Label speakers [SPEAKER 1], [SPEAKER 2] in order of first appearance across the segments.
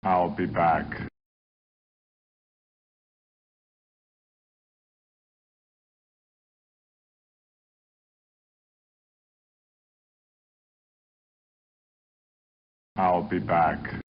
[SPEAKER 1] I'll be back. I'll be back.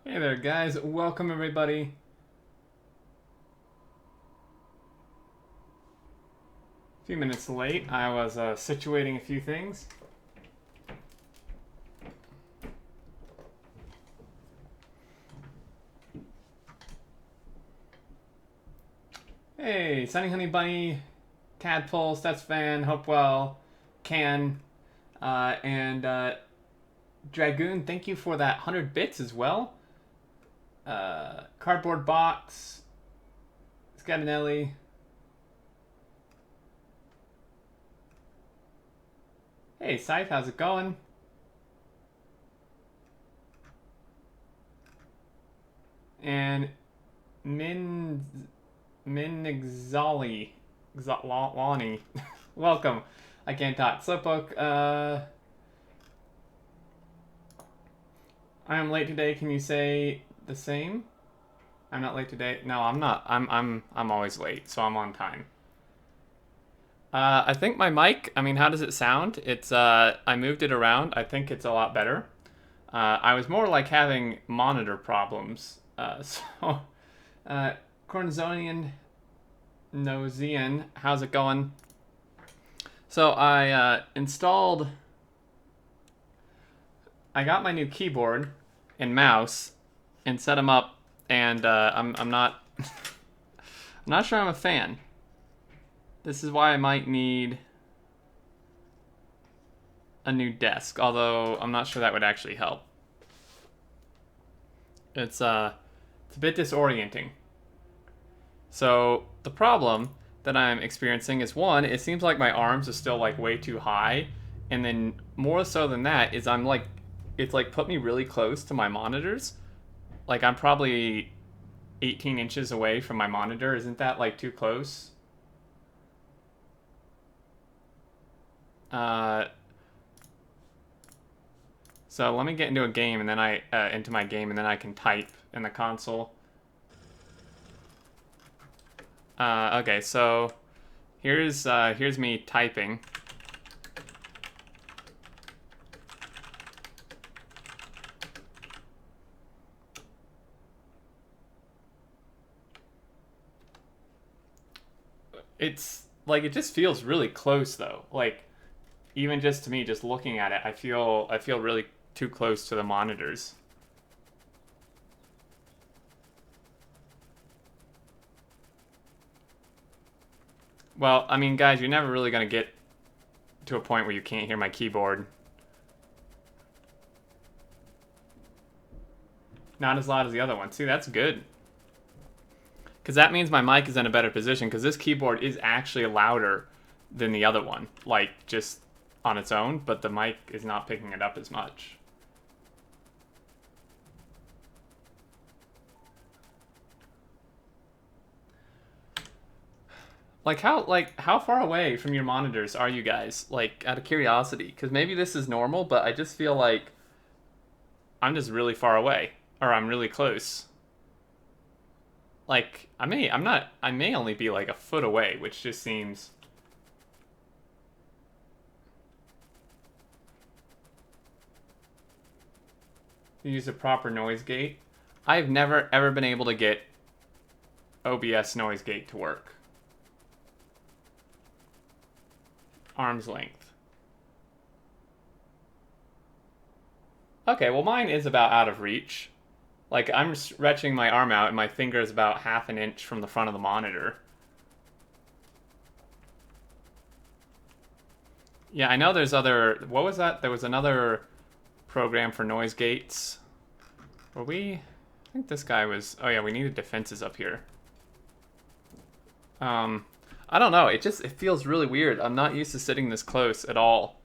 [SPEAKER 2] Hey there, guys. Welcome, everybody. A few minutes late. I was situating a few things. Hey, Sunny Honey Bunny, Tadpole, Stats Fan, Hopewell, Can, and Dragoon, thank you for that 100 bits as well. Cardboard Box, Scabanelli. Hey, Scythe, how's it going? And Minigzali, Lonnie, welcome. I can't talk. Slowpoke, I am late today. Can you say the same? I'm not late today. No, I'm not. I'm always late, so I'm on time. I think my mic. I mean, how does it sound? It's I moved it around. I think it's a lot better. I was more like having monitor problems. So, Cornzonian, Nozian, how's it going? So I installed. I got my new keyboard and mouse and set them up, and I'm not I'm not sure I'm a fan. This is why I might need a new desk, although I'm not sure that would actually help. It's a bit disorienting. So the problem that I'm experiencing is, one, it seems like my arms are still like way too high, and then more so than that is it's like put me really close to my monitors. Like I'm probably 18 inches away from my monitor. Isn't that like too close? So let me get into a game, and then into my game, and then I can type in the console. Okay, so here's me typing. It's like it just feels really close though. Like even just to me, just looking at it, I feel really too close to the monitors. Well, I mean, guys, you're never really gonna get to a point where you can't hear my keyboard. Not as loud as the other one. See, that's good. Because that means my mic is in a better position, because this keyboard is actually louder than the other one, like just on its own, but the mic is not picking it up as much. How far away from your monitors are you guys? Like, out of curiosity, because maybe this is normal, but I just feel like I'm just really far away, or I'm really close. Like, I may only be like a foot away, which just seems... Use a proper noise gate. I've never ever been able to get OBS noise gate to work. Arm's length. Okay, well mine is about out of reach. Like, I'm stretching my arm out and my finger is about half an inch from the front of the monitor. Yeah, I know there's other... What was that? There was another program for noise gates. Were we... I think this guy was... Oh yeah, we needed defenses up here. I don't know. It feels really weird. I'm not used to sitting this close at all.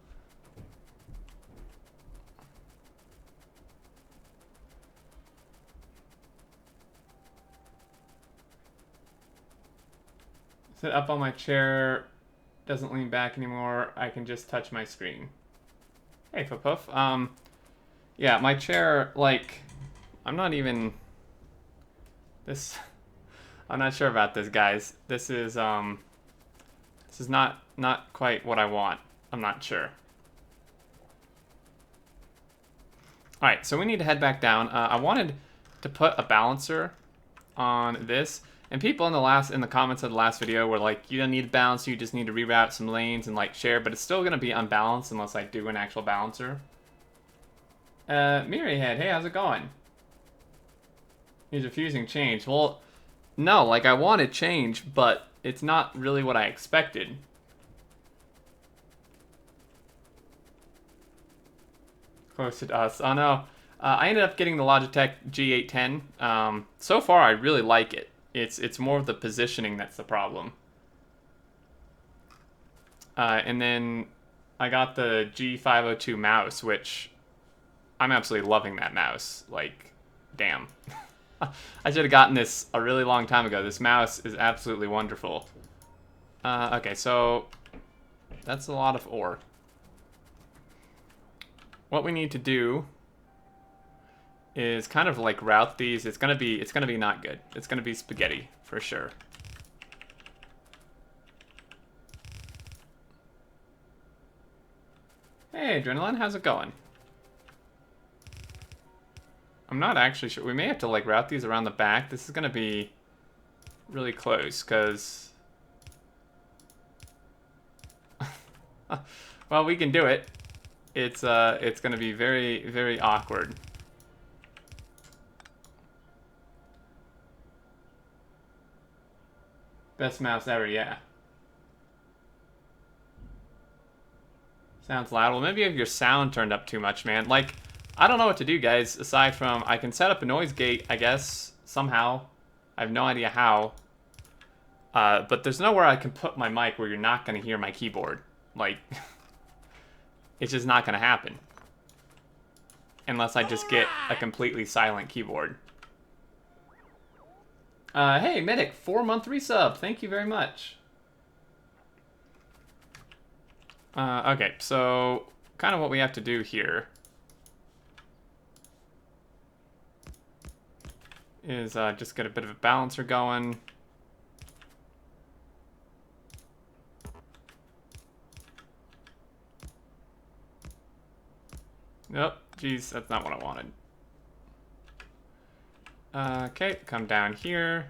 [SPEAKER 2] Sit up on my chair, doesn't lean back anymore. I can just touch my screen. Hey, Puff. Yeah, my chair, like, I'm not even... This... I'm not sure about this, guys. This is not quite what I want. I'm not sure. Alright, so we need to head back down. I wanted to put a balancer on this. And people in the comments of the last video were like, you don't need a balancer, you just need to reroute some lanes and like share, but it's still gonna be unbalanced unless I do an actual balancer. Mirrorhead, hey, how's it going? He's refusing change. Well, no, like I wanted change, but it's not really what I expected. Close to us. Oh no. I ended up getting the Logitech G810. So far, I really like it. It's more of the positioning that's the problem. And then I got the G502 mouse, which I'm absolutely loving that mouse. Like, damn. I should have gotten this a really long time ago. This mouse is absolutely wonderful. Okay, so that's a lot of ore. What we need to do is kind of like route these. It's gonna be not good. It's gonna be spaghetti for sure. Hey, Adrenaline, how's it going? I'm not actually sure. We may have to like route these around the back. This is gonna be really close because, well, we can do it. It's gonna be very, very awkward. Best mouse ever, yeah. Sounds loud. Well, maybe you have your sound turned up too much, man. Like, I don't know what to do, guys, aside from I can set up a noise gate, I guess, somehow. I have no idea how. But there's nowhere I can put my mic where you're not going to hear my keyboard. Like, it's just not going to happen. Unless I just get a completely silent keyboard. Hey, Medic, 4-month resub. Thank you very much. Okay, so kind of what we have to do here is just get a bit of a balancer going. Nope, geez, that's not what I wanted. Okay, come down here.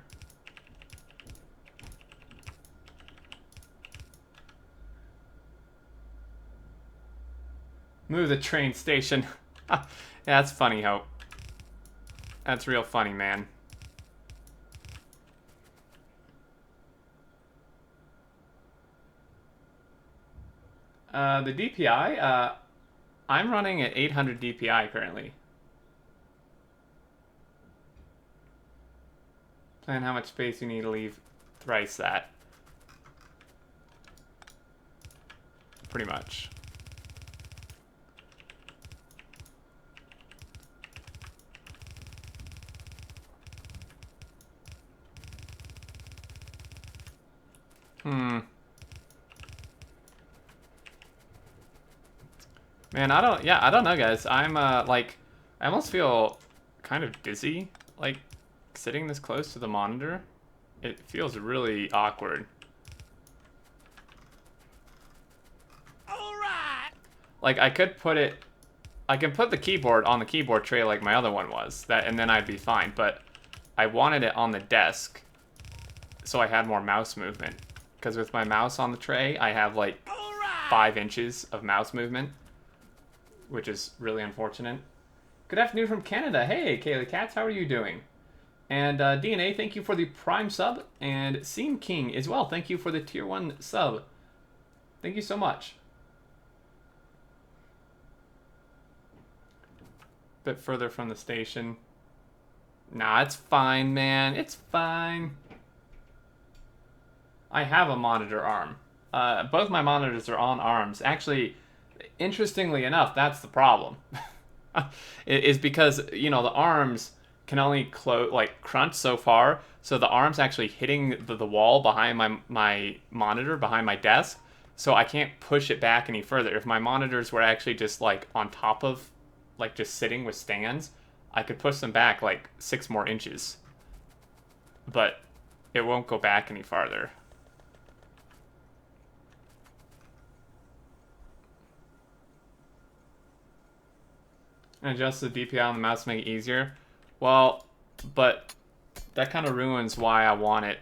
[SPEAKER 2] Move the train station. Yeah, that's funny, Hope. That's real funny, man. The DPI, I'm running at 800 DPI currently. Plan how much space you need to leave thrice that. Pretty much. Man, I don't know, guys. I'm, like, I almost feel kind of dizzy, like, sitting this close to the monitor. It feels really awkward.
[SPEAKER 3] Alright!
[SPEAKER 2] Like, I can put the keyboard on the keyboard tray like my other one was, and then I'd be fine, but I wanted it on the desk so I had more mouse movement. Because with my mouse on the tray, I have, like, 5 inches of mouse movement, which is really unfortunate. Good afternoon from Canada. Hey, Kaylee Katz, how are you doing? And DNA, thank you for the Prime sub. And Seam King as well, thank you for the Tier 1 sub. Thank you so much. Bit further from the station. Nah, it's fine, man. It's fine. I have a monitor arm. Both my monitors are on arms. Actually, interestingly enough, that's the problem. Is because, you know, the arms can only crunch so far, so the arm's actually hitting the wall behind my monitor, behind my desk, so I can't push it back any further. If my monitors were actually just, like, on top of, like, just sitting with stands, I could push them back, like, 6 more inches. But it won't go back any farther. Adjust the DPI on the mouse to make it easier. Well, but that kind of ruins why I want it.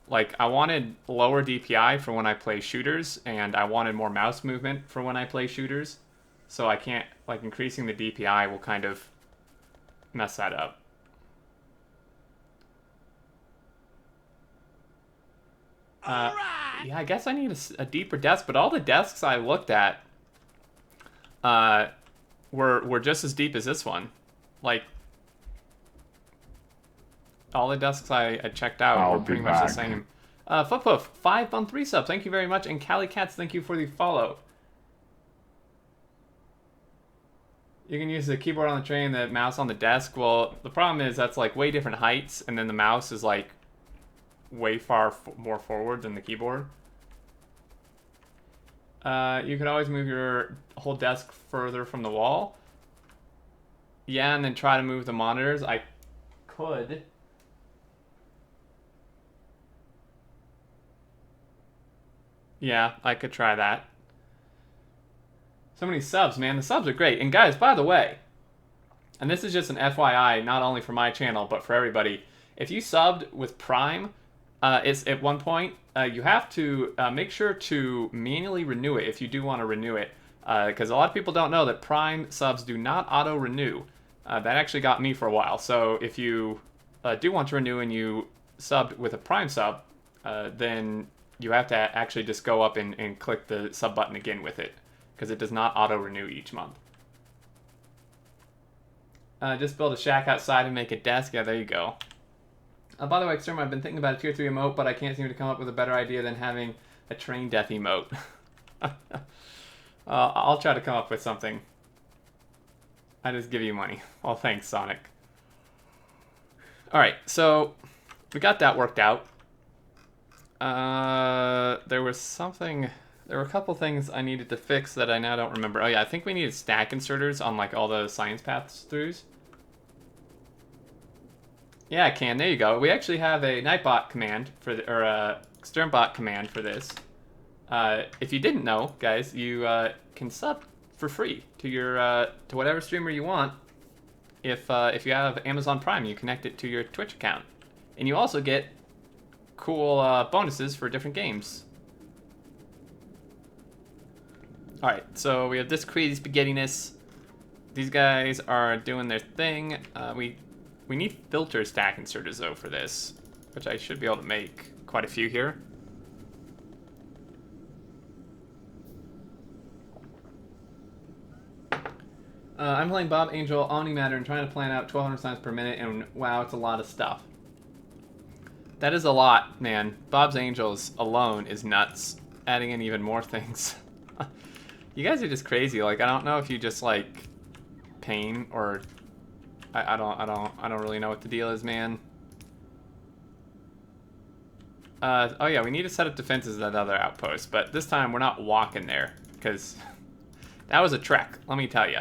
[SPEAKER 2] Like, I wanted lower DPI for when I play shooters, and I wanted more mouse movement for when I play shooters. So I can't, like, increasing the DPI will kind of mess that up. Yeah, I guess I need a deeper desk, but all the desks I looked at were just as deep as this one. Like, all the desks I checked out were pretty much the same. Footpoof, 5 on 3 subs. Thank you very much. And Cali Cats, thank you for the follow. You can use the keyboard on the tray and the mouse on the desk. Well, the problem is that's like way different heights, and then the mouse is like way far more forward than the keyboard. You could always move your whole desk further from the wall. Yeah, and then try to move the monitors. I could. Yeah, I could try that. So many subs, man. The subs are great. And guys, by the way, and this is just an FYI, not only for my channel, but for everybody. If you subbed with Prime, it's at one point, you have to make sure to manually renew it if you do want to renew it. Because a lot of people don't know that Prime subs do not auto-renew. That actually got me for a while. So if you do want to renew and you subbed with a Prime sub, then you have to actually just go up and click the sub button again with it, because it does not auto-renew each month. Just build a shack outside and make a desk. Yeah, there you go. By the way, Extreme, I've been thinking about a tier 3 emote, but I can't seem to come up with a better idea than having a train death emote. I'll try to come up with something. I just give you money. Well, thanks, Sonic. Alright, so we got that worked out. There was something... There were a couple things I needed to fix that I now don't remember. Oh yeah, I think we needed stack inserters on like all the science paths throughs. Yeah, I can. There you go. We actually have a Nightbot command for the, or a Sternbot command for this. If you didn't know, guys, you can sub for free to your to whatever streamer you want. If you have Amazon Prime, you connect it to your Twitch account, and you also get cool bonuses for different games. All right, so we have this crazy spaghettiness. These guys are doing their thing. We need filter stack inserters though for this, which I should be able to make quite a few here. I'm playing Bob Angel Omnimatter and trying to plan out 1200 signs per minute, and wow, it's a lot of stuff. That is a lot, man. Bob's Angels alone is nuts. Adding in even more things. You guys are just crazy. Like, I don't know if you just like pain or I don't really know what the deal is, man. Oh yeah, we need to set up defenses at other outposts, but this time we're not walking there because that was a trek, let me tell you.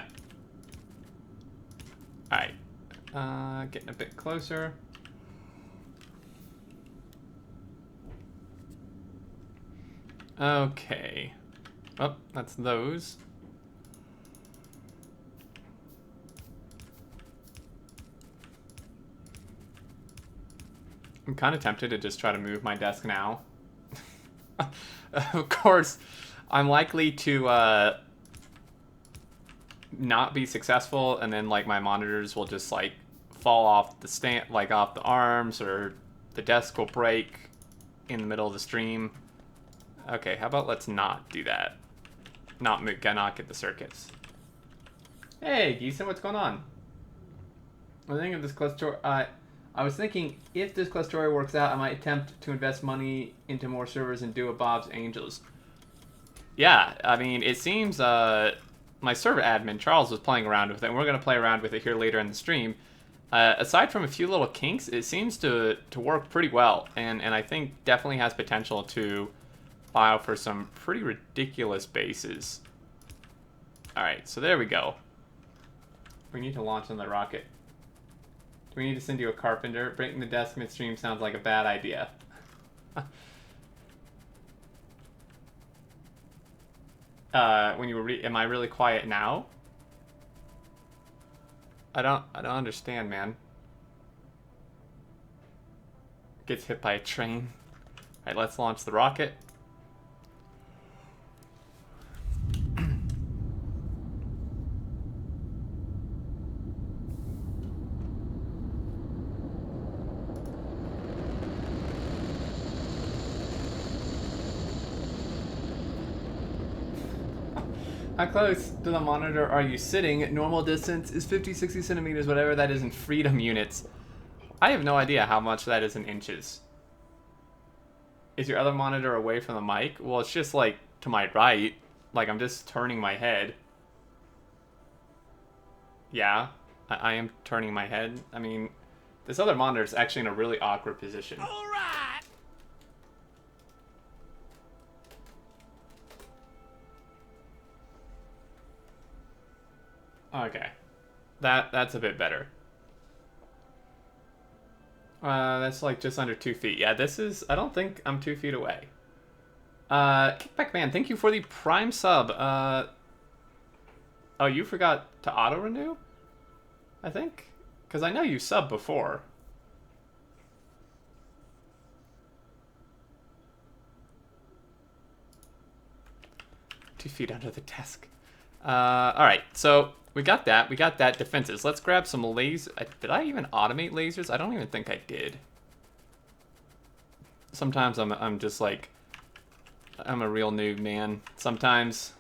[SPEAKER 2] All right, getting a bit closer. Okay. Oh, that's those. I'm kind of tempted to just try to move my desk now. Of course, I'm likely to not be successful, and then like my monitors will just like fall off the stand, like off the arms, or the desk will break in the middle of the stream. Okay, how about let's not do that. Not get the circuits. Hey, Geeson, what's going on? I think of this Clusterio. I was thinking if this Clusterio works out, I might attempt to invest money into more servers and do a Bob's Angels. Yeah, I mean, it seems my server admin Charles was playing around with it, and we're gonna play around with it here later in the stream. Aside from a few little kinks, it seems to work pretty well, and I think definitely has potential to file for some pretty ridiculous bases. Alright, so there we go. We need to launch on the rocket. Do we need to send you a carpenter? Breaking the desk midstream sounds like a bad idea. When you were am I really quiet now? I don't understand, man. gets hit by a train. Alright, let's launch the rocket. How close to the monitor are you sitting? Normal distance is 50, 60 centimeters, whatever that is in freedom units. I have no idea how much that is in inches. Is your other monitor away from the mic? Well, it's just like to my right. Like I'm just turning my head. Yeah, I am turning my head. I mean, this other monitor is actually in a really awkward position.
[SPEAKER 3] All right.
[SPEAKER 2] Okay, that's a bit better. That's like just under 2 feet. Yeah, this is. I don't think I'm 2 feet away. Kickback Man, thank you for the Prime sub. Oh, you forgot to auto renew? I think, because I know you subbed before. Two feet under the desk. All right, so. We got that. We got that defenses. Let's grab some lasers. Did I even automate lasers? I don't even think I did. Sometimes I'm just like, I'm a real noob, man. Sometimes.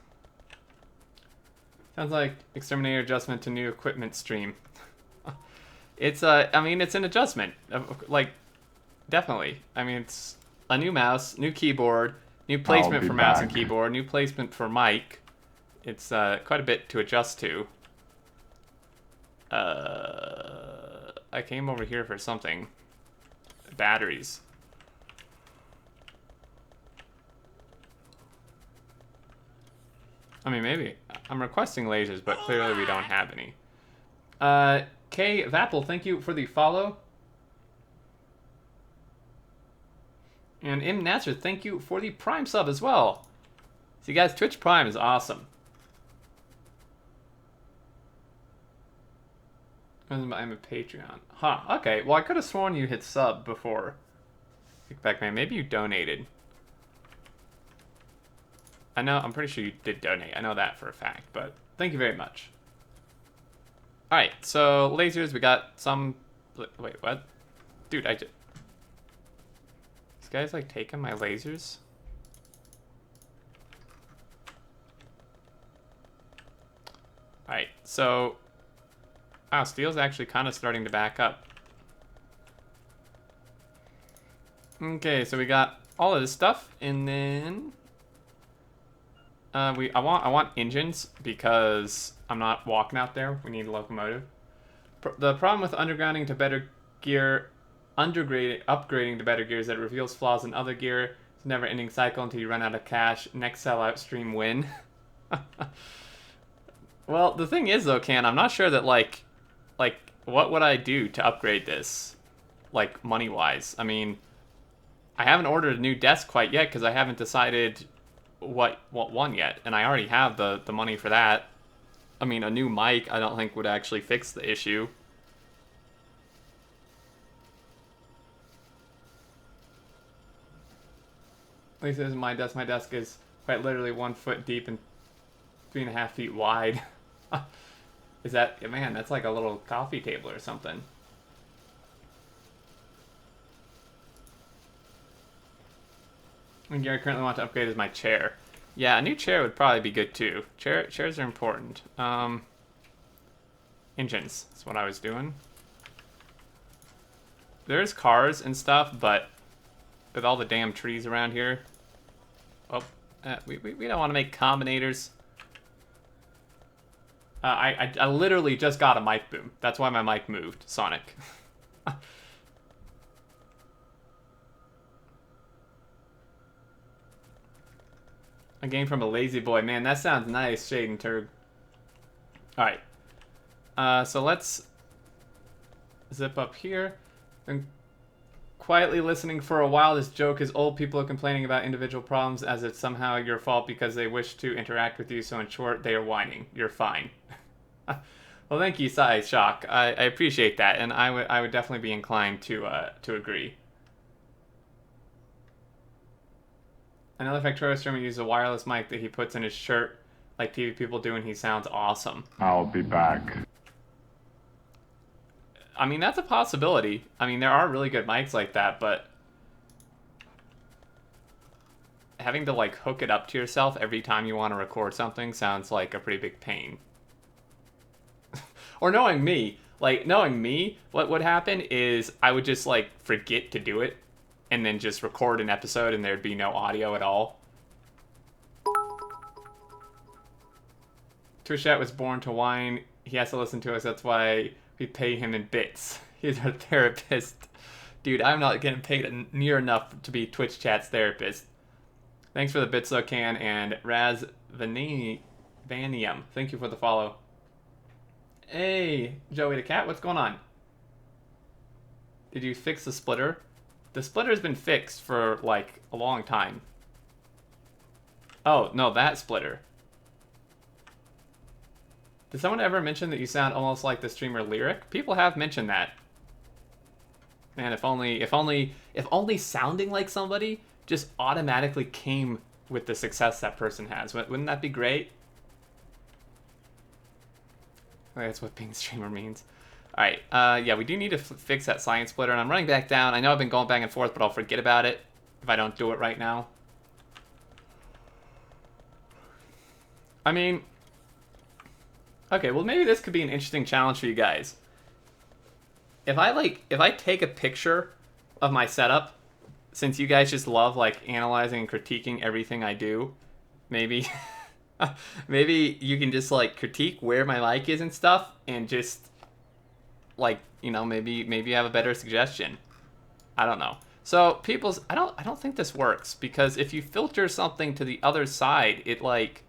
[SPEAKER 2] Sounds like exterminator adjustment to new equipment stream. It's I mean, it's an adjustment. Like, definitely. I mean, it's a new mouse, new keyboard, new placement for mouse and keyboard, new placement for mic. It's quite a bit to adjust to. I came over here for something. Batteries. I mean, maybe. I'm requesting lasers, but clearly we don't have any. K Vapple, thank you for the follow. And M Nasser, thank you for the Prime sub as well. See, guys, Twitch Prime is awesome. I'm a Patreon. Huh, okay. Well, I could have sworn you hit sub before. Kickback Man, maybe you donated. I know, I'm pretty sure you did donate. I know that for a fact, but thank you very much. Alright, so lasers, we got some... Wait, what? Dude, These guys, like, taking my lasers? Alright, so... Wow, steel's actually kind of starting to back up. Okay, so we got all of this stuff, and then I want engines because I'm not walking out there. We need a locomotive. The problem with undergrounding to better gear, upgrading to better gear is that it reveals flaws in other gear. It's a never-ending cycle until you run out of cash. Next sellout stream win. Well, the thing is though, Can, I'm not sure that like, what would I do to upgrade this, like, money-wise? I mean, I haven't ordered a new desk quite yet because I haven't decided what one yet, and I already have the money for that. I mean, a new mic I don't think would actually fix the issue. At least this is my desk. My desk is quite literally 1 foot deep and 3.5 feet wide. Is that, man, that's like a little coffee table or something. And Gary currently wants to upgrade is my chair. Yeah, a new chair would probably be good too. Chairs are important. Engines, that's what I was doing. There's cars and stuff, but with all the damn trees around here. Oh, we don't want to make combinators. I literally just got a mic boom. That's why my mic moved, Sonic. A game from a lazy boy. Man, that sounds nice, Shade and Turg. Alright. So let's zip up here. Been quietly listening for a while. This joke is old people are complaining about individual problems as it's somehow your fault because they wish to interact with you, so in short, they are whining. You're fine. Well, thank you, Sai Shock. I appreciate that, and I would definitely be inclined to agree. Another Factorio streamer uses a wireless mic that he puts in his shirt like TV people do, and he sounds awesome.
[SPEAKER 1] I'll be back.
[SPEAKER 2] I mean, that's a possibility. I mean, there are really good mics like that, but having to, like, hook it up to yourself every time you want to record something sounds like a pretty big pain. Or knowing me, what would happen is I would just, like, forget to do it and then just record an episode and there'd be no audio at all. Twitchat was born to whine. He has to listen to us. That's why we pay him in bits. He's our therapist. Dude, I'm not getting paid near enough to be Twitch Chat's therapist. Thanks for the bits, though, Can, and Raz Vanium. Thank you for the follow. Hey, Joey the Cat, what's going on? Did you fix the splitter? The splitter's been fixed for, like, a long time. Oh, no, that splitter. Did someone ever mention that you sound almost like the streamer Lyric? People have mentioned that. Man, if only sounding like somebody just automatically came with the success that person has. Wouldn't that be great? That's what being a streamer means. Alright, yeah, we do need to fix that science splitter, and I'm running back down. I know I've been going back and forth, but I'll forget about it if I don't do it right now. I mean, okay, well, maybe this could be an interesting challenge for you guys. If I take a picture of my setup, since you guys just love, like, analyzing and critiquing everything I do, maybe maybe you can just, like, critique where my mic is and stuff, and just, like, you know, maybe you have a better suggestion. I don't know. So I don't think this works, because if you filter something to the other side, it, like,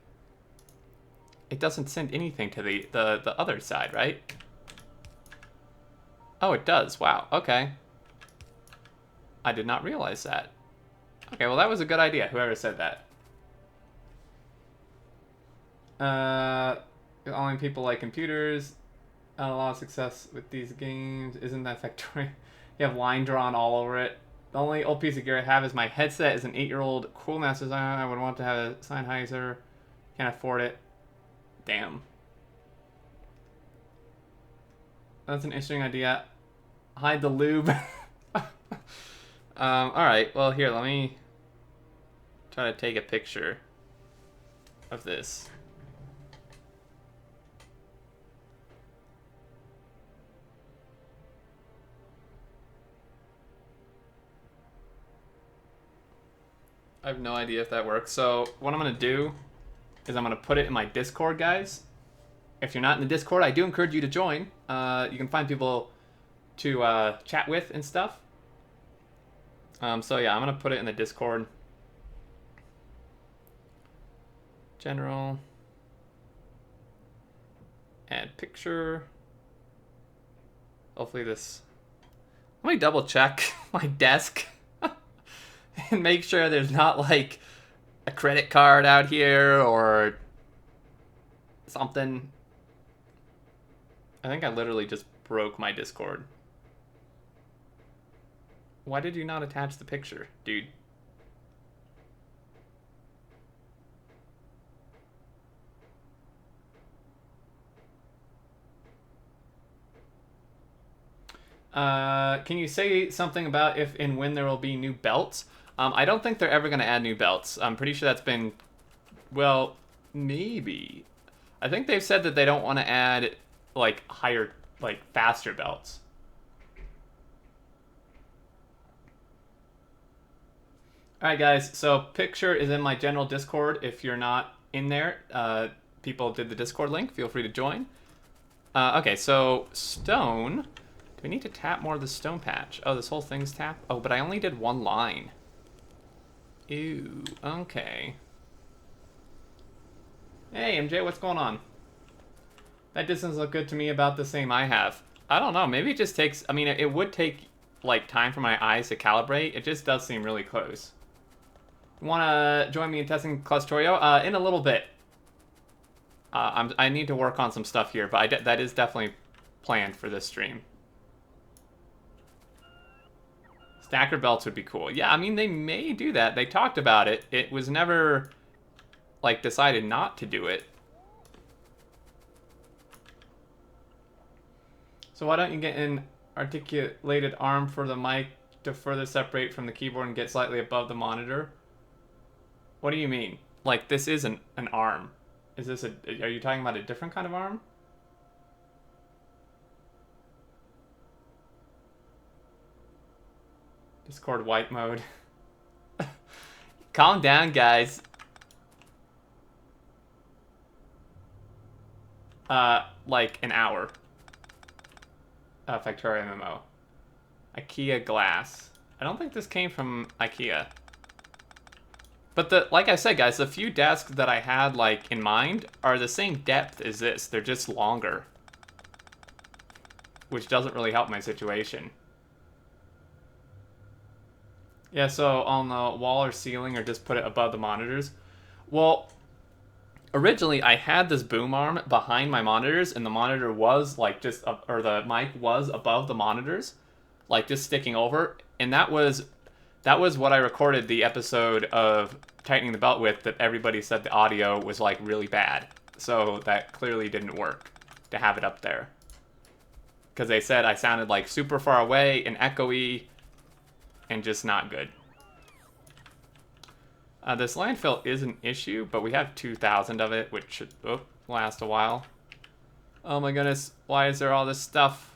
[SPEAKER 2] it doesn't send anything to the other side, right? Oh, it does. Wow. Okay. I did not realize that. Okay, well, that was a good idea, whoever said that. Only people like computers. Not a lot of success with these games. Isn't that Factorio? You have line drawn all over it. The only old piece of gear I have is my headset. As an 8-year-old cool master designer, I would want to have a Sennheiser. Can't afford it. Damn. That's an interesting idea. Hide the lube. Alright, well, here, let me try to take a picture of this. I have no idea if that works. So what I'm going to do is I'm going to put it in my Discord, guys. If you're not in the Discord, I do encourage you to join. You can find people to chat with and stuff. So yeah, I'm going to put it in the Discord. General. Add picture. Hopefully this... Let me double check my desk. And make sure there's not, like, a credit card out here or something. I think I literally just broke my Discord. Why did you not attach the picture, dude? Can you say something about if and when there will be new belts? I don't think they're ever going to add new belts. I'm pretty sure that's been... Well, maybe. I think they've said that they don't want to add, like, higher, like, faster belts. Alright, guys. So, picture is in my general Discord. If you're not in there, people did the Discord link. Feel free to join. Okay, so, stone. Do we need to tap more of the stone patch? Oh, this whole thing's tapped? Oh, but I only did one line. Ew, okay. Hey, MJ, what's going on? That distance look good to me, about the same I have. I don't know, maybe it just takes... I mean, it would take, like, time for my eyes to calibrate. It just does seem really close. Want to join me in testing Clusterio? In a little bit. I need to work on some stuff here, but that is definitely planned for this stream. Stacker belts would be cool. Yeah, I mean, they may do that. They talked about it. It was never, like, decided not to do it. So why don't you get an articulated arm for the mic to further separate from the keyboard and get slightly above the monitor? What do you mean? Like, this isn't an arm. Is this a... Are you talking about a different kind of arm? Discord white mode. Calm down, guys. Like an hour. Factorio MMO. IKEA glass. I don't think this came from IKEA. But like I said, guys, the few desks that I had, like, in mind are the same depth as this. They're just longer. Which doesn't really help my situation. Yeah, so on the wall or ceiling, or just put it above the monitors. Well, originally I had this boom arm behind my monitors, and the monitor was like just, or the mic was above the monitors, like just sticking over. And that was what I recorded the episode of Tightening the Belt with, that everybody said the audio was like really bad. So that clearly didn't work to have it up there. Because they said I sounded like super far away and echoey and just not good. This landfill is an issue, but we have 2,000 of it, which should last a while. Oh my goodness, why is there all this stuff?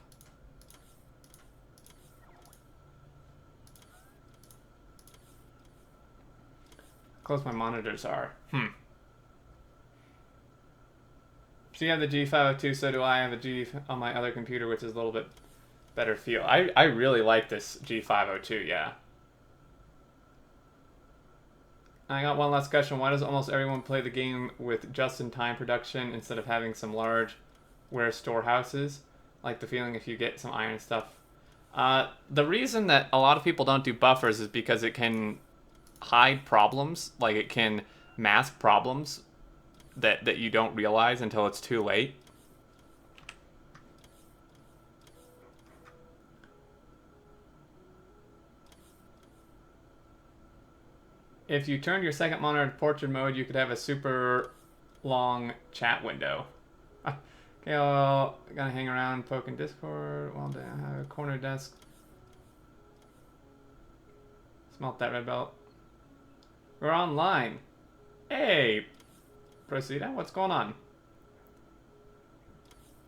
[SPEAKER 2] How close my monitors are. So you have the G502, so do I. have a G on my other computer, which is a little bit better feel. I really like this G502, yeah. I got one last question. Why does almost everyone play the game with just-in-time production instead of having some large ware storehouses? Like the feeling if you get some iron stuff. The reason that a lot of people don't do buffers is because it can hide problems. Like it can mask problems that you don't realize until it's too late. If you turned your second monitor to portrait mode, you could have a super long chat window. Okay, well, I gotta hang around poking Discord. Well, I have a corner desk. Smelt that red belt. We're online. Hey, Proceda, what's going on?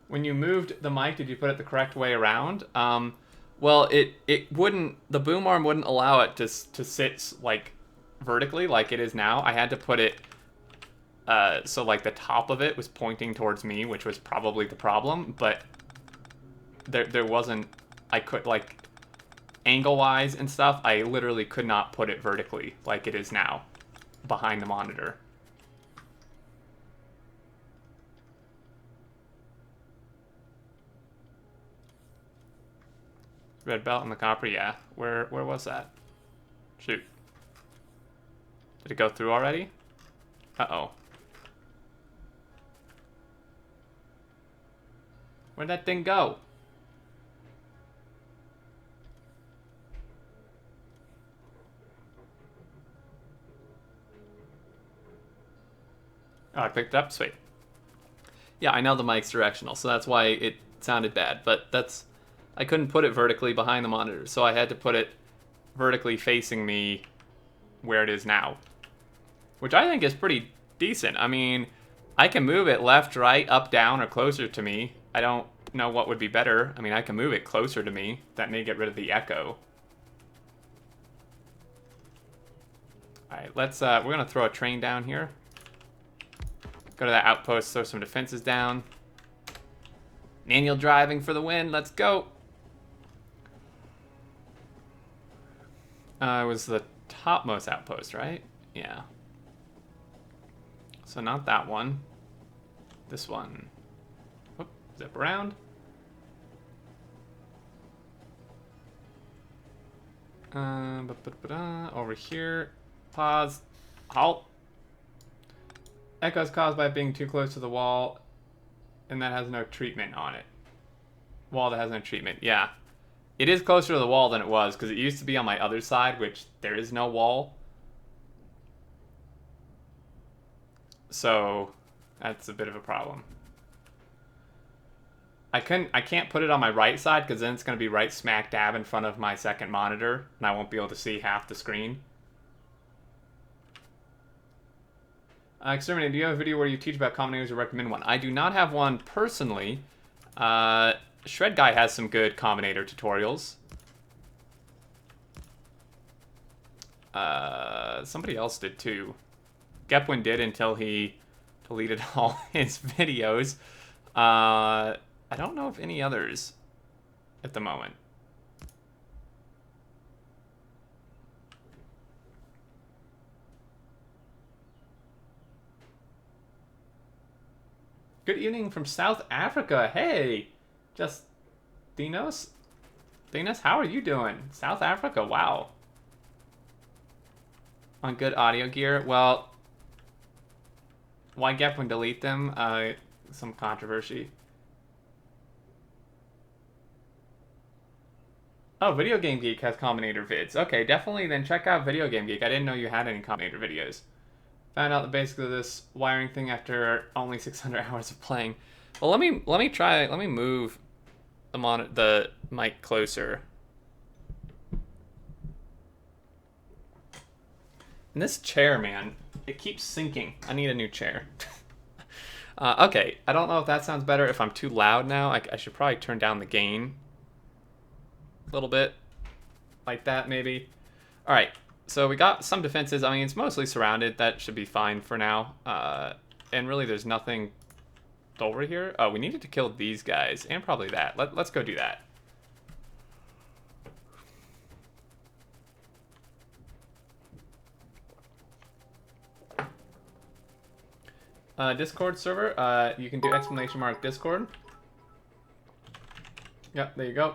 [SPEAKER 2] When you moved the mic, did you put it the correct way around? Well, it wouldn't. The boom arm wouldn't allow it to sit like vertically like it is now. I had to put it so like the top of it was pointing towards me, which was probably the problem, but there wasn't, I could, like, angle wise and stuff, I literally could not put it vertically like it is now behind the monitor. Red belt and the copper, yeah. Where was that? Shoot. Did it go through already? Uh-oh. Where'd that thing go? Oh, I picked it up? Sweet. Yeah, I know the mic's directional, so that's why it sounded bad. But that's... I couldn't put it vertically behind the monitor, so I had to put it vertically facing me where it is now. Which I think is pretty decent. I mean, I can move it left, right, up, down, or closer to me. I don't know what would be better. I mean, I can move it closer to me. That may get rid of the echo. Alright, let's, we're gonna throw a train down here. Go to that outpost, throw some defenses down. Manual driving for the win, let's go! It was the topmost outpost, right? Yeah. So not that one. This one. Oop, zip around. Over here. Pause. Halt. Echo is caused by being too close to the wall, and that has no treatment on it. Wall that has no treatment, yeah. It is closer to the wall than it was, because it used to be on my other side, which there is no wall. So that's a bit of a problem. I can't put it on my right side, because then it's going to be right smack dab in front of my second monitor, and I won't be able to see half the screen. Exterminator, do you have a video where you teach about combinators or recommend one? I do not have one personally. Shred Guy has some good combinator tutorials. Somebody else did too. Gepwin did until he deleted all his videos. I don't know of any others at the moment. Good evening from South Africa. Hey, just Dinos? Dinos, how are you doing? South Africa, wow. On good audio gear. Well, why Gepwin delete them? Some controversy. Oh, Video Game Geek has Combinator vids. Okay, definitely then check out Video Game Geek. I didn't know you had any Combinator videos. Found out the basics of this wiring thing after only 600 hours of playing. Well, let me move the mic closer. And this chair, man, it keeps sinking. I need a new chair. Okay, I don't know if that sounds better. If I'm too loud now, I should probably turn down the gain a little bit, like that maybe. All right. So we got some defenses. I mean, it's mostly surrounded. That should be fine for now. And really, there's nothing over here. Oh, we needed to kill these guys, and probably that. Let's go do that. Discord server. You can do ! Discord. Yep, there you go.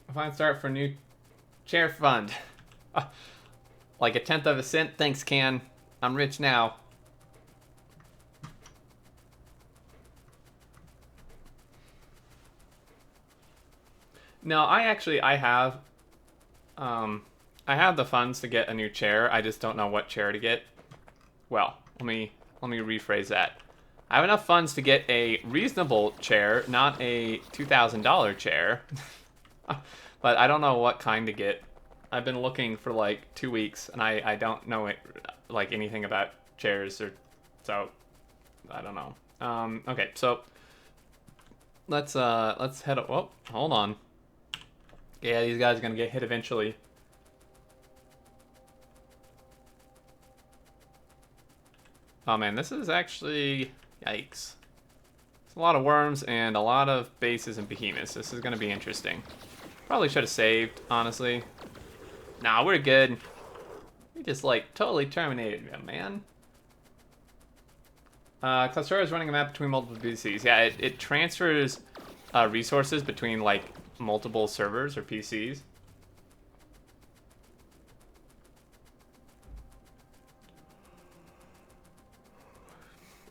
[SPEAKER 2] A fine start for new chair fund. Like 1/10 of a cent. Thanks, Can. I'm rich now. No, I have the funds to get a new chair. I just don't know what chair to get. Well, let me rephrase that. I have enough funds to get a reasonable chair, not a $2,000 chair. But I don't know what kind to get. I've been looking for like 2 weeks, and I don't know like anything about chairs, or so I don't know. Okay, so let's head up. Oh, hold on. Yeah, these guys are gonna get hit eventually. Oh man, this is actually yikes. It's a lot of worms and a lot of bases and behemoths. This is gonna be interesting. Probably should have saved, honestly. Nah, we're good. We just, like, totally terminated him, man. Clusterio is running a map between multiple PCs. Yeah, it transfers resources between, like, multiple servers or PCs.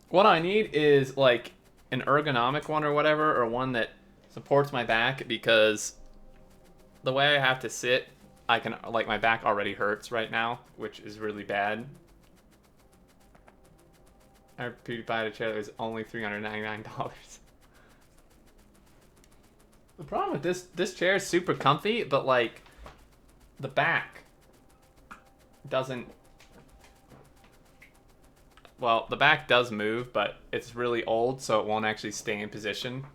[SPEAKER 2] What I need is, like, an ergonomic one or whatever, or one that supports my back, because the way I have to sit, I can, like, my back already hurts right now, which is really bad. I PewDiePie a chair that was only $399. The problem with this chair is super comfy, but, like, the back doesn't... Well, the back does move, but it's really old, so it won't actually stay in position.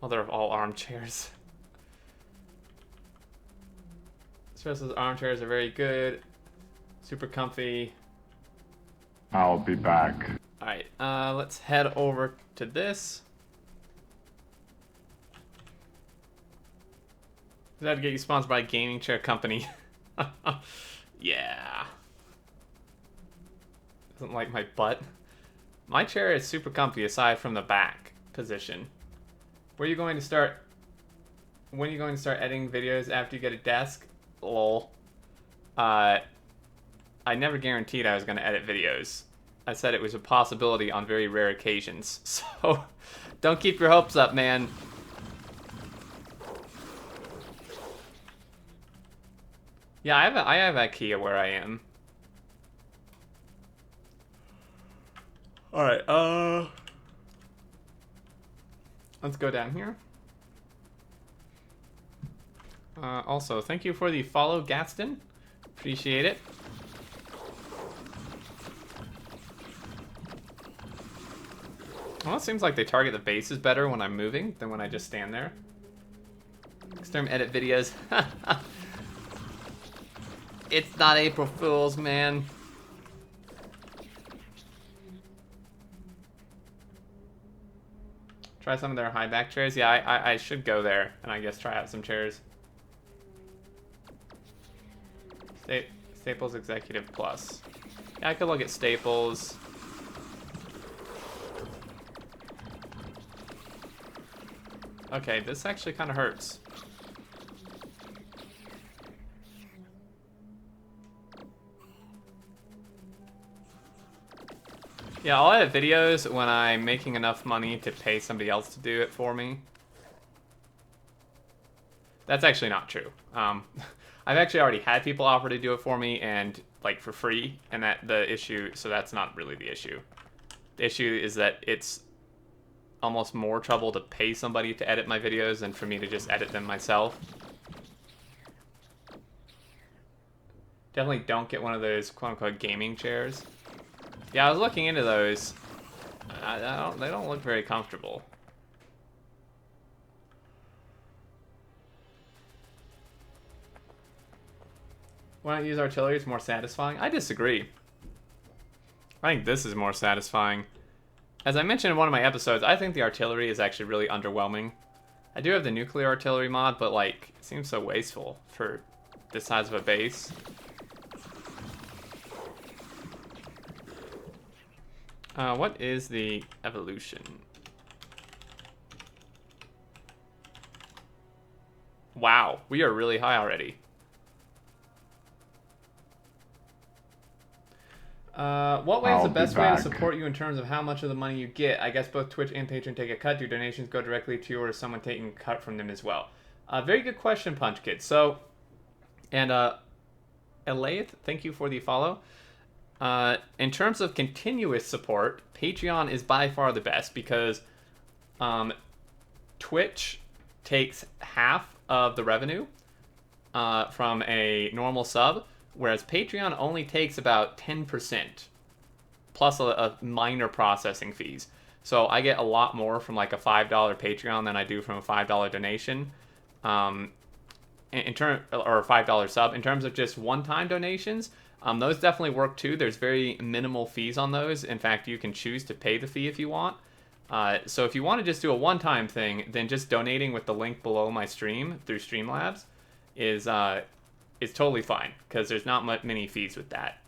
[SPEAKER 2] Mother of all armchairs. Espresso's armchairs are very good. Super comfy.
[SPEAKER 1] I'll be back.
[SPEAKER 2] Alright, let's head over to this. I had to get you sponsored by a gaming chair company. Yeah. Doesn't like my butt. My chair is super comfy aside from the back position. Where are you going to start? When are you going to start editing videos after you get a desk? Lol. I never guaranteed I was going to edit videos. I said it was a possibility on very rare occasions. So don't keep your hopes up, man. Yeah, I have IKEA where I am. All right. Let's go down here. Also, thank you for the follow, Gaston. Appreciate it. Well, it seems like they target the bases better when I'm moving than when I just stand there. Exterm edit videos. It's not April Fool's, man. Try some of their high back chairs. Yeah, I should go there and I guess try out some chairs. Staples Executive Plus. Yeah, I could look at Staples. Okay, this actually kind of hurts. Yeah, I'll edit videos when I'm making enough money to pay somebody else to do it for me. That's actually not true. I've actually already had people offer to do it for me and like for free, and so that's not really the issue. The issue is that it's almost more trouble to pay somebody to edit my videos than for me to just edit them myself. Definitely don't get one of those quote-unquote gaming chairs. Yeah, I was looking into those. They don't look very comfortable. Why not use artillery? It's more satisfying. I disagree. I think this is more satisfying. As I mentioned in one of my episodes, I think the artillery is actually really underwhelming. I do have the nuclear artillery mod, but like, it seems so wasteful for this size of a base. What is the evolution? Wow, we are really high already. What way is the best way to support you in terms of how much of the money you get? I guess both Twitch and Patreon take a cut. Do donations go directly to you, or is someone taking a cut from them as well? Very good question, Punch Kid. So, and Elaith, thank you for the follow. In terms of continuous support, Patreon is by far the best because Twitch takes half of the revenue from a normal sub, whereas Patreon only takes about 10% plus a minor processing fees. So I get a lot more from like a $5 Patreon than I do from a $5 donation. Or a $5 sub. In terms of just one-time donations, those definitely work too. There's very minimal fees on those. In fact, you can choose to pay the fee if you want. So if you want to just do a one-time thing, then just donating with the link below my stream through Streamlabs is totally fine because there's not many fees with that.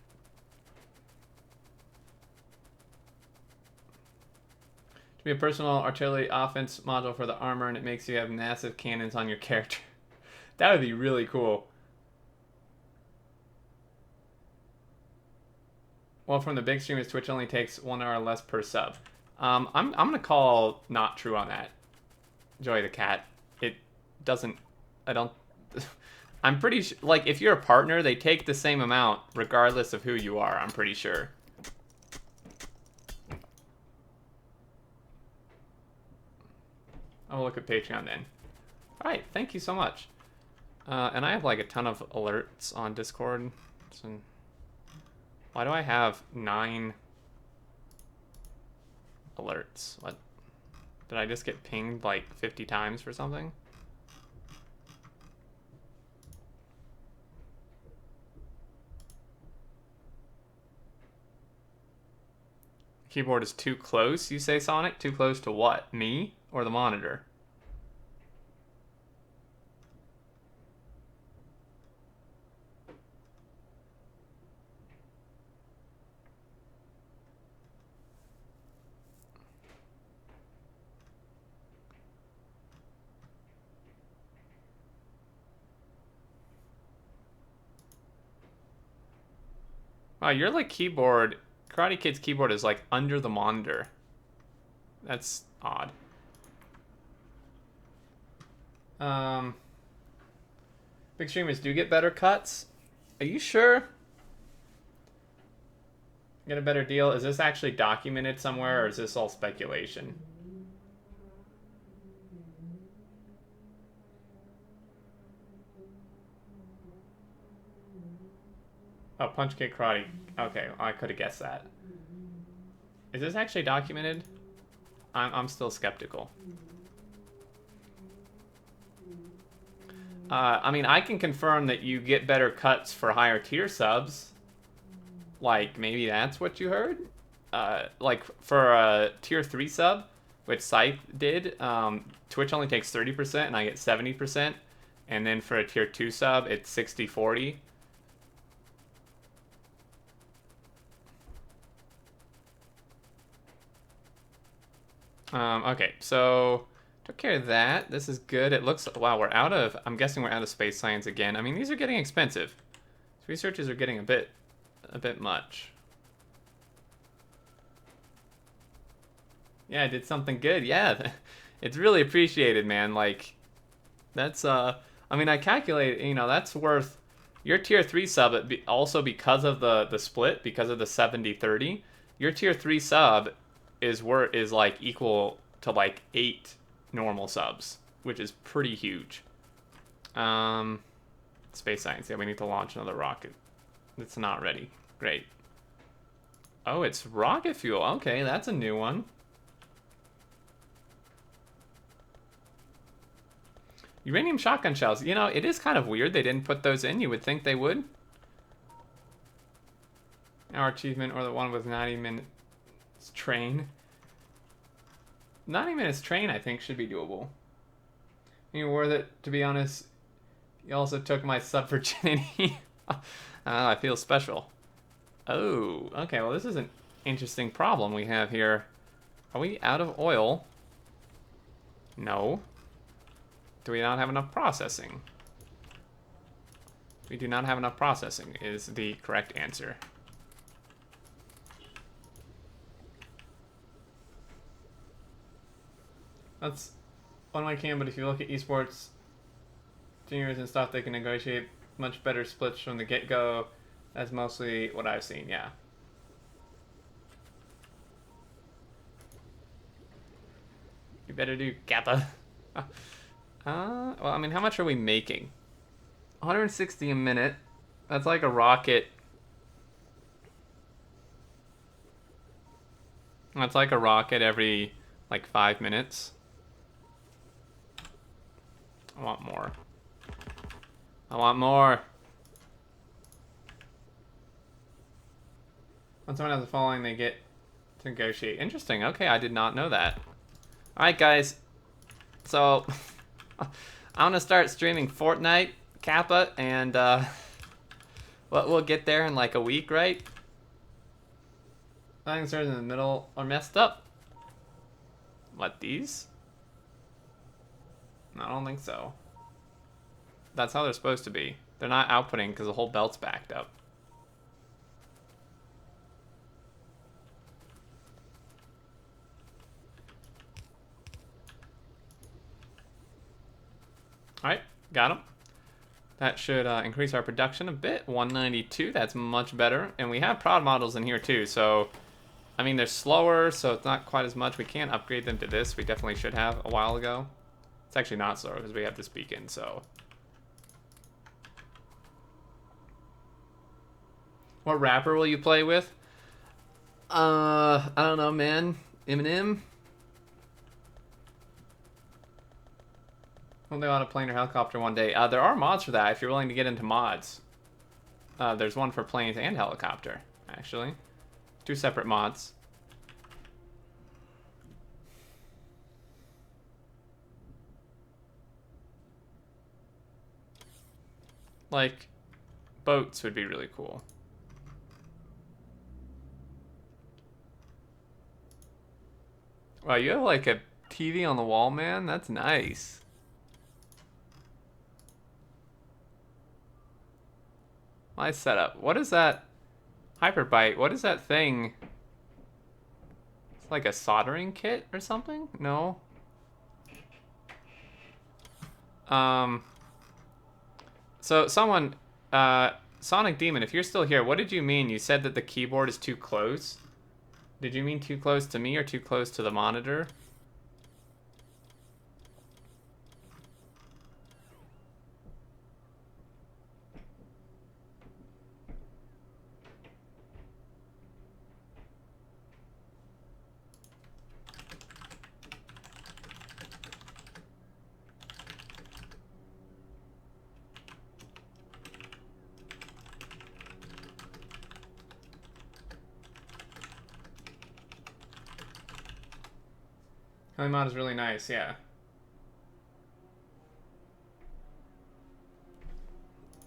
[SPEAKER 2] To be a personal artillery offense module for the armor, and it makes you have massive cannons on your character. That would be really cool. Well, from the big streamers, Twitch only takes 1 hour less per sub. I'm gonna call not true on that. Joy the cat. It doesn't. I don't. I'm pretty sure. Like, if you're a partner, they take the same amount regardless of who you are. I'm pretty sure. I'll look at Patreon then. All right, thank you so much. And I have like a ton of alerts on Discord. So why do I have 9 alerts? What? Did I just get pinged like 50 times for something? Keyboard is too close, you say, Sonic? Too close to what? Me or the monitor? Wow, your like keyboard, Karate Kid's keyboard is like under the monitor. That's odd. Big streamers do get better cuts. Are you sure? Get a better deal? Is this actually documented somewhere, or is this all speculation? Oh, Punch Kick Karate. Okay, I could have guessed that. Is this actually documented? I'm still skeptical. I mean, I can confirm that you get better cuts for higher tier subs. Like, maybe that's what you heard? Like, for a tier 3 sub, which Scythe did, Twitch only takes 30% and I get 70%. And then for a tier 2 sub, it's 60-40. Okay, so took care of that. This is good. It looks, wow, I'm guessing we're out of space science again. I mean, these are getting expensive. These researches are getting a bit much. Yeah, I did something good. Yeah, it's really appreciated, man. Like, that's, I mean, I calculate, that's worth, your tier 3 sub, also because of the split, because of the 70-30, your tier 3 sub is like equal to like 8 normal subs, which is pretty huge. Space science. Yeah, we need to launch another rocket. It's not ready. Great. Oh, it's rocket fuel. Okay, that's a new one. Uranium shotgun shells. It is kind of weird they didn't put those in. You would think they would. Our achievement, or the one with 90 minutes train. 90 minutes train, I think, should be doable. You're worth it, to be honest. You also took my sub virginity. I feel special. Oh, okay, well, this is an interesting problem we have here. Are we out of oil? No. Do we not have enough processing? We do not have enough processing, is the correct answer. That's one way I can, but if you look at esports juniors and stuff, they can negotiate much better splits from the get-go. That's mostly what I've seen, yeah. You better do Kappa. Well, I mean, how much are we making? 160 a minute. That's like a rocket. That's like a rocket every, like, 5 minutes. I want more. I want more. When someone has a following, they get to negotiate. Interesting. Okay, I did not know that. Alright, guys. So, I'm gonna start streaming Fortnite, Kappa, and, we'll get there in like a week, right? Things in the middle are messed up. What, these? I don't think so. That's how they're supposed to be. They're not outputting because the whole belt's backed up. Alright, got them. That should increase our production a bit. 192, that's much better. And we have prod models in here too, so... I mean, they're slower, so it's not quite as much. We can't upgrade them to this. We definitely should have a while ago. It's actually not slower because we have this beacon, so... What rapper will you play with? I don't know, man. Eminem? Well, they want a plane or helicopter one day. There are mods for that if you're willing to get into mods. There's one for planes and helicopter, actually. 2 separate mods. Like, boats would be really cool. Wow, you have like a TV on the wall, man? That's nice. Nice setup. What is that? Hyperbyte, what is that thing? It's like a soldering kit or something? No. So someone, Sonic Demon, if you're still here, what did you mean? You said that the keyboard is too close? Did you mean too close to me or too close to the monitor? Mod is really nice, yeah.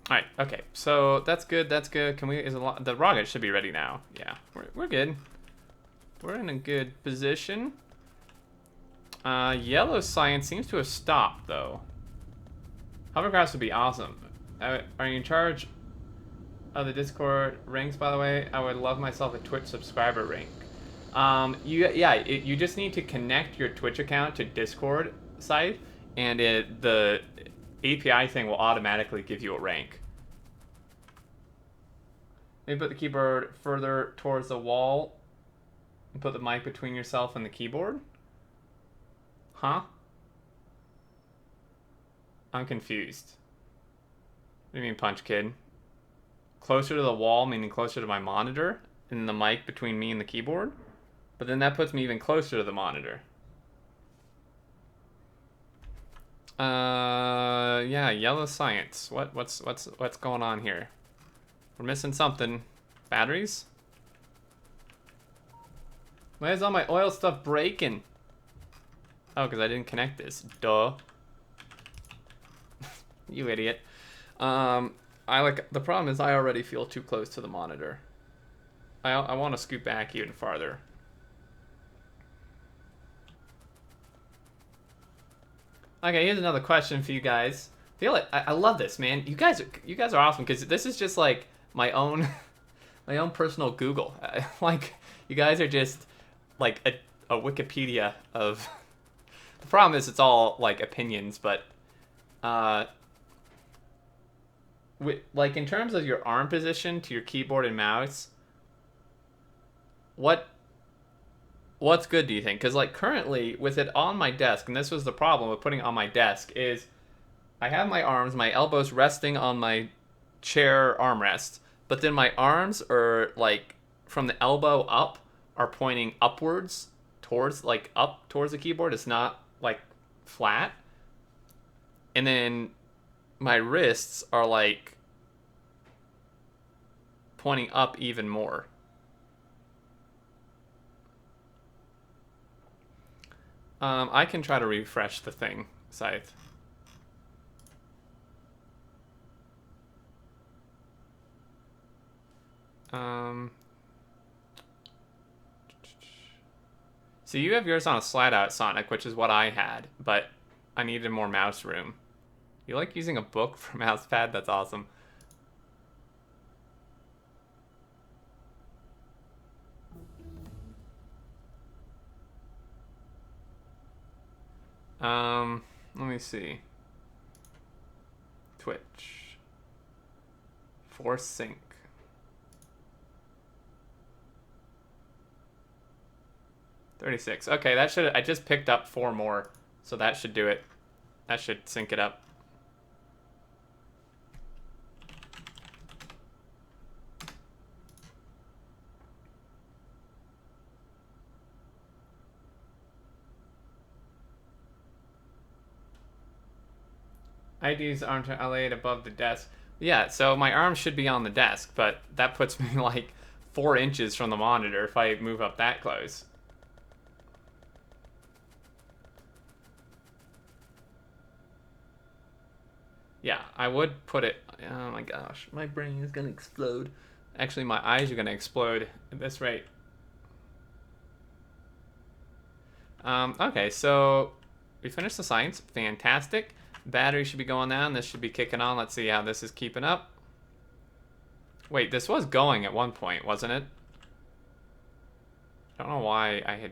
[SPEAKER 2] Alright, okay. So that's good, that's good. Can we, the rocket should be ready now. Yeah, we're good. We're in a good position. Yellow science seems to have stopped, though. Hovercrafts would be awesome. Are you in charge of the Discord ranks, by the way? I would love myself a Twitch subscriber rank. You just need to connect your Twitch account to Discord site, and the API thing will automatically give you a rank. Maybe put the keyboard further towards the wall and put the mic between yourself and the keyboard? Huh? I'm confused. What do you mean, Punch Kid? Closer to the wall, meaning closer to my monitor, and the mic between me and the keyboard? But then that puts me even closer to the monitor. Yeah, yellow science. What's going on here? We're missing something. Batteries? Why is all my oil stuff breaking? Oh, because I didn't connect this. Duh. You idiot. The problem is I already feel too close to the monitor. I want to scoot back even farther. Okay, here's another question for you guys. I love this, man. You guys are awesome because this is just like my own my own personal Google. Like you guys are just like a Wikipedia of. The problem is it's all like opinions, but like in terms of your arm position to your keyboard and mouse, what's good, do you think? Because like currently with it on my desk, and this was the problem with putting it on my desk, is I have my arms, my elbows resting on my chair armrest, but then my arms are like from the elbow up are pointing upwards towards up towards the keyboard. It's not like flat. And then my wrists are like pointing up even more. I can try to refresh the thing, Scythe. So you have yours on a slide out, Sonic, which is what I had, but I needed more mouse room. You like using a book for mouse pad? That's awesome. Let me see. Twitch. Force sync. $36. Okay, that should. I just picked up 4 more, so that should do it. That should sync it up. IDs aren't laid above the desk. Yeah, so my arms should be on the desk, but that puts me like 4 inches from the monitor if I move up that close. Yeah, I would put it. Oh my gosh, my brain is gonna explode. Actually, my eyes are gonna explode at this rate. Okay, so we finished the science. Fantastic. Battery should be going down. This should be kicking on. Let's see how this is keeping up. Wait, this was going at one point, wasn't it? I don't know why I had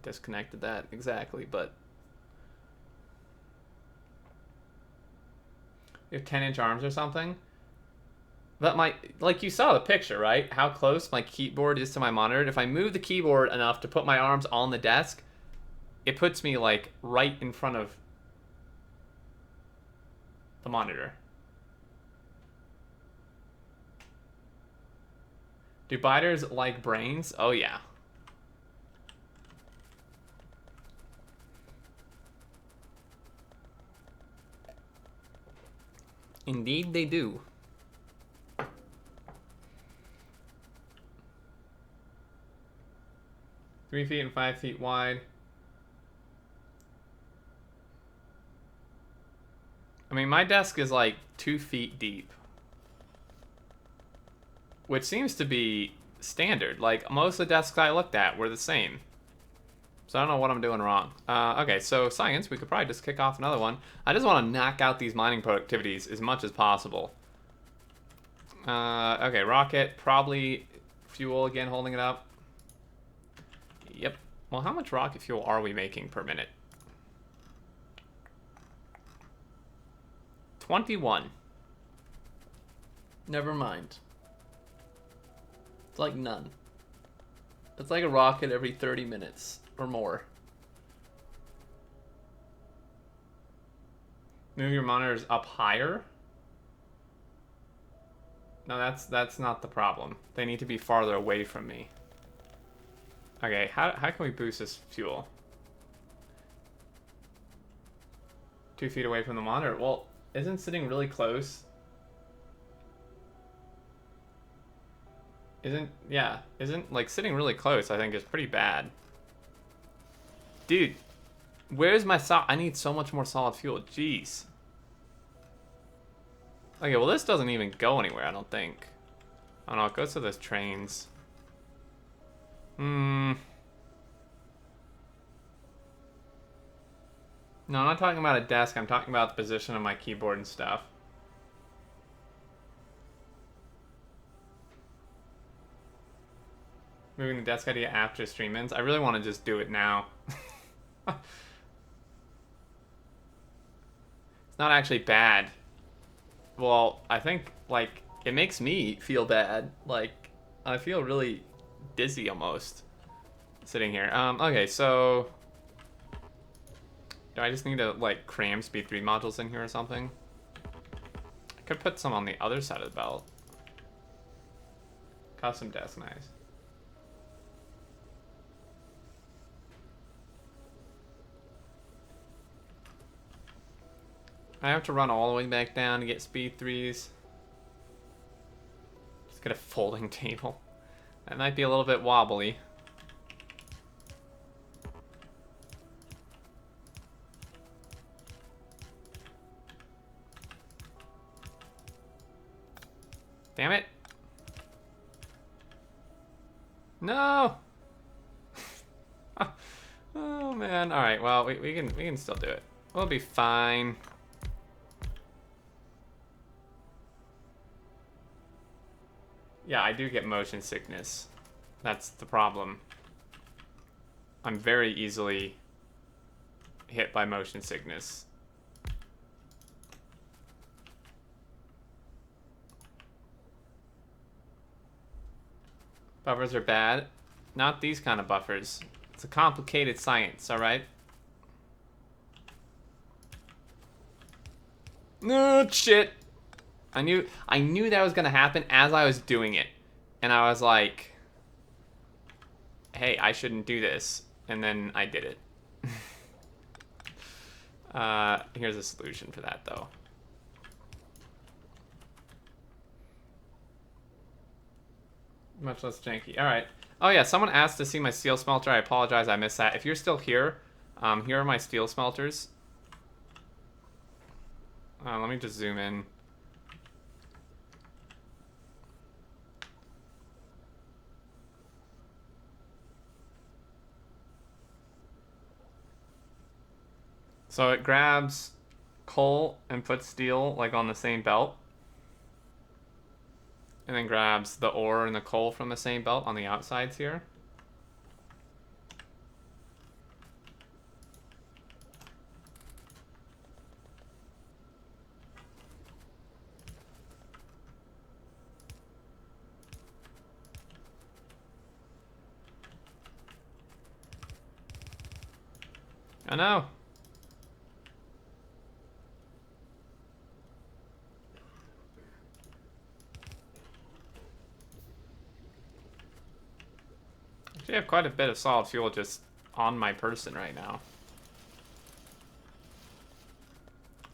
[SPEAKER 2] disconnected that exactly, but you have 10-inch arms or something. But like you saw the picture, right? How close my keyboard is to my monitor. If I move the keyboard enough to put my arms on the desk, it puts me like right in front of the monitor. Do biters like brains? Oh yeah. Indeed they do. Three feet and 5 feet wide. I mean, my desk is like 2 feet deep, which seems to be standard. Like, most of the desks I looked at were the same. So I don't know what I'm doing wrong. Okay, so science, we could probably just kick off another one. I just want to knock out these mining productivities as much as possible. Okay, rocket, probably fuel again, holding it up. Yep. Well, how much rocket fuel are we making per minute? 21. Never mind. It's like none. It's like a rocket every 30 minutes or more. Move your monitors up higher? No, that's not the problem. They need to be farther away from me. Okay, how can we boost this fuel? 2 feet away from the monitor? Well, isn't sitting really close? Isn't like sitting really close, I think, is pretty bad. Dude, where's my I need so much more solid fuel. Jeez. Okay, well this doesn't even go anywhere, I don't think. I don't know, it goes to those trains. No, I'm not talking about a desk, I'm talking about the position of my keyboard and stuff. Moving the desk idea after stream ends. I really want to just do it now. It's not actually bad. Well, I think, like, it makes me feel bad. Like, I feel really dizzy almost sitting here. Okay, so do I just need to, like, cram speed 3 modules in here or something? I could put some on the other side of the belt. Custom desk, nice. I have to run all the way back down to get speed 3s. Just get a folding table. That might be a little bit wobbly. Damn it. No! Oh man, alright, well we can still do it. We'll be fine. Yeah, I do get motion sickness. That's the problem. I'm very easily hit by motion sickness. Buffers are bad. Not these kind of buffers. It's a complicated science, alright? No, shit! I knew that was gonna happen as I was doing it. And I was like, hey, I shouldn't do this. And then I did it. Here's a solution for that, though. Much less janky. Alright. Oh yeah, someone asked to see my steel smelter. I apologize, I missed that. If you're still here, here are my steel smelters. Let me just zoom in. So it grabs coal and puts steel like on the same belt. and then grabs the ore and the coal from the same belt on the outsides here. I know. Actually, I have quite a bit of solid fuel just on my person right now.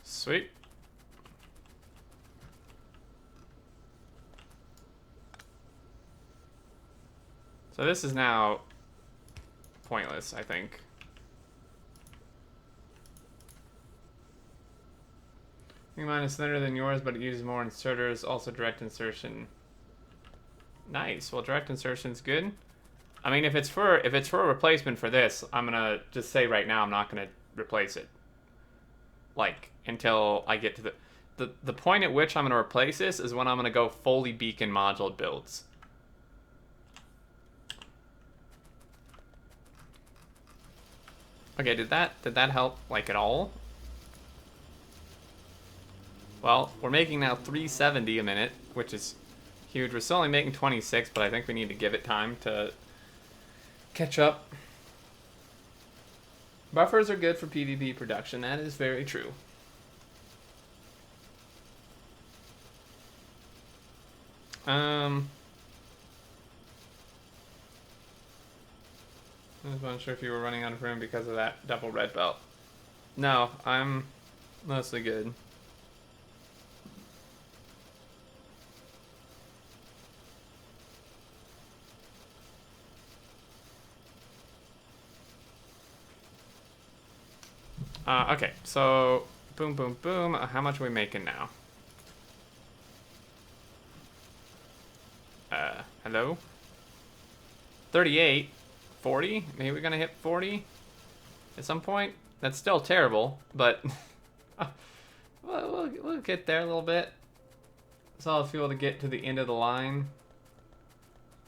[SPEAKER 2] Sweet. So this is now pointless, I think. I think mine is thinner than yours, but it uses more inserters, also direct insertion. Nice. Well, direct insertion's good. I mean, if it's for a replacement for this, I'm gonna just say right now I'm not gonna replace it. Like until I get to the point at which I'm gonna replace this is when I'm gonna go fully beacon module builds. Okay, did that help like at all? Well, we're making now 370 a minute, which is huge. We're still only making 26, but I think we need to give it time to catch up. Buffers are good for PvP production. That is very true. I was not sure if you were running out of room because of that double red belt. No, I'm mostly good. Okay, so boom, boom, boom. How much are we making now? Hello? 38? 40? Maybe we're gonna hit 40 at some point? That's still terrible, but we'll get there a little bit. Solid fuel to get to the end of the line.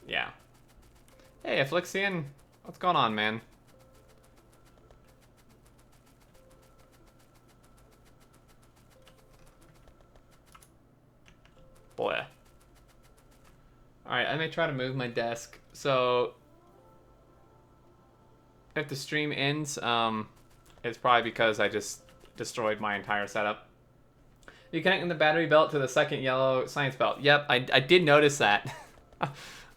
[SPEAKER 2] Yeah. Hey, Afflixian. What's going on, man? Boy. Alright, I may try to move my desk. So, if the stream ends, it's probably because I just destroyed my entire setup. You're connecting the battery belt to the second yellow science belt. Yep, I did notice that.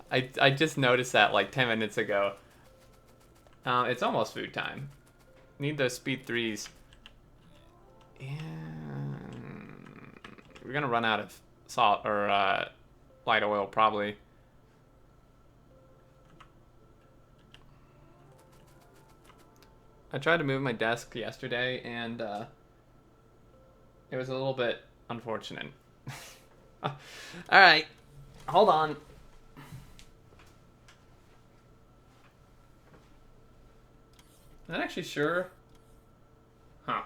[SPEAKER 2] I just noticed that like 10 minutes ago. It's almost food time. Need those speed 3s. And we're gonna run out of salt or light oil probably. I tried to move my desk yesterday and it was a little bit unfortunate. Alright, hold on. I'm not actually sure. Huh.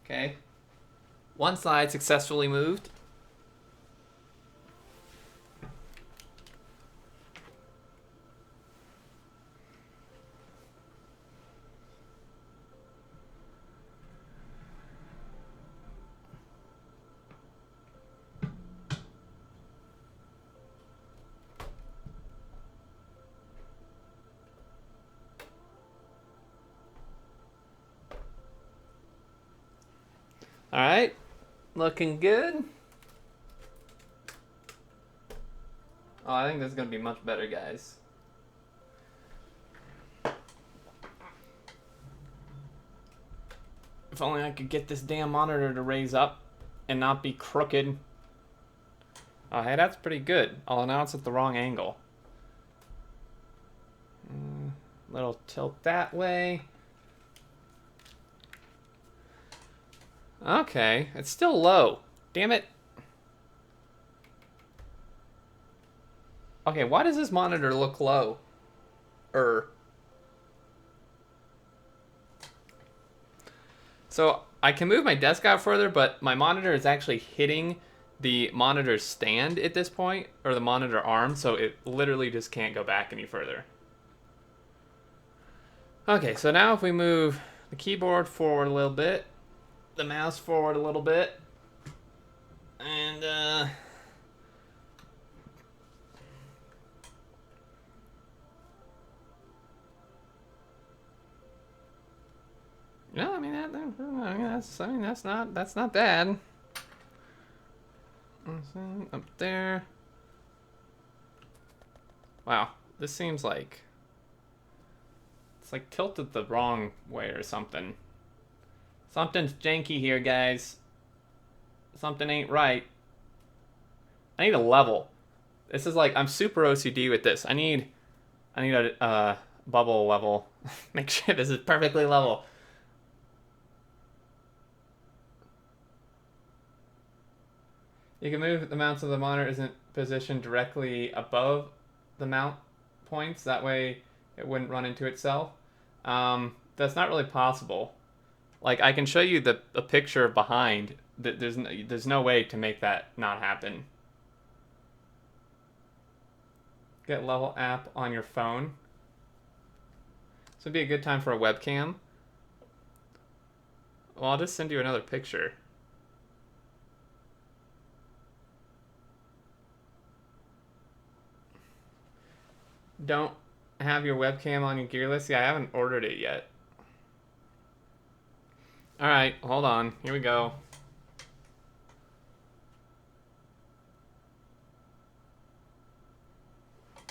[SPEAKER 2] Okay. One side successfully moved. All right, looking good. Oh, I think this is gonna be much better, guys. If only I could get this damn monitor to raise up and not be crooked. Oh, hey, that's pretty good. I'll announce at the wrong angle. Little tilt that way. Okay, it's still low. Damn it. Okay, why does this monitor look low? So I can move my desk out further, but my monitor is actually hitting the monitor stand at this point, or the monitor arm, so it literally just can't go back any further. Okay, so now if we move the keyboard forward a little bit, the mouse forward a little bit, and no, I mean that's not bad. Up there. Wow, this seems like it's like tilted the wrong way or something. Something's janky here, guys. Something ain't right. I need a level. This is like I'm super OCD with this. I need a bubble level. Make sure this is perfectly level. You can move the mount so the monitor isn't positioned directly above the mount points. That way it wouldn't run into itself. That's not really possible. Like I can show you a picture behind. There's no way to make that not happen. Get level app on your phone. This would be a good time for a webcam. Well, I'll just send you another picture. Don't have your webcam on your gear list? Yeah, I haven't ordered it yet. Alright, hold on. Here we go.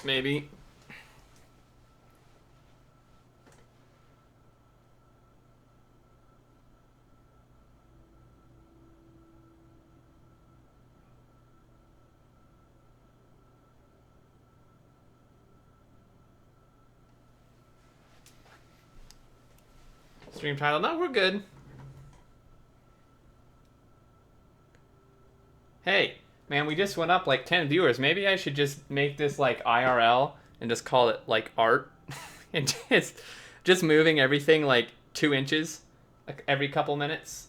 [SPEAKER 2] Maybe. Stream title. No, we're good. Hey, man, we just went up like 10 viewers. Maybe I should just make this like IRL and just call it like art. And just moving everything like 2 inches like every couple minutes.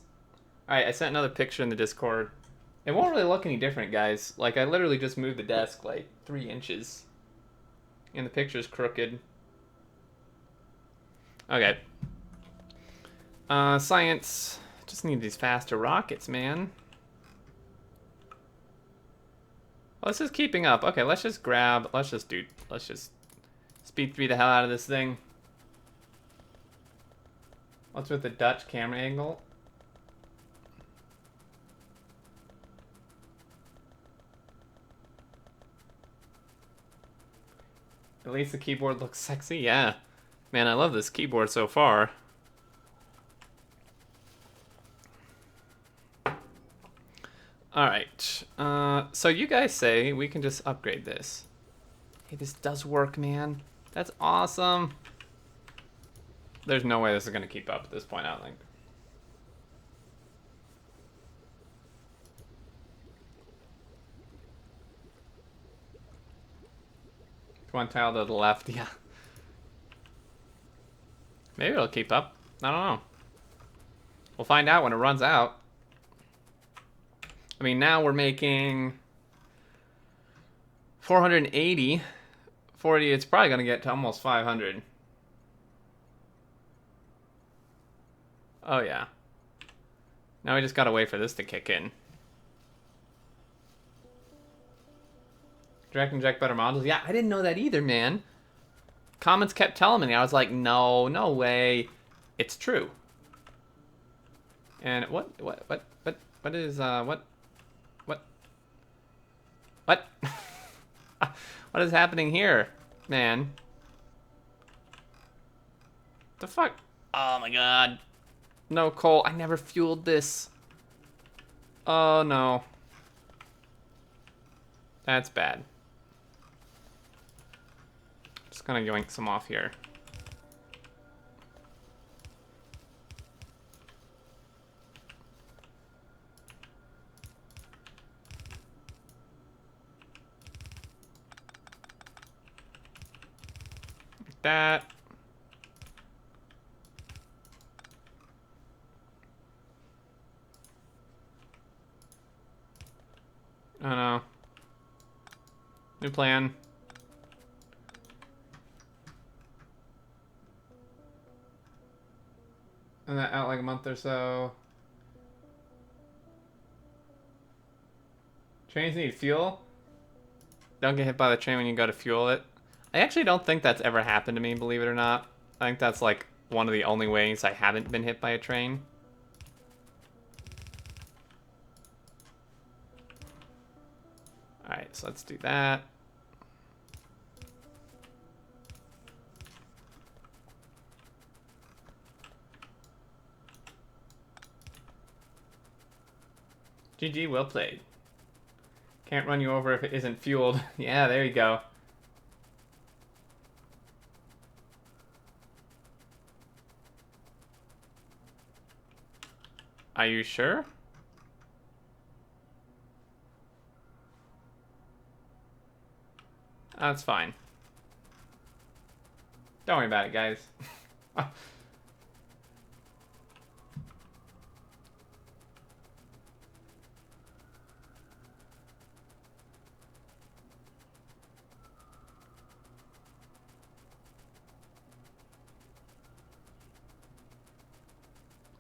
[SPEAKER 2] Alright, I sent another picture in the Discord. It won't really look any different, guys. Like, I literally just moved the desk like 3 inches. And the picture's crooked. Okay. Science. Just need these faster rockets, man. Well, this is keeping up. Okay, let's just speed 3 the hell out of this thing. What's with the Dutch camera angle? At least the keyboard looks sexy, yeah. Man, I love this keyboard so far. Alright, so you guys say we can just upgrade this. Hey, this does work, man. That's awesome. There's no way this is going to keep up at this point, I don't think. One tile to the left, yeah. Maybe it'll keep up. I don't know. We'll find out when it runs out. I mean, now we're making 480. 40, it's probably going to get to almost 500. Oh, yeah. Now we just got to wait for this to kick in. Direct inject better modules. Yeah, I didn't know that either, man. Comments kept telling me. I was like, no, no way. It's true. And what is, what? What is happening here, man? The fuck? Oh my god. No coal. I never fueled this. Oh no. That's bad. Just gonna yoink some off here. Like that. Oh no. New plan. And that out like a month or so. Trains need fuel. Don't get hit by the train when you go to fuel it. I actually don't think that's ever happened to me, believe it or not. I think that's like one of the only ways I haven't been hit by a train. Alright, so let's do that. GG, well played. Can't run you over if it isn't fueled. Yeah, there you go. Are you sure? That's fine. Don't worry about it, guys.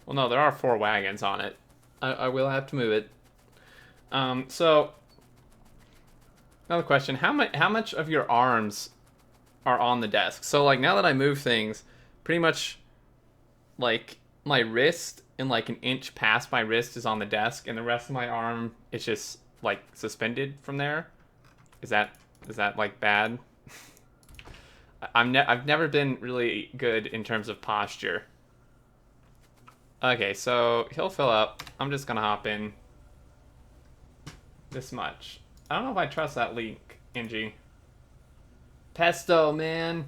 [SPEAKER 2] Well, no, there are 4 wagons on it. I will have to move it. So another question: how much of your arms are on the desk? So like now that I move things, pretty much like my wrist and like an inch past my wrist is on the desk, and the rest of my arm is just like suspended from there. Is that like bad? I've never been really good in terms of posture. Okay, so he'll fill up. I'm just gonna hop in this much. I don't know if I trust that link, Angie. Pesto, man.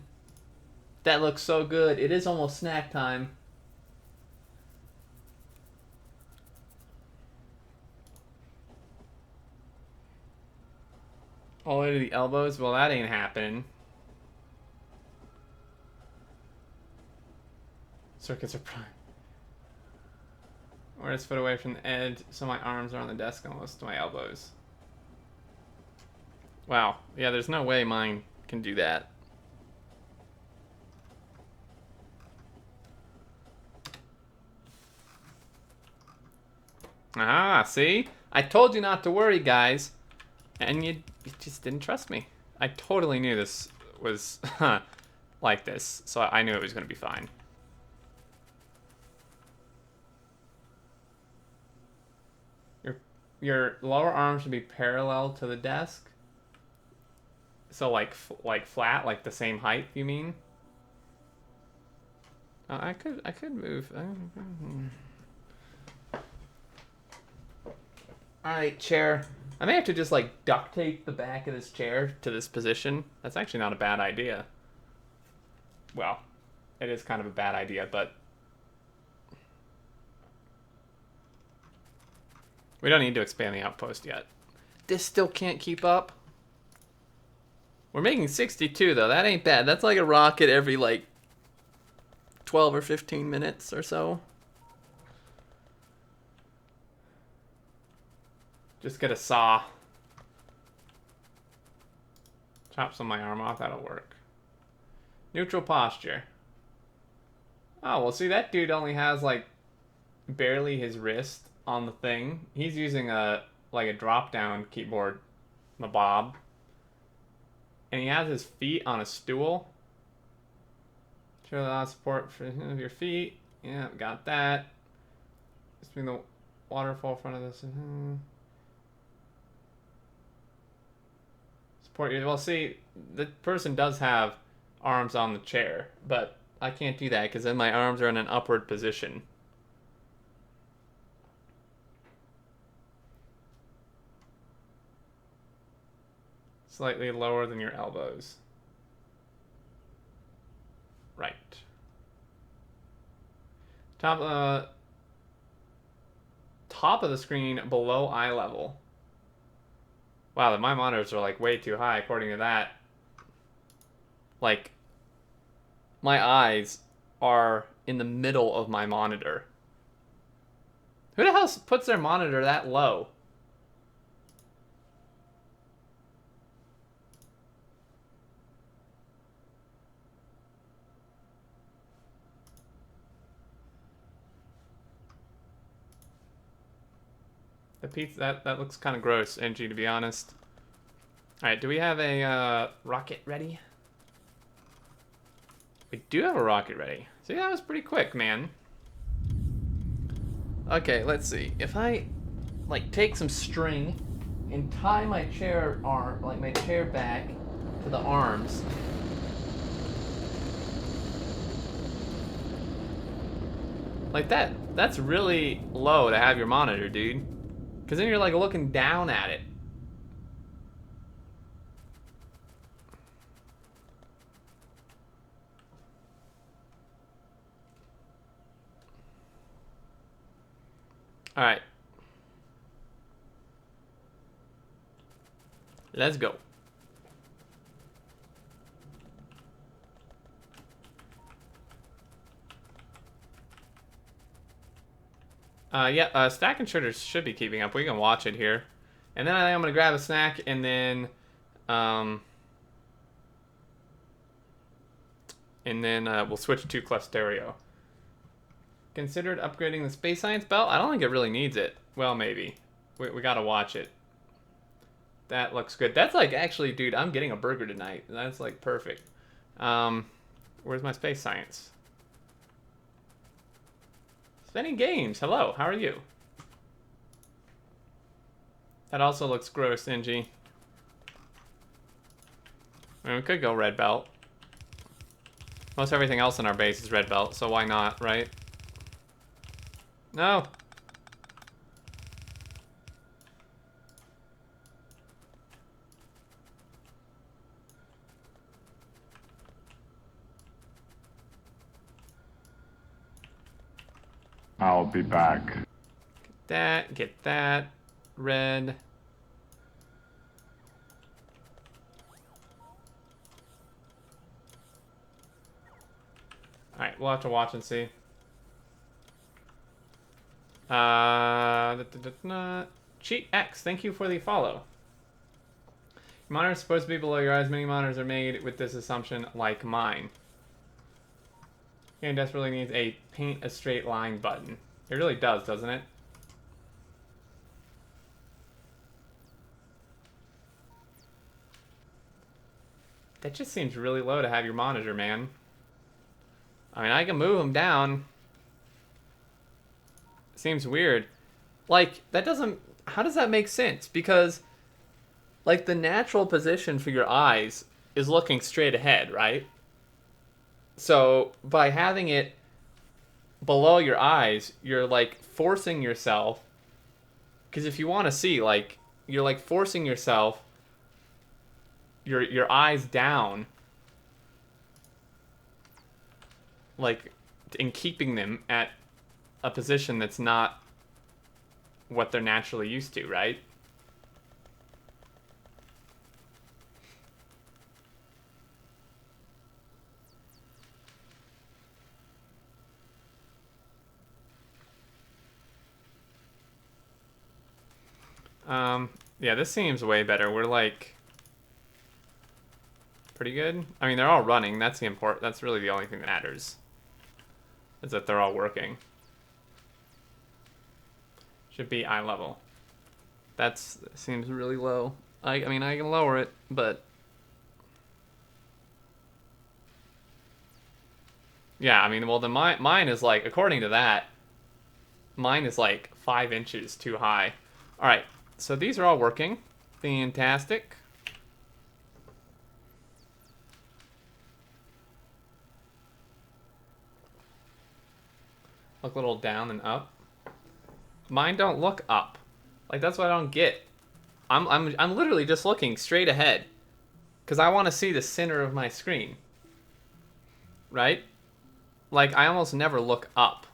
[SPEAKER 2] That looks so good. It is almost snack time. All the way to the elbows? Well, that ain't happening. Circuits are prime. Or just foot away from the edge, so my arms are on the desk almost to my elbows. Wow. Yeah, there's no way mine can do that. Ah, see? I told you not to worry, guys. And you just didn't trust me. I totally knew this was like this, so I knew it was going to be fine. Your lower arm should be parallel to the desk. So like flat, like the same height, you mean? I could move. Alright, chair. I may have to just like duct tape the back of this chair to this position. That's actually not a bad idea. Well, it is kind of a bad idea, but we don't need to expand the outpost yet. This still can't keep up. We're making 62 though. That ain't bad. That's like a rocket every like 12 or 15 minutes or so. Just get a saw. Chop some of my arm off. That'll work. Neutral posture. Oh, well, see, that dude only has like barely his wrist on the thing. He's using a drop-down keyboard, mabob. And he has his feet on a stool. Show a lot of support for your feet. Yeah, got that. Just bring the waterfall in front of this. Support you. Well, see, the person does have arms on the chair, but I can't do that because then my arms are in an upward position. Slightly lower than your elbows. Right. Top of the screen below eye level. Wow, my monitors are like way too high according to that. Like, my eyes are in the middle of my monitor. Who the hell puts their monitor that low? The pizza, that looks kind of gross, NG, to be honest. Alright, do we have a rocket ready? We do have a rocket ready. See, that was pretty quick, man. Okay, let's see. If I, like, take some string and tie my chair arm, like my chair back to the arms. Like that's really low to have your monitor, dude. Because then you're like looking down at it. All right. Let's go. Yeah, Stack and Shitters should be keeping up. We can watch it here. And then I think I'm going to grab a snack and then we'll switch to Clusterio. Considered upgrading the space science belt? I don't think it really needs it. Well, maybe. We got to watch it. That looks good. That's like, actually, dude, I'm getting a burger tonight. That's like perfect. Where's my space science? Spinning games. Hello, how are you? That also looks gross, NG. I mean, we could go red belt. Most everything else in our base is red belt, so why not, right? No.
[SPEAKER 1] I'll be back.
[SPEAKER 2] Get that. Red. Alright, we'll have to watch and see. Cheat X, thank you for the follow. Your monitor is supposed to be below your eyes. Many monitors are made with this assumption, like mine. Game desperately needs a paint a straight line button. It really does, doesn't it? That just seems really low to have your monitor, man. I mean, I can move them down. Seems weird. Like, that doesn't... How does that make sense? Because, like, the natural position for your eyes is looking straight ahead, right? So, by having it below your eyes, you're, like, forcing yourself... Because if you want to see, like, you're, like, forcing yourself... Your eyes down... Like, in keeping them at a position that's not what they're naturally used to, right? Yeah, this seems way better. We're like pretty good. I mean, they're all running. That's really the only thing that matters. Is that they're all working. Should be eye level. That seems really low. I mean, I can lower it, but... Yeah, I mean, well, mine is like, according to that, mine is like 5 inches too high. Alright, so these are all working. Fantastic. Look a little down and up. Mine don't look up. Like, that's what I don't get. I'm literally just looking straight ahead. Because I want to see the center of my screen. Right? Like, I almost never look up.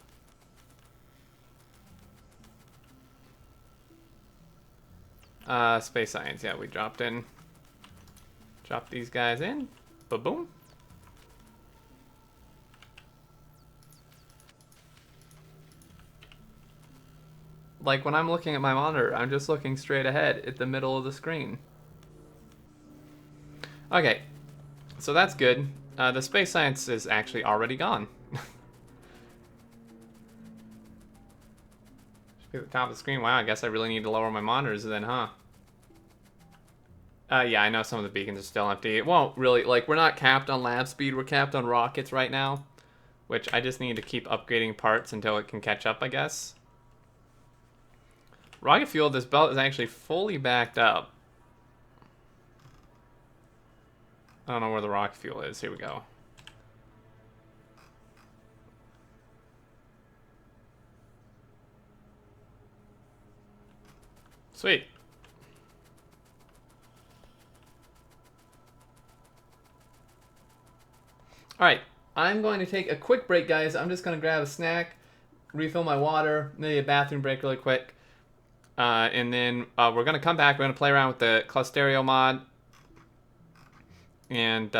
[SPEAKER 2] Space science, yeah, we dropped in. Drop these guys in. Ba-boom. Like, when I'm looking at my monitor, I'm just looking straight ahead at the middle of the screen. Okay, so that's good. The space science is actually already gone. At the top of the screen. Wow, I guess I really need to lower my monitors then, huh? Yeah, I know some of the beacons are still empty. It won't really, like, we're not capped on lab speed, we're capped on rockets right now, which I just need to keep upgrading parts until it can catch up, I guess. Rocket fuel, this belt is actually fully backed up. I don't know where the rocket fuel is. Here we go. Sweet. Alright, I'm going to take a quick break, guys. I'm just going to grab a snack, refill my water, maybe a bathroom break really quick. And then we're going to come back. We're going to play around with the Clusterio mod. And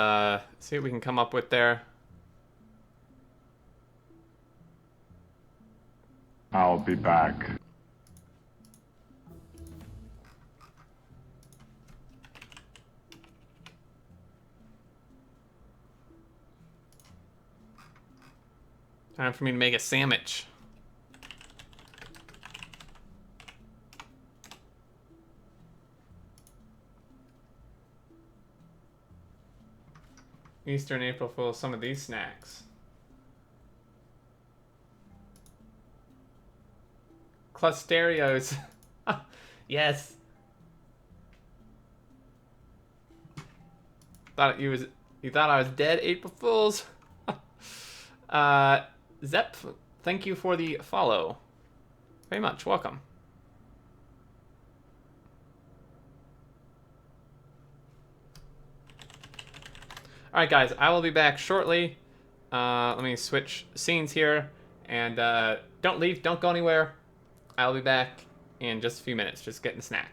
[SPEAKER 2] see what we can come up with there.
[SPEAKER 1] I'll be back.
[SPEAKER 2] Time for me to make a sandwich. Eastern April Fool, some of these snacks. Clusterios. Yes. You thought I was dead, April Fools. Zep, thank you for the follow. Very much. Welcome. Alright, guys, I will be back shortly. Let me switch scenes here. And don't leave, don't go anywhere. I'll be back in just a few minutes, just getting a snack.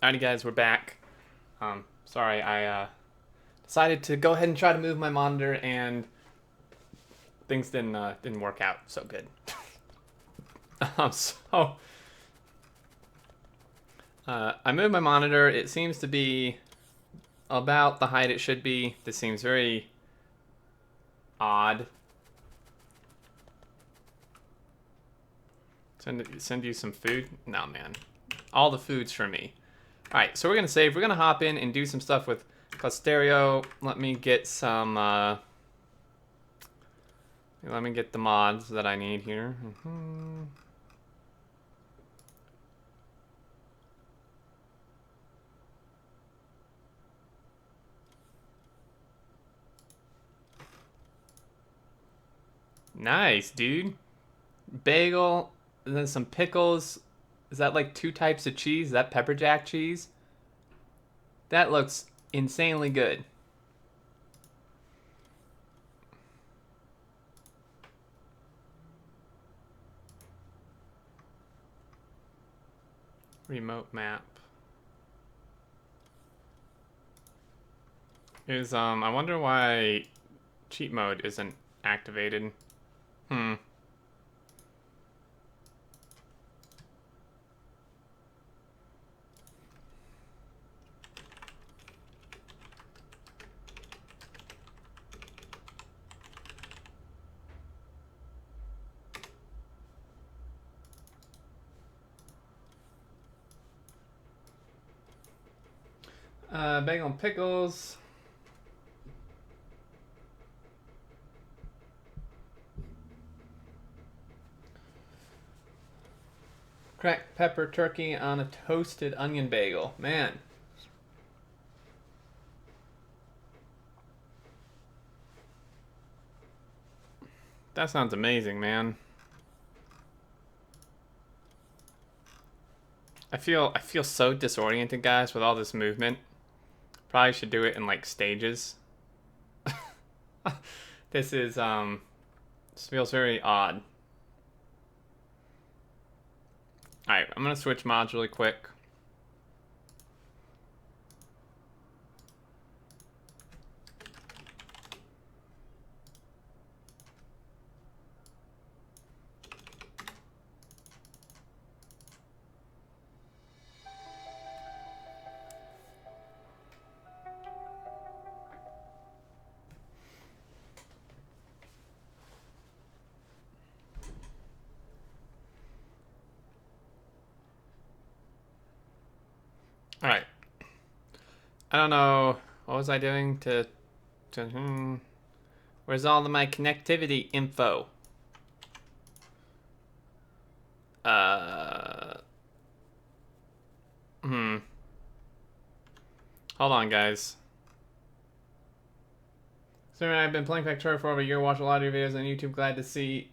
[SPEAKER 2] Alrighty, guys, we're back. Sorry, I decided to go ahead and try to move my monitor, and things didn't work out so good. I moved my monitor. It seems to be about the height it should be. This seems very odd. Send you some food? No, man. All the food's for me. Alright, so we're going to save. We're going to hop in and do some stuff with Clusterio. Let me get some... let me get the mods that I need here. Nice, dude. Bagel, and then some pickles. Is that like 2 types of cheese? Is that pepper jack cheese? That looks insanely good. Remote map. I wonder why cheat mode isn't activated. Bagel and pickles. Cracked pepper turkey on a toasted onion bagel. Man. That sounds amazing, man. I feel so disoriented, guys, with all this movement. Probably should do it in like stages. This feels very odd. Alright, I'm gonna switch mods really quick. Alright. I don't know. What was I doing to Where's all of my connectivity info? Hold on, guys. So I've been playing Factorio for over a year, watch a lot of your videos on YouTube. Glad to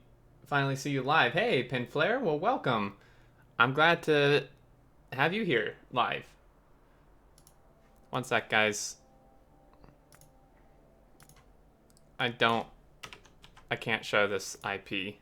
[SPEAKER 2] finally see you live. Hey, Pinflare, well, welcome. I'm glad to have you here live. One sec, guys. I can't show this IP.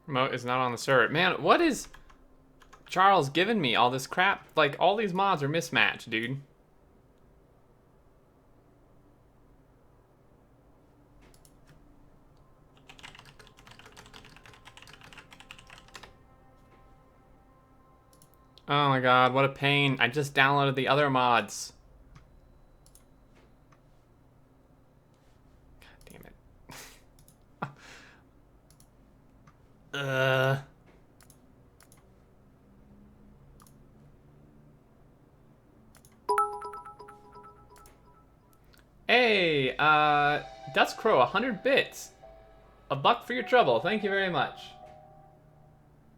[SPEAKER 2] Remote is not on the server. Man, what is Charles giving me all this crap? Like, all these mods are mismatched, dude. Oh my god, what a pain. I just downloaded the other mods. God damn it. Dust Crow, 100 bits. $1 for your trouble. Thank you very much.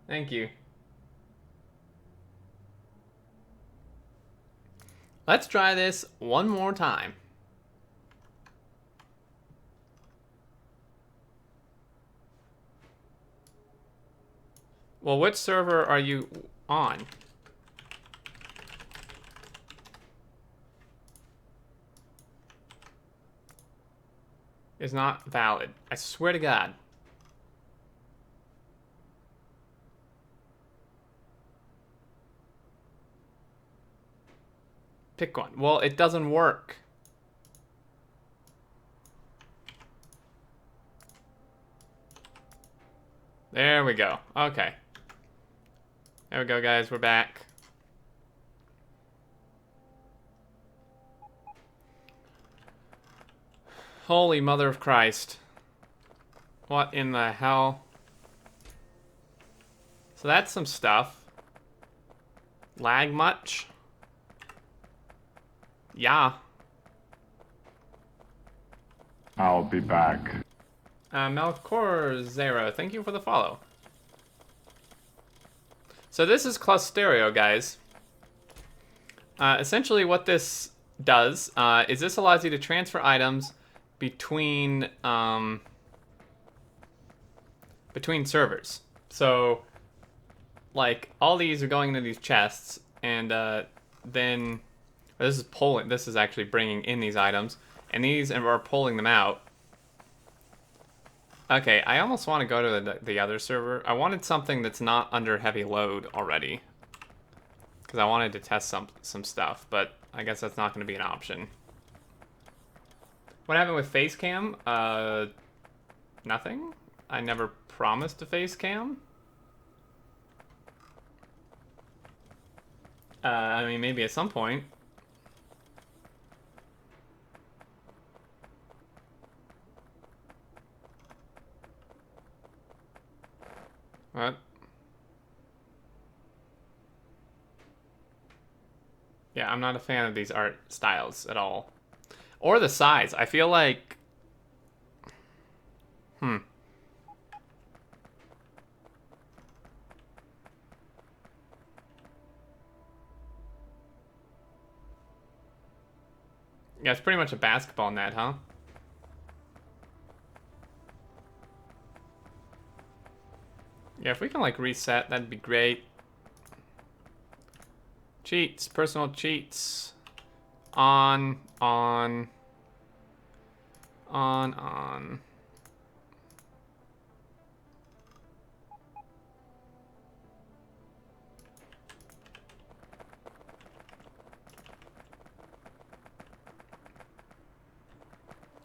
[SPEAKER 2] Thank you. Let's try this one more time. Well, which server are you on? Is not valid. I swear to God. Pick one. Well, it doesn't work. There we go. Okay. There we go, guys. We're back. Holy mother of Christ. What in the hell? So that's some stuff. Lag much? Yeah.
[SPEAKER 1] I'll be back.
[SPEAKER 2] Melkor Zero, thank you for the follow. So this is Clusterio, guys. Essentially what this does is this allows you to transfer items between servers. So like all these are going into these chests, and then this is pulling. This is actually bringing in these items, and these are pulling them out. Okay, I almost want to go to the other server. I wanted something that's not under heavy load already, because I wanted to test some stuff, but I guess that's not going to be an option. What happened with face cam? Nothing. I never promised a face cam. I mean, maybe at some point. What? Yeah, I'm not a fan of these art styles at all. Or the size. I feel like... Yeah, it's pretty much a basketball net, huh? Yeah, if we can, like, reset, that'd be great. Cheats. Personal cheats. On. On.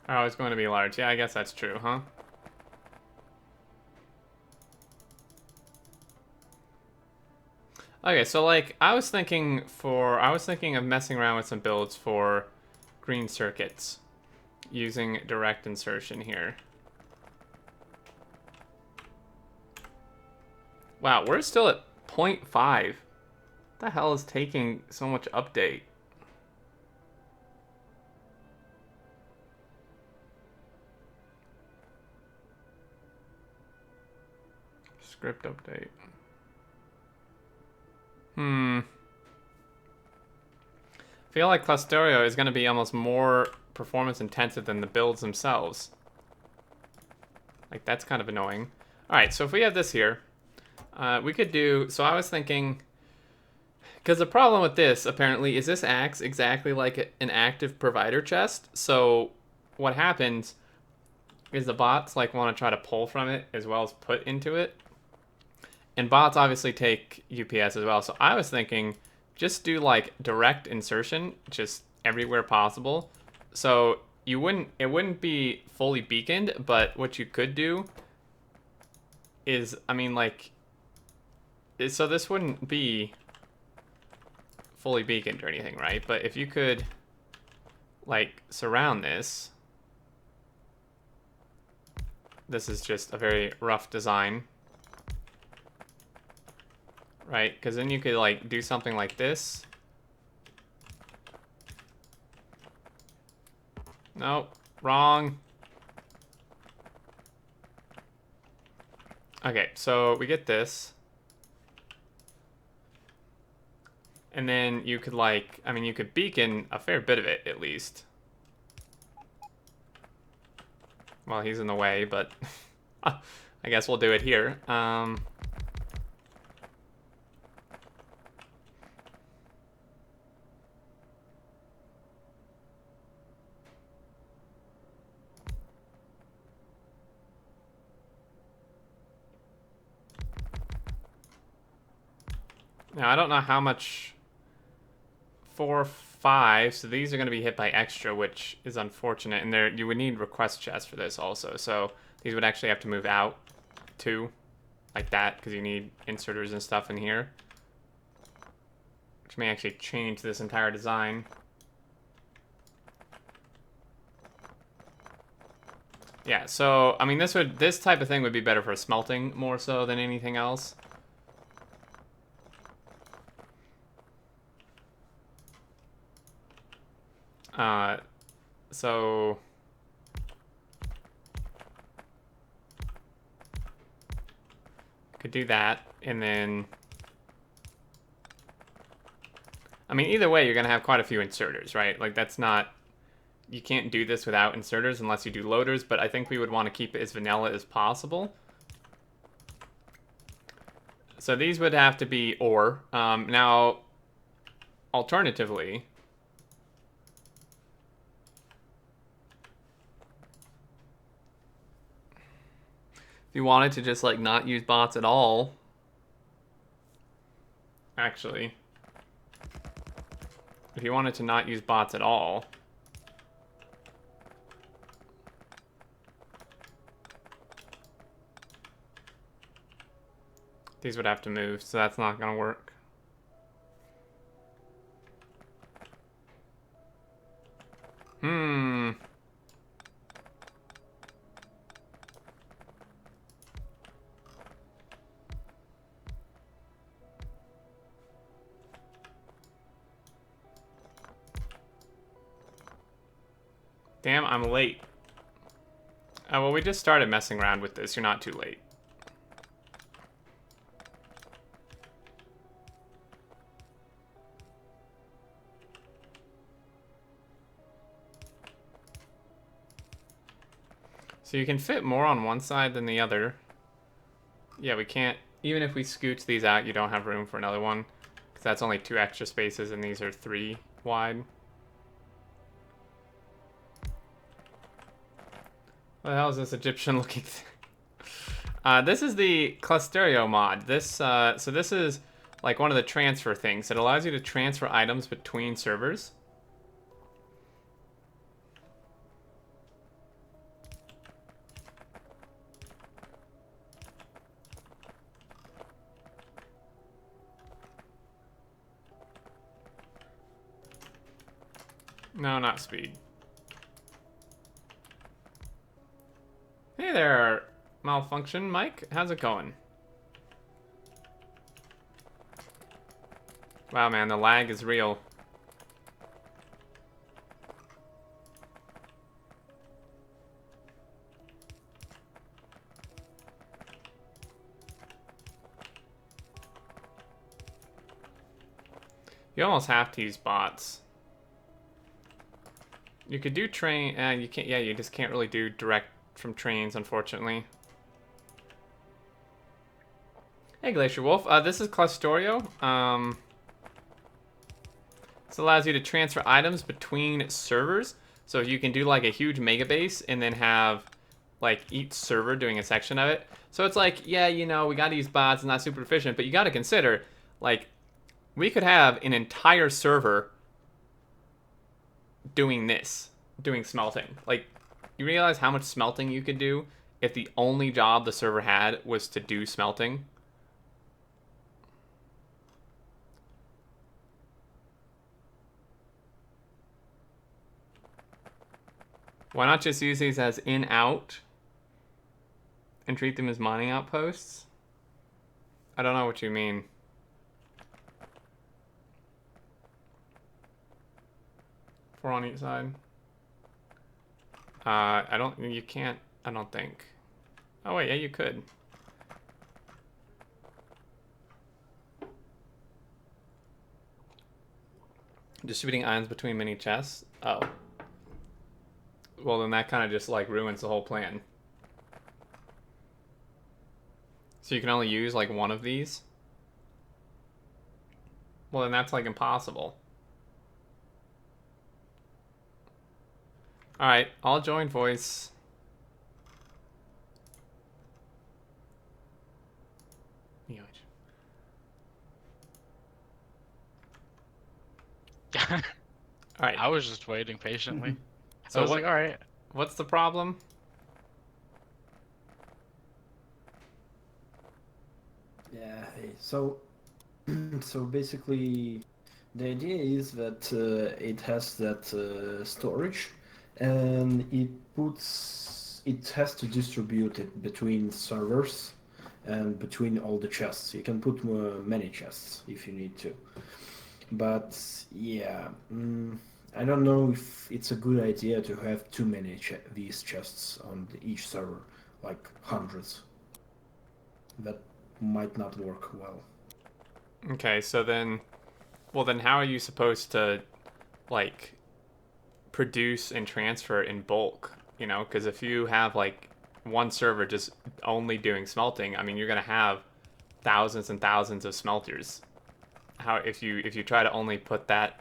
[SPEAKER 2] Oh, it's going to be large. Yeah, I guess that's true, huh? Okay, so like I was thinking of messing around with some builds for green circuits using direct insertion here. Wow, we're still at 0.5. What the hell is taking so much update? Script update. I feel like Clusterio is going to be almost more performance intensive than the builds themselves. Like, that's kind of annoying. Alright, so if we have this here, we could do... So I was thinking... Because the problem with this, apparently, is this acts exactly like an active provider chest. So what happens is the bots like want to try to pull from it as well as put into it. And bots obviously take UPS as well. So I was thinking just do like direct insertion just everywhere possible. So it wouldn't be fully beaconed, but what you could do is, I mean, like, so this wouldn't be fully beaconed or anything, right? But if you could like surround this, this is just a very rough design. Right, because then you could like do something like this. Nope, Wrong. Okay, so we get this. And then you could like, I mean, you could beacon a fair bit of it at least. Well, he's in the way, but I guess we'll do it here. Now, I don't know how much... 4, 5, so these are going to be hit by extra, which is unfortunate. And there, you would need request chests for this also, so these would actually have to move out, too. Like that, because you need inserters and stuff in here. Which may actually change this entire design. Yeah, so, I mean, this type of thing would be better for smelting more so than anything else. So... could do that, and then... I mean, either way, you're going to have quite a few inserters, right? Like, that's not... You can't do this without inserters unless you do loaders, but I think we would want to keep it as vanilla as possible. So these would have to be ore. Now, alternatively... if you wanted to just, like, not use bots at all... Actually... if you wanted to not use bots at all... these would have to move, so that's not going to work. Damn, I'm late. Oh, well, we just started messing around with this. You're not too late. So you can fit more on one side than the other. Yeah, we can't... even if we scooch these out, you don't have room for another one. Because that's only 2 extra spaces, and these are 3 wide. What the hell is this Egyptian-looking thing? This is the Clusterio mod. So this is like one of the transfer things. It allows you to transfer items between servers. No, not speed. Hey there, Malfunction Mike. How's it going? Wow, man, the lag is real. You almost have to use bots. You could do train, you can't, yeah, you just can't really do direct from trains, unfortunately. Hey, Glacier Wolf. This is Clusterio. This allows you to transfer items between servers. So you can do like a huge megabase and then have like each server doing a section of it. So it's like, yeah, you know, we got to use bots, it's not super efficient, but you got to consider, like, we could have an entire server doing this, doing smelting. Like, you realize how much smelting you could do if the only job the server had was to do smelting? Why not just use these as in-out and treat them as mining outposts? I don't know what you mean. Four on each side. I don't. You can't. I don't think. Oh wait, yeah, you could. Distributing ions between mini chests. Oh, well then that kind of just like ruins the whole plan. So you can only use like one of these. Well then that's like impossible. All right, I'll join voice. All right.
[SPEAKER 3] I was just waiting patiently.
[SPEAKER 2] So
[SPEAKER 3] I was
[SPEAKER 2] what?
[SPEAKER 3] like, all right.
[SPEAKER 2] What's the problem?
[SPEAKER 4] Yeah. Hey, so so basically, the idea is that it has that storage, and it has to distribute it between servers and between all the chests. You can put many chests if you need to. But yeah, I don't know if it's a good idea to have too many these chests on each server, like hundreds. That might not work well.
[SPEAKER 2] Okay, so then, well then, how are you supposed to, like, produce and transfer in bulk? You know, because if you have like one server just only doing smelting, I mean, you're gonna have thousands and thousands of smelters. How if you try to only put that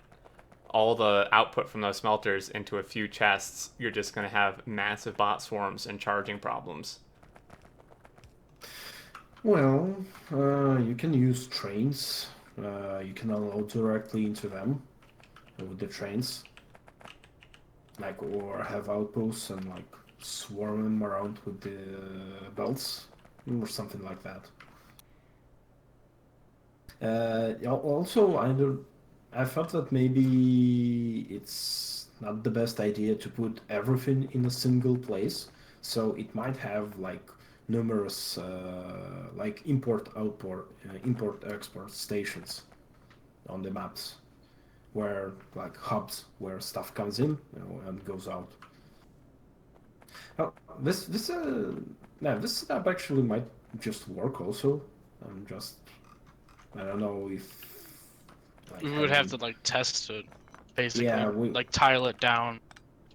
[SPEAKER 2] all the output from those smelters into a few chests, you're just gonna have massive bot swarms and charging problems.
[SPEAKER 4] Well, you can use trains. You can unload directly into them with the trains, like or have outposts and like swarm them around with the belts or something like that. Also, I thought that maybe it's not the best idea to put everything in a single place. So it might have like numerous like import export stations on the maps where like hubs where stuff comes in, and goes out. Oh, this setup actually might just work also. I'm just I don't know if like
[SPEAKER 3] We would have
[SPEAKER 4] having
[SPEAKER 3] to like test it, basically,
[SPEAKER 4] yeah
[SPEAKER 3] like tile it down,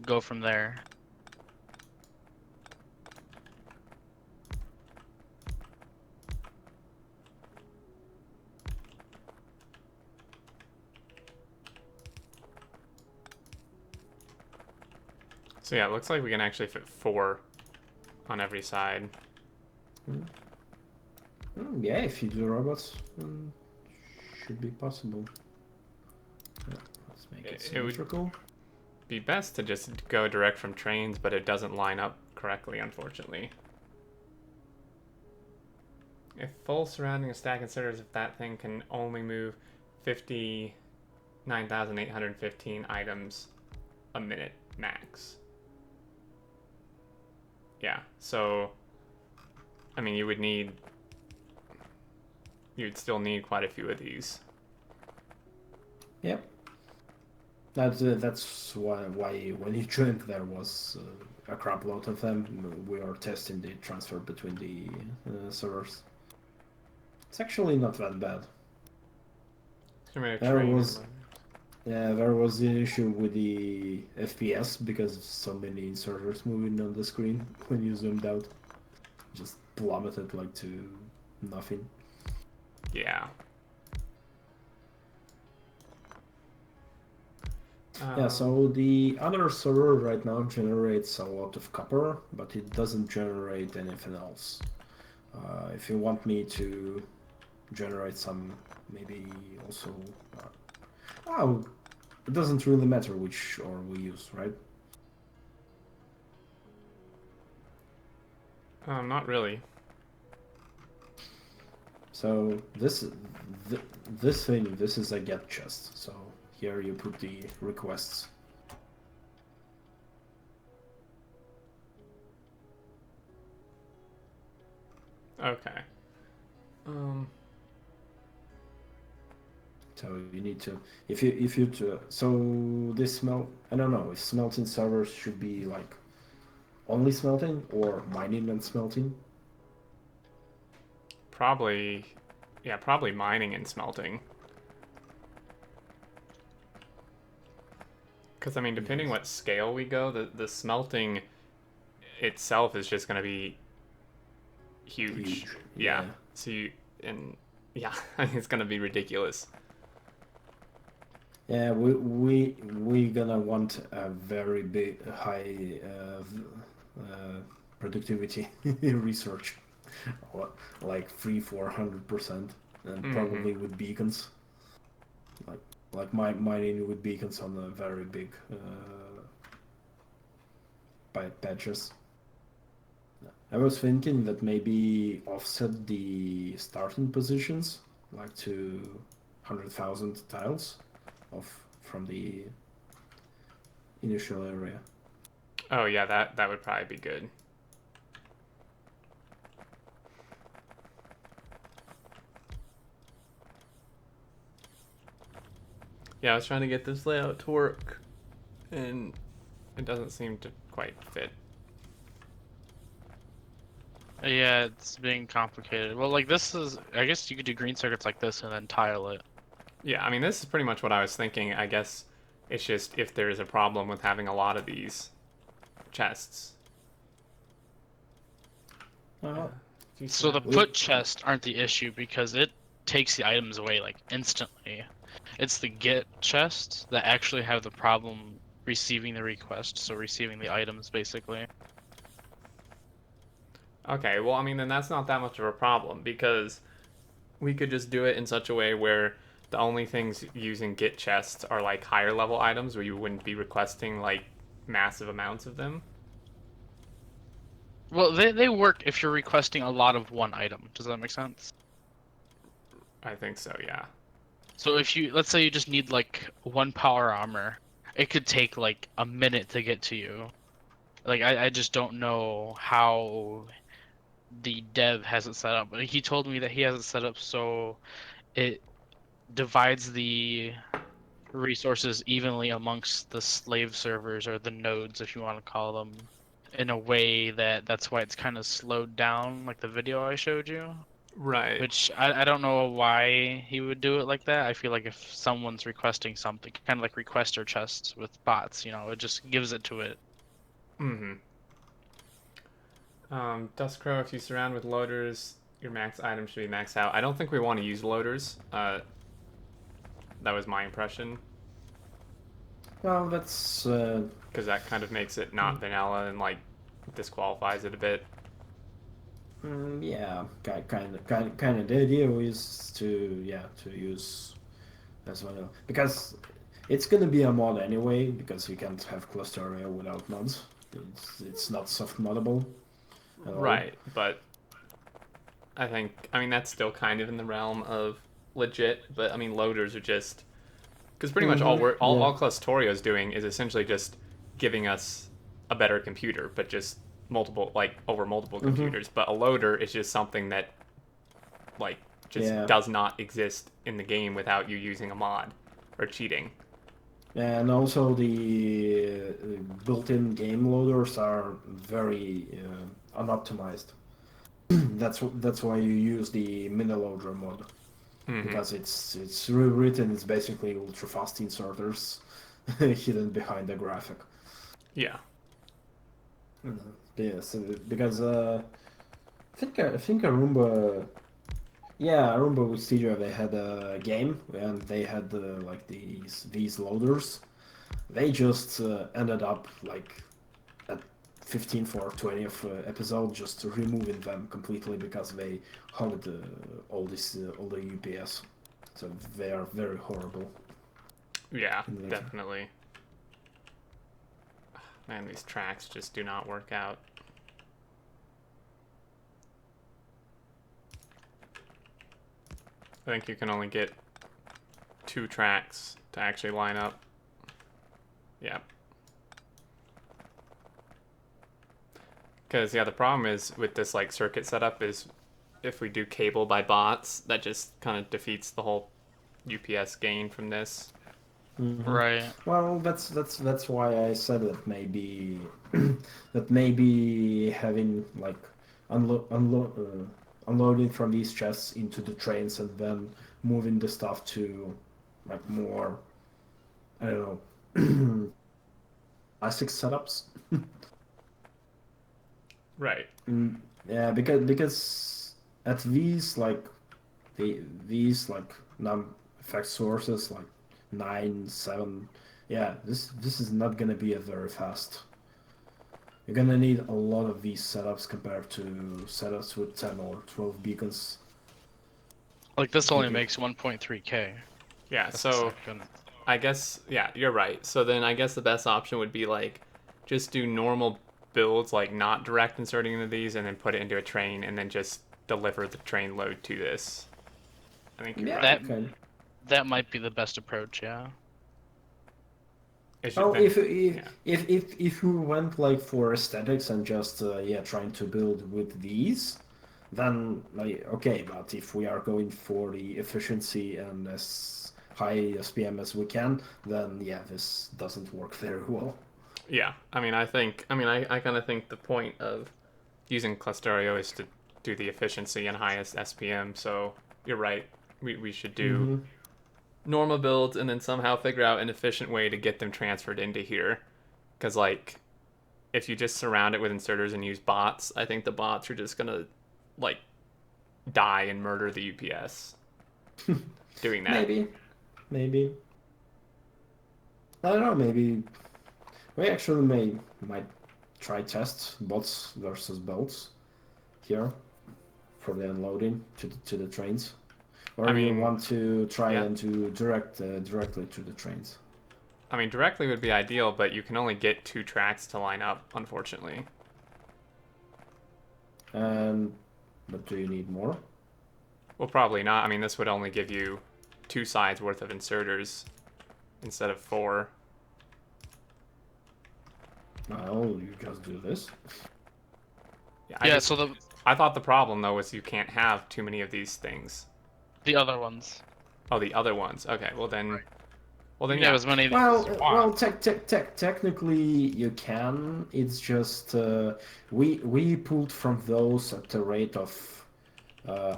[SPEAKER 3] go from there.
[SPEAKER 2] So yeah, it looks like we can actually fit 4 on every side.
[SPEAKER 4] yeah, if you do robots, should be possible. Yeah, let's make it
[SPEAKER 2] It would
[SPEAKER 4] symmetrical.
[SPEAKER 2] be best to just go direct from trains, but it doesn't line up correctly, unfortunately. If full surrounding a stack considers if that thing can only move 59,815 items a minute max. Yeah, so I mean you'd still need quite a few of these.
[SPEAKER 4] Yep. That's why when you joined there was a crap load of them. We are testing the transfer between the servers. It's actually not that bad. There was there was the issue with the FPS because so many inserters moving on the screen when you zoomed out. Just plummeted like to nothing.
[SPEAKER 2] Yeah.
[SPEAKER 4] Yeah, so the other server right now generates a lot of copper, but it doesn't generate anything else. If you want me to generate some, maybe also... oh, it doesn't really matter which ore we use, right?
[SPEAKER 2] Not really.
[SPEAKER 4] So this is a get chest. So here you put the requests.
[SPEAKER 2] Okay.
[SPEAKER 4] So you need to so this I don't know if smelting servers should be like only smelting or mining and smelting?
[SPEAKER 2] Probably, yeah, probably mining and smelting. Because, I mean, depending
[SPEAKER 4] Yes.
[SPEAKER 2] what scale we go, the smelting itself is just going to be huge.
[SPEAKER 4] Huge.
[SPEAKER 2] Yeah.
[SPEAKER 4] Yeah.
[SPEAKER 2] So yeah, I think it's going to be ridiculous.
[SPEAKER 4] Yeah, we gonna want a very big high productivity research, or like 300-400%, and
[SPEAKER 2] Mm-hmm.
[SPEAKER 4] probably with beacons, like mining with beacons on a very big patches. I was thinking that maybe offset the starting positions like to 100,000 tiles off from the initial area.
[SPEAKER 2] Oh, yeah, that would probably be good. Yeah, I was trying to get this layout to work, and it doesn't seem to quite fit.
[SPEAKER 3] Yeah, it's being complicated. Well, like this is, I guess you could do green circuits like this and then tile it.
[SPEAKER 2] Yeah, I mean, this is pretty much what I was thinking. I guess it's just if there is a problem with having a lot of these chests.
[SPEAKER 4] Uh,
[SPEAKER 2] If you
[SPEAKER 3] So the
[SPEAKER 2] surround-
[SPEAKER 3] put chests aren't the issue because it takes the items away like instantly. It's the get chests that actually have the problem receiving the request, so receiving the items basically.
[SPEAKER 2] Okay, well, I mean, then that's not that much of a problem because we could just do it in such a way where the only things using Git chests are like higher level items where you wouldn't be requesting like massive amounts of them.
[SPEAKER 3] Well, they work if you're requesting a lot of one item. Does that make sense?
[SPEAKER 2] I think so, yeah.
[SPEAKER 3] So if you, let's say you just need like one power armor, it could take like a minute to get to you. Like I just don't know how the dev has it set up. But he told me that he has it set up so it divides the resources evenly amongst the slave servers or the nodes, if you want to call them, in a way that's why it's kind of slowed down, like the video I showed you.
[SPEAKER 2] Right.
[SPEAKER 3] Which I don't know why he would do it like that. I feel like if someone's requesting something, kind of like requester chests with bots, it just gives it to it.
[SPEAKER 2] Mm-hmm. Dust Crow, if you surround with loaders, your max item should be maxed out. I don't think we want to use loaders. That was my impression.
[SPEAKER 4] well, that's
[SPEAKER 2] Because that kind of makes it not vanilla and like disqualifies it a bit.
[SPEAKER 4] yeah, kind of. The idea is to use as well because it's gonna be a mod anyway because you can't have Clusterio without mods. It's not soft moddable at all.
[SPEAKER 2] Right, but I mean, that's still kind of in the realm of legit, but I mean, loaders are just. Because pretty much all
[SPEAKER 4] Mm-hmm.
[SPEAKER 2] we're
[SPEAKER 4] Yeah.
[SPEAKER 2] all Clusterio is doing is essentially just giving us a better computer, but just multiple, like, over multiple
[SPEAKER 4] Mm-hmm.
[SPEAKER 2] computers. But a loader is just something that, like, just
[SPEAKER 4] Yeah.
[SPEAKER 2] does not exist in the game without you using a mod or cheating.
[SPEAKER 4] And also the built-in game loaders are very unoptimized. That's why you use the mini loader mod
[SPEAKER 2] Mm-hmm.
[SPEAKER 4] because it's rewritten. It's basically ultra fast inserters hidden behind the graphic.
[SPEAKER 2] Yeah.
[SPEAKER 4] Yes, because I think Arumba. Yeah, Arumba with Studio they had a game and they had like these loaders. They just ended up like at 15th or 20th episode just removing them completely because they hogged all the UPS. So they are very horrible.
[SPEAKER 2] Yeah,
[SPEAKER 4] in later.
[SPEAKER 2] definitely. Man, these tracks just do not work out. I think you can only get 2 tracks to actually line up. Yeah. Because, yeah, the problem is with this, like, circuit setup is if we do cable by bots, that just kind of defeats the whole UPS gain from this.
[SPEAKER 3] Right.
[SPEAKER 4] Well, that's why I said that maybe that maybe having like unloading from these chests into the trains and then moving the stuff to like more, I don't know, classic setups.
[SPEAKER 2] Right.
[SPEAKER 4] Yeah, because at these like these like num effect sources like 9, 7, yeah, this is not gonna be a very fast. You're gonna need a lot of these setups compared to setups with 10 or 12 beacons.
[SPEAKER 3] Like this
[SPEAKER 4] If you
[SPEAKER 3] only
[SPEAKER 4] do.
[SPEAKER 3] makes 1.3k
[SPEAKER 2] Yeah,
[SPEAKER 3] a
[SPEAKER 2] so
[SPEAKER 3] second.
[SPEAKER 2] I guess, yeah, you're right. So then I guess the best option would be like just do normal builds, like not direct inserting into these, and then put it into a train, and then just deliver the train load to this. I think you're
[SPEAKER 4] Yeah,
[SPEAKER 2] right.
[SPEAKER 3] That
[SPEAKER 4] okay.
[SPEAKER 3] that might be the best approach, yeah.
[SPEAKER 2] It should
[SPEAKER 4] Oh,
[SPEAKER 2] then,
[SPEAKER 4] if
[SPEAKER 2] yeah,
[SPEAKER 4] if if if you went like for aesthetics and just yeah trying to build with these, then like okay. But if we are going for the efficiency and as high SPM as we can, then yeah, this doesn't work very well.
[SPEAKER 2] yeah. I kind of think the point of using Clusterio is to do the efficiency and highest SPM. So you're right. We should do
[SPEAKER 4] Mm-hmm.
[SPEAKER 2] normal builds and then somehow figure out an efficient way to get them transferred into here. Because like if you just surround it with inserters and use bots, I think the bots are just gonna like die and murder the UPS doing that.
[SPEAKER 4] Maybe, maybe. I don't know. Maybe we actually might try test bots versus belts here for the unloading to the trains.
[SPEAKER 2] I
[SPEAKER 4] Or you
[SPEAKER 2] mean,
[SPEAKER 4] want to try
[SPEAKER 2] yeah.
[SPEAKER 4] and do directly to the trains?
[SPEAKER 2] I mean, directly would be ideal, but you can only get 2 tracks to line up, unfortunately.
[SPEAKER 4] And but do you need more?
[SPEAKER 2] Well, probably not. I mean, this would only give you 2 sides worth of inserters instead of 4.
[SPEAKER 4] Well, you just do this.
[SPEAKER 2] Yeah,
[SPEAKER 3] Yeah, so
[SPEAKER 2] I thought the problem though was you can't have too many of these things.
[SPEAKER 3] the other ones.
[SPEAKER 2] Oh, the other ones. Okay,
[SPEAKER 3] Right.
[SPEAKER 2] well
[SPEAKER 3] You
[SPEAKER 2] then
[SPEAKER 3] can have
[SPEAKER 2] yeah.
[SPEAKER 3] as many of these
[SPEAKER 4] Well,
[SPEAKER 3] as you want.
[SPEAKER 4] technically you can. It's just we pulled from those at the rate of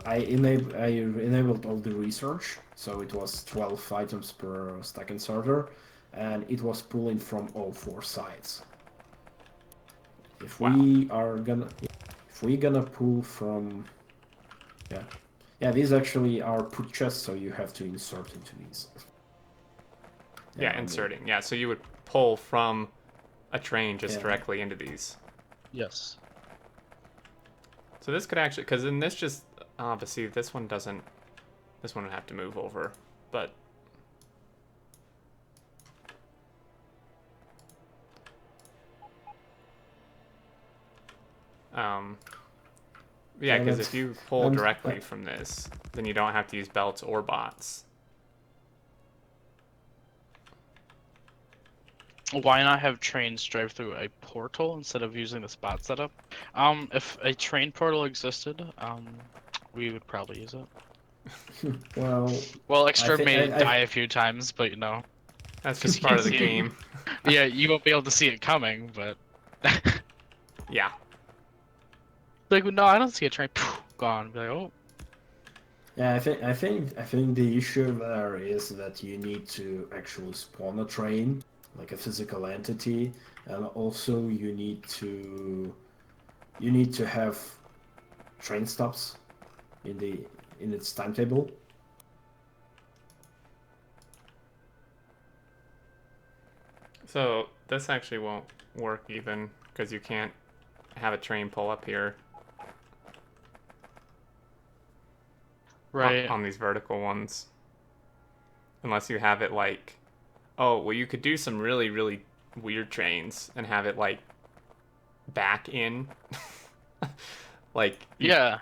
[SPEAKER 4] I enabled all the research, so it was 12 items per stack inserter, and it was pulling from all 4 sides. If
[SPEAKER 2] Wow.
[SPEAKER 4] we are gonna if we gonna pull from yeah yeah these actually are put chests, so you have to insert into these.
[SPEAKER 2] Yeah,
[SPEAKER 4] Yeah,
[SPEAKER 2] inserting. Yeah, so you would pull from a train just
[SPEAKER 4] yeah.
[SPEAKER 2] directly into these.
[SPEAKER 3] Yes.
[SPEAKER 2] So this could actually, because then this just, but see, this one doesn't, this one would have to move over, but. Um, yeah,
[SPEAKER 4] Yeah,
[SPEAKER 2] because
[SPEAKER 4] but
[SPEAKER 2] if you pull
[SPEAKER 4] and
[SPEAKER 2] directly from this, then you don't have to use belts or bots.
[SPEAKER 3] Why not have trains drive through a portal instead of using the spot setup? If a train portal existed, we would probably use it.
[SPEAKER 4] well,
[SPEAKER 3] Well,
[SPEAKER 4] I
[SPEAKER 3] Extra
[SPEAKER 4] think
[SPEAKER 3] may
[SPEAKER 4] I
[SPEAKER 3] die a few times, but you know,
[SPEAKER 2] That's
[SPEAKER 3] because
[SPEAKER 2] just
[SPEAKER 3] you
[SPEAKER 2] part
[SPEAKER 3] can't
[SPEAKER 2] of the
[SPEAKER 3] see it.
[SPEAKER 2] game.
[SPEAKER 3] Yeah, you won't be able to see it coming, but
[SPEAKER 2] Yeah.
[SPEAKER 3] like, no, I don't see a train. Gone. Be like, oh,
[SPEAKER 4] yeah I think the issue there is that you need to actually spawn a train, like a physical entity, and also you need to have train stops in the in its timetable.
[SPEAKER 2] So this actually won't work even because you can't have a train pull up here
[SPEAKER 3] right.
[SPEAKER 2] on these vertical ones. Unless you have it like, oh, well, you could do some really, really weird trains and have it like back in. Like
[SPEAKER 3] Yeah.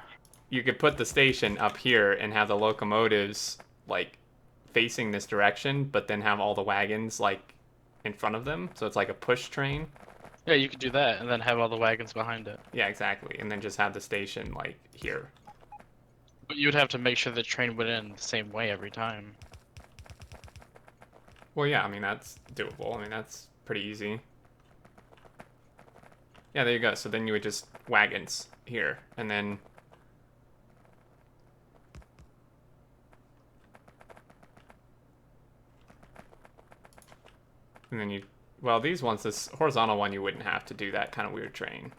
[SPEAKER 2] you could put the station up here and have the locomotives like facing this direction, but then have all the wagons like in front of them. So it's like a push train.
[SPEAKER 3] Yeah, you could do that and then have all the wagons behind it.
[SPEAKER 2] Yeah, exactly. And then just have the station like here.
[SPEAKER 3] But you would have to make sure the train went in the same way every time.
[SPEAKER 2] Well, yeah, I mean, that's doable. I mean, that's pretty easy. Yeah, there you go. So then you would just wagons here, and then... And then you... Well, these ones, this horizontal one, you wouldn't have to do that kind of weird terrain.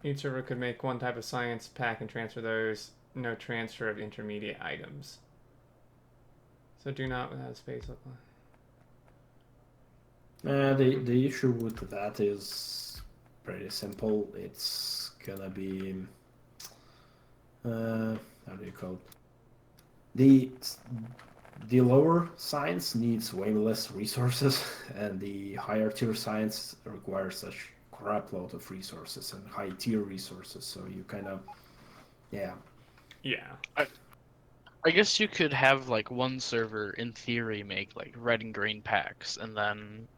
[SPEAKER 2] Each server could make one type of science pack and transfer those. No transfer of intermediate items. So do not without space look like.
[SPEAKER 4] The issue with that is pretty simple. It's gonna be how do you call it? The lower science needs way less resources, and the higher tier science requires such crap load of resources and high tier resources. So you kind of, yeah.
[SPEAKER 2] Yeah.
[SPEAKER 3] I guess you could have like one server in theory make like red and green packs, and then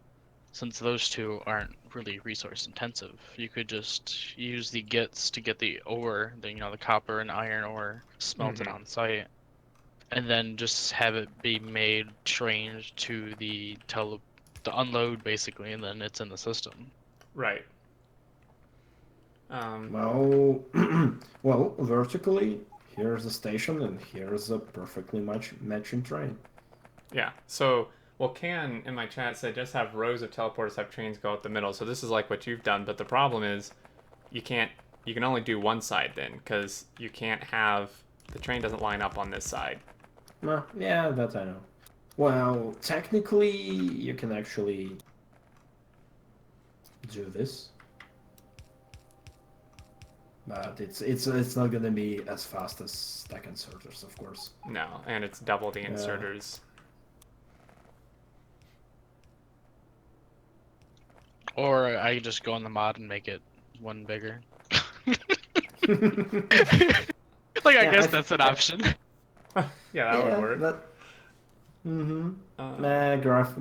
[SPEAKER 3] since those two aren't really resource intensive, you could just use the gets to get the ore, the copper and iron ore smelted on site, and then just have it be made trained to the unload basically, and then it's in the system.
[SPEAKER 2] Right.
[SPEAKER 4] Well, well, vertically, here's the station, and here's a perfectly matching train.
[SPEAKER 2] Yeah. So, well, Can in my chat said just have rows of teleporters have trains go out the middle. So this is like what you've done, but the problem is you can only do one side then, because you can't have, the train doesn't line up on this side.
[SPEAKER 4] Yeah, that I know. Well, technically, you can actually do this, but it's not gonna be as fast as stack inserters, of course.
[SPEAKER 2] No, and it's double the inserters.
[SPEAKER 3] Or I could just go on the mod and make it one bigger. Like, I guess that's an option.
[SPEAKER 2] Yeah, that would work.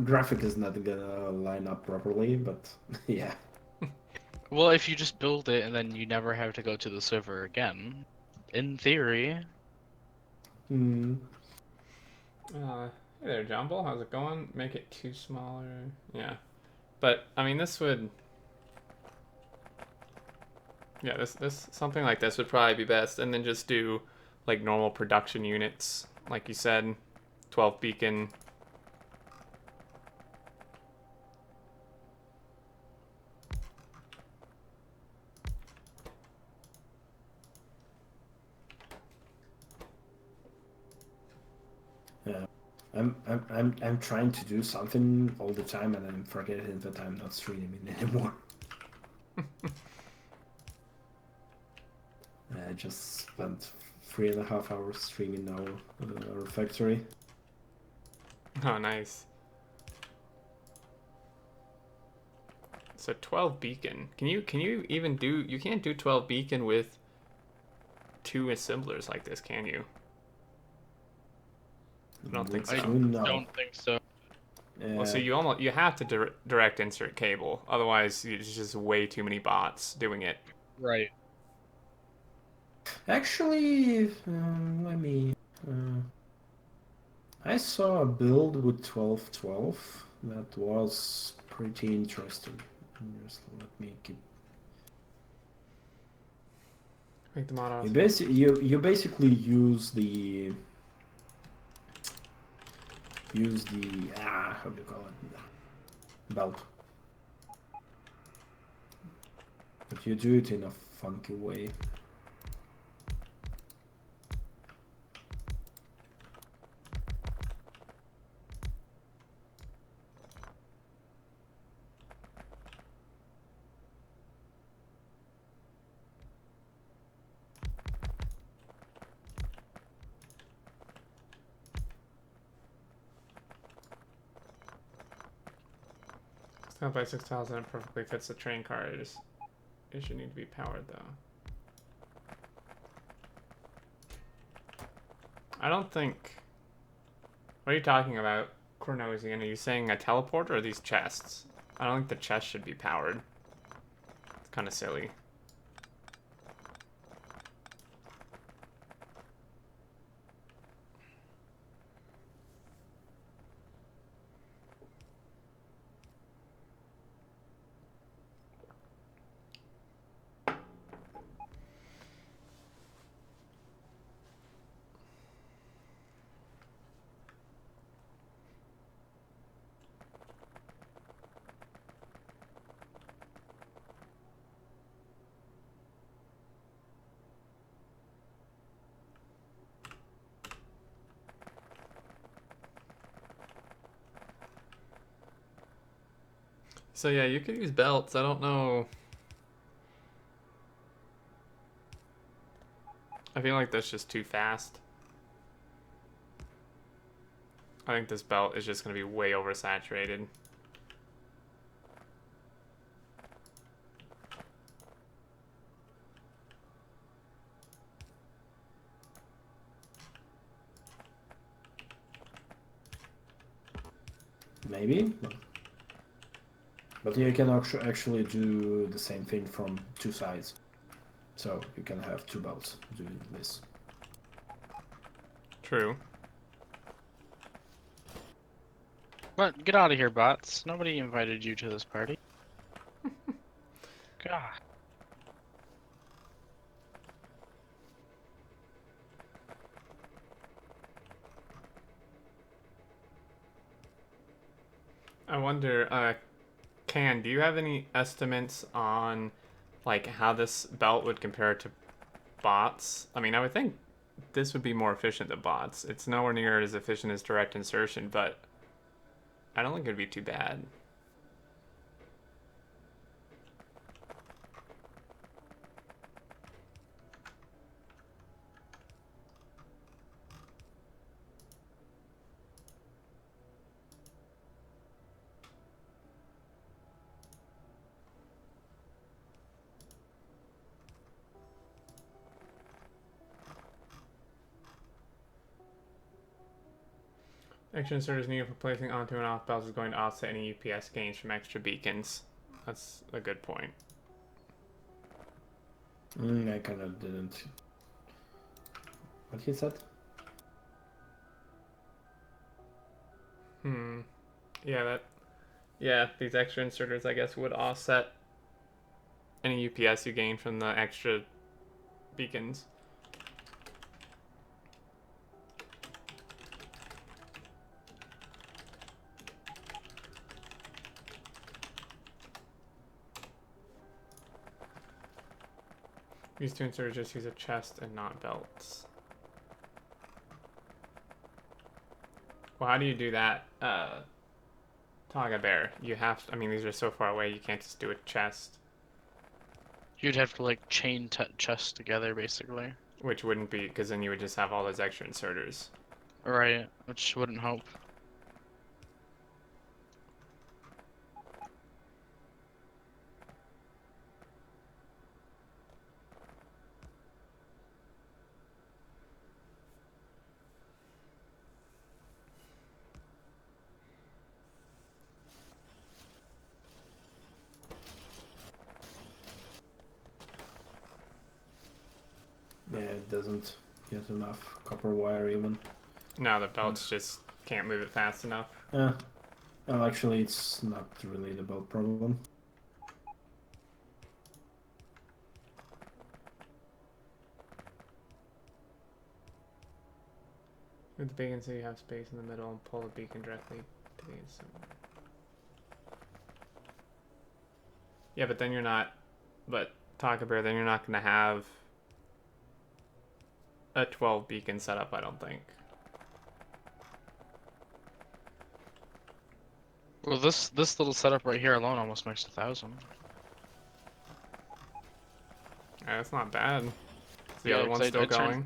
[SPEAKER 4] Graphic is not gonna line up properly, but yeah.
[SPEAKER 3] Well, if you just build it and then you never have to go to the server again, in theory.
[SPEAKER 2] Hey there, Jumble. How's it going? Make it too smaller. Yeah. But, I mean, this would... Yeah, this something like this would probably be best. And then just do, like, normal production units. Like you said, 12 beacon.
[SPEAKER 4] Yeah. I'm trying to do something all the time, and I'm forgetting that I'm not streaming anymore. I just spent 3.5 hours streaming our factory.
[SPEAKER 2] Oh, nice. So 12 beacon. Can you even do... You can't do 12 beacon with 2 assemblers like this, can you? I don't think so.
[SPEAKER 3] Don't think so.
[SPEAKER 4] Yeah.
[SPEAKER 2] Well, so you have to direct insert cable. Otherwise, it's just way too many bots doing it.
[SPEAKER 3] Right.
[SPEAKER 4] Actually, let me. I saw a build with 1212 that was pretty interesting. Just let me keep.
[SPEAKER 2] Make the mod
[SPEAKER 4] You basically use the how do you call it, belt, but you do it in a funky way.
[SPEAKER 2] It's by 6,000. It perfectly fits the train car. It should need to be powered though. I don't think. What are you talking about, Cornosian? Are you saying a teleport or these chests? I don't think the chest should be powered. It's kind of silly. So yeah, you could use belts. I don't know. I feel like that's just too fast. I think this belt is just going to be way oversaturated.
[SPEAKER 4] Maybe. But you can actually do the same thing from two sides. So you can have two belts doing this.
[SPEAKER 2] True.
[SPEAKER 3] But get out of here, bots. Nobody invited you to this party. God.
[SPEAKER 2] I wonder, do you have any estimates on like how this belt would compare to bots? I mean, I would think this would be more efficient than bots. It's nowhere near as efficient as direct insertion, but I don't think it'd be too bad. Extra inserters needed for placing onto and off belts is going to offset any UPS gains from extra beacons. That's a good point.
[SPEAKER 4] I kind of didn't. What he said?
[SPEAKER 2] Yeah, these extra inserters, I guess, would offset any UPS you gain from the extra beacons. These two inserters just use a chest and not belts. Well, how do you do that? Taga Bear. You have to, I mean, these are so far away, you can't just do a chest.
[SPEAKER 3] You'd have to like chain chests together, basically.
[SPEAKER 2] Which wouldn't be, because then you would just have all those extra inserters.
[SPEAKER 3] Right, which wouldn't help.
[SPEAKER 4] Yeah, it doesn't get enough copper wire even.
[SPEAKER 2] No, the belts just can't move it fast enough.
[SPEAKER 4] Yeah. Well, actually, it's not really the belt problem.
[SPEAKER 2] With the beacon, so you have space in the middle and pull the beacon directly to the insert. Yeah, but then you're not. But Taco Bear, then you're not going to have a 12 beacon setup, I don't think.
[SPEAKER 3] Well, this little setup right here alone almost makes 1,000.
[SPEAKER 2] Yeah, that's not bad. Is the
[SPEAKER 3] Yeah,
[SPEAKER 2] other one
[SPEAKER 3] 'cause
[SPEAKER 2] still going?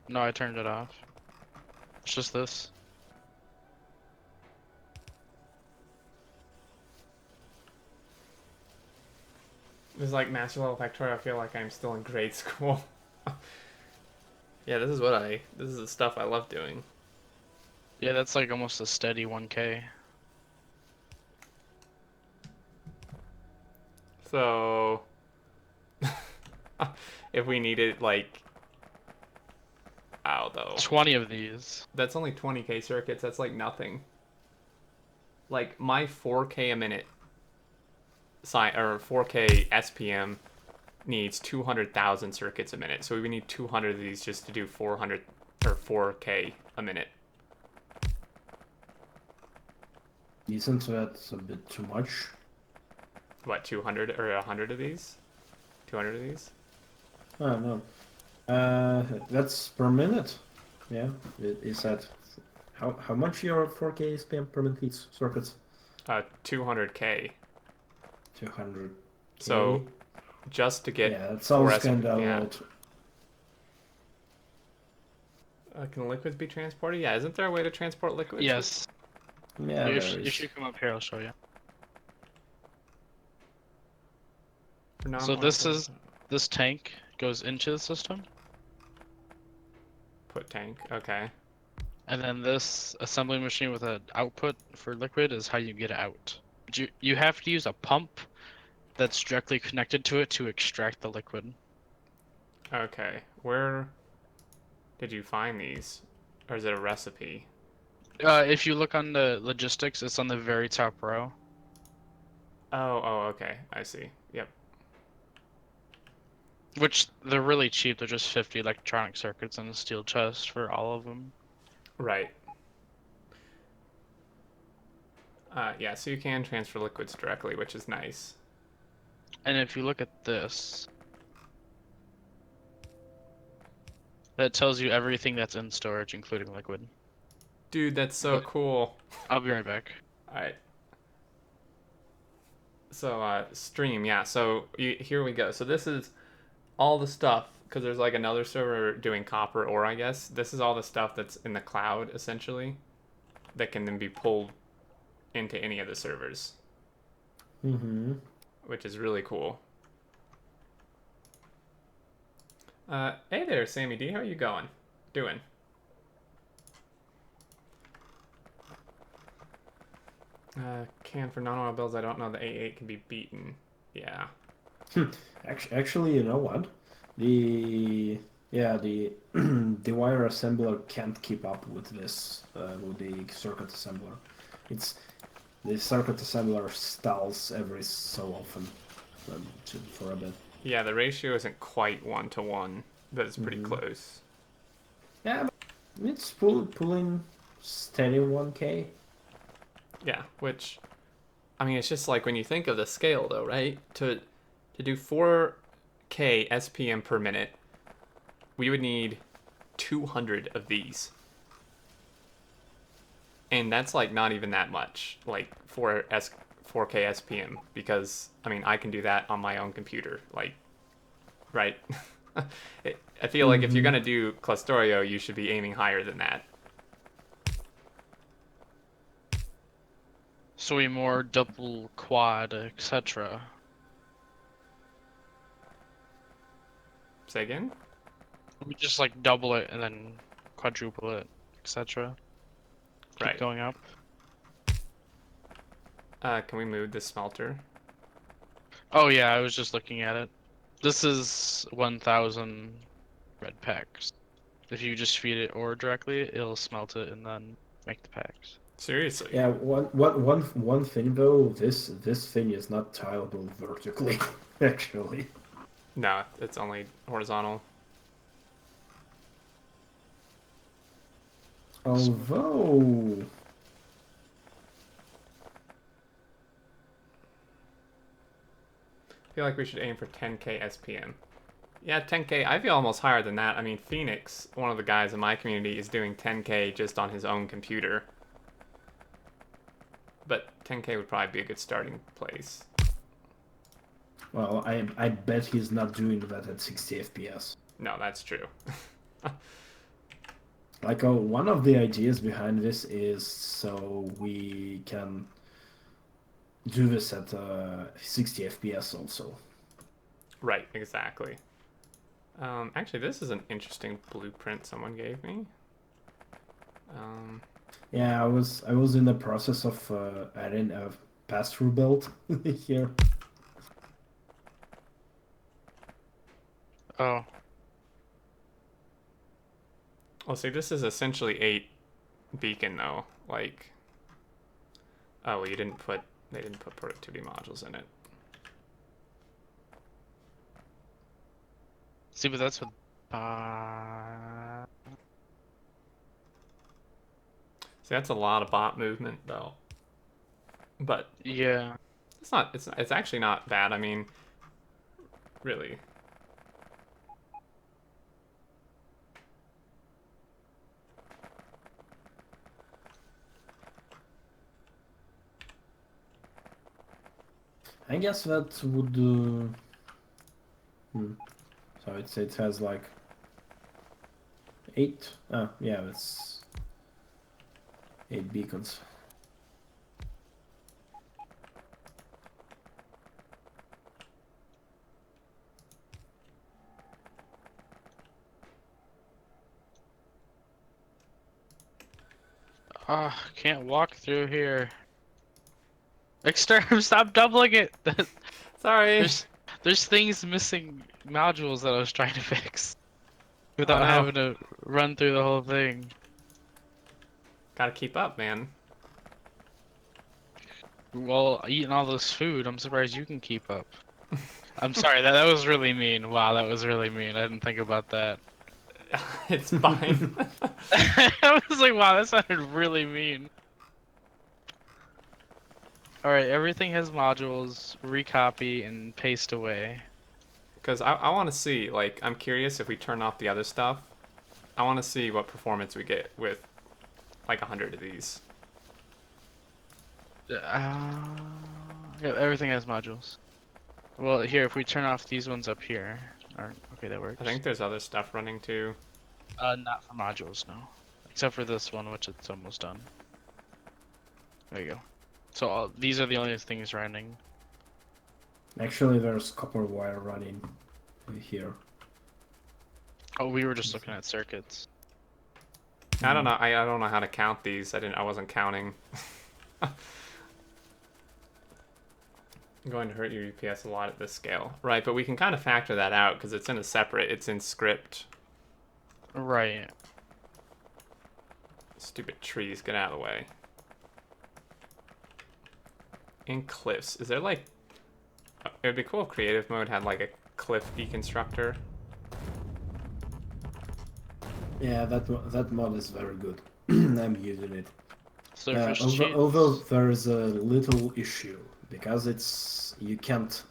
[SPEAKER 3] No, I turned it off. It's just this.
[SPEAKER 2] This is like Master Level Factorial. I feel like I'm still in grade school. Yeah, this is the stuff I love doing.
[SPEAKER 3] Yeah, that's like almost a steady 1K.
[SPEAKER 2] So, if we needed like, ow though.
[SPEAKER 3] 20 of these.
[SPEAKER 2] That's only 20k circuits. That's like nothing. Like my 4k a minute or 4k SPM needs 200,000 circuits a minute. So we need 200 of these just to do 400 or 4k a minute.
[SPEAKER 4] Isn't that a bit too much?
[SPEAKER 2] What, 200 or 100 of these? 200 of these?
[SPEAKER 4] Oh no. That's per minute. Yeah. Is that how much your 4K SPM per minute circuits?
[SPEAKER 2] 200k.
[SPEAKER 4] 200.
[SPEAKER 2] So just to get
[SPEAKER 4] yeah, it
[SPEAKER 2] 4
[SPEAKER 4] sounds kind of
[SPEAKER 2] yeah.
[SPEAKER 4] old.
[SPEAKER 2] Can liquids be transported? Yeah, isn't there a way to transport liquids?
[SPEAKER 3] Yes.
[SPEAKER 4] Yeah,
[SPEAKER 3] if,
[SPEAKER 4] there
[SPEAKER 3] if
[SPEAKER 4] is.
[SPEAKER 3] you come up here, I'll show you.
[SPEAKER 2] For
[SPEAKER 3] So
[SPEAKER 2] non-oil
[SPEAKER 3] this tank goes into the system,
[SPEAKER 2] put tank. Okay.
[SPEAKER 3] and then this assembly machine with an output for liquid is how you get it out. But you have to use a pump that's directly connected to it to extract the liquid.
[SPEAKER 2] Okay. Where did you find these? Or is it a recipe?
[SPEAKER 3] If you look on the logistics, it's on the very top row.
[SPEAKER 2] Oh, okay. I see. Yep.
[SPEAKER 3] Which they're really cheap. They're just 50 electronic circuits in a steel chest for all of them.
[SPEAKER 2] Right. Yeah, so you can transfer liquids directly, which is nice.
[SPEAKER 3] And if you look at this, that tells you everything that's in storage, including liquid.
[SPEAKER 2] Dude, that's so
[SPEAKER 3] But
[SPEAKER 2] cool.
[SPEAKER 3] I'll be right back.
[SPEAKER 2] Alright. So, stream, yeah. So, here we go. So, this is all the stuff, because there's like another server doing copper ore, I guess. This is all the stuff that's in the cloud, essentially, that can then be pulled into any of the servers,
[SPEAKER 4] Mm-hmm.
[SPEAKER 2] which is really cool. Hey there, Sammy D. How you doing? Can for non-oil bills, I don't know the A8 can be beaten. Yeah.
[SPEAKER 4] Actually, you know what? The the wire assembler can't keep up with this with the circuit assembler. It's the circuit assembler stalls every so often for a bit.
[SPEAKER 2] Yeah, the ratio isn't quite 1-to-1, but it's pretty
[SPEAKER 4] Mhm.
[SPEAKER 2] close.
[SPEAKER 4] Yeah, but it's pulling steady 1K.
[SPEAKER 2] Yeah, which, I mean, it's just like when you think of the scale, though, right? To do 4K SPM per minute, we would need 200 of these. And that's like not even that much, like 4K SPM, because I mean I can do that on my own computer, like, right? I feel like if you're
[SPEAKER 4] Mm-hmm.
[SPEAKER 2] gonna do Clusterio, you should be aiming higher than that.
[SPEAKER 3] So we more double, quad, etc.
[SPEAKER 2] Say again?
[SPEAKER 3] We just like double it and then quadruple it, etc. Keep
[SPEAKER 2] Right.
[SPEAKER 3] going up.
[SPEAKER 2] Can we move the smelter?
[SPEAKER 3] Oh yeah, I was just looking at it. This is 1,000 red packs. If you just feed it ore directly, it'll smelt it and then make the packs.
[SPEAKER 2] Seriously?
[SPEAKER 4] Yeah, one thing though, this thing is not tileable vertically, actually.
[SPEAKER 2] No, it's only horizontal.
[SPEAKER 4] Although,
[SPEAKER 2] I feel like we should aim for 10K SPM. Yeah, 10K. I feel almost higher than that. I mean, Phoenix, one of the guys in my community, is doing 10K just on his own computer. But 10K would probably be a good starting place.
[SPEAKER 4] well, I bet he's not doing that at 60 FPS.
[SPEAKER 2] No, that's true.
[SPEAKER 4] Like, one of the ideas behind this is so we can do this at 60 FPS also.
[SPEAKER 2] Right, exactly. Actually, this is an interesting blueprint someone gave me.
[SPEAKER 4] Yeah, I was in the process of adding a pass-through build here.
[SPEAKER 3] Oh,
[SPEAKER 2] Well, see, this is essentially 8 beacon, though. Like, oh, well, they didn't put productivity modules in it.
[SPEAKER 3] see, but that's what.
[SPEAKER 2] See, that's a lot of bot movement, though. But
[SPEAKER 3] Yeah.
[SPEAKER 2] it's actually not bad. I mean, really.
[SPEAKER 4] I guess that would. So it has like 8. Yeah, that's 8 beacons.
[SPEAKER 3] Ah, can't walk through here. Exterm, stop doubling it.
[SPEAKER 2] Sorry.
[SPEAKER 3] There's things missing modules that I was trying to fix without
[SPEAKER 2] no.
[SPEAKER 3] having to run through the whole thing.
[SPEAKER 2] Gotta keep up, man.
[SPEAKER 3] Well, eating all this food, I'm surprised you can keep up. I'm sorry, that was really mean. Wow, that was really mean. I didn't think about that.
[SPEAKER 2] It's fine.
[SPEAKER 3] I was like, wow, that sounded really mean. Alright, everything has modules, recopy, and paste away.
[SPEAKER 2] Because I want to see, like, I'm curious if we turn off the other stuff. I want to see what performance we get with, like, 100 of these.
[SPEAKER 3] Yeah, everything has modules. Well, here, if we turn off these ones up here. Okay, that works.
[SPEAKER 2] I think there's other stuff running too.
[SPEAKER 3] Not for modules, no. Except for this one, which it's almost done. There you go. So these are the only things running.
[SPEAKER 4] Actually, there's copper wire running here.
[SPEAKER 3] Oh, we were just looking at circuits.
[SPEAKER 2] I don't know. I don't know how to count these. I wasn't counting. I'm going to hurt your UPS a lot at this scale. Right, but we can kind of factor that out because it's in a separate, it's in script.
[SPEAKER 3] Right.
[SPEAKER 2] Stupid trees, get out of the way. In cliffs, is there like, it would be cool if creative mode had like a cliff deconstructor.
[SPEAKER 4] Yeah, that mod is very good. I'm using it.
[SPEAKER 3] Surface
[SPEAKER 4] Although there's a little issue because you can't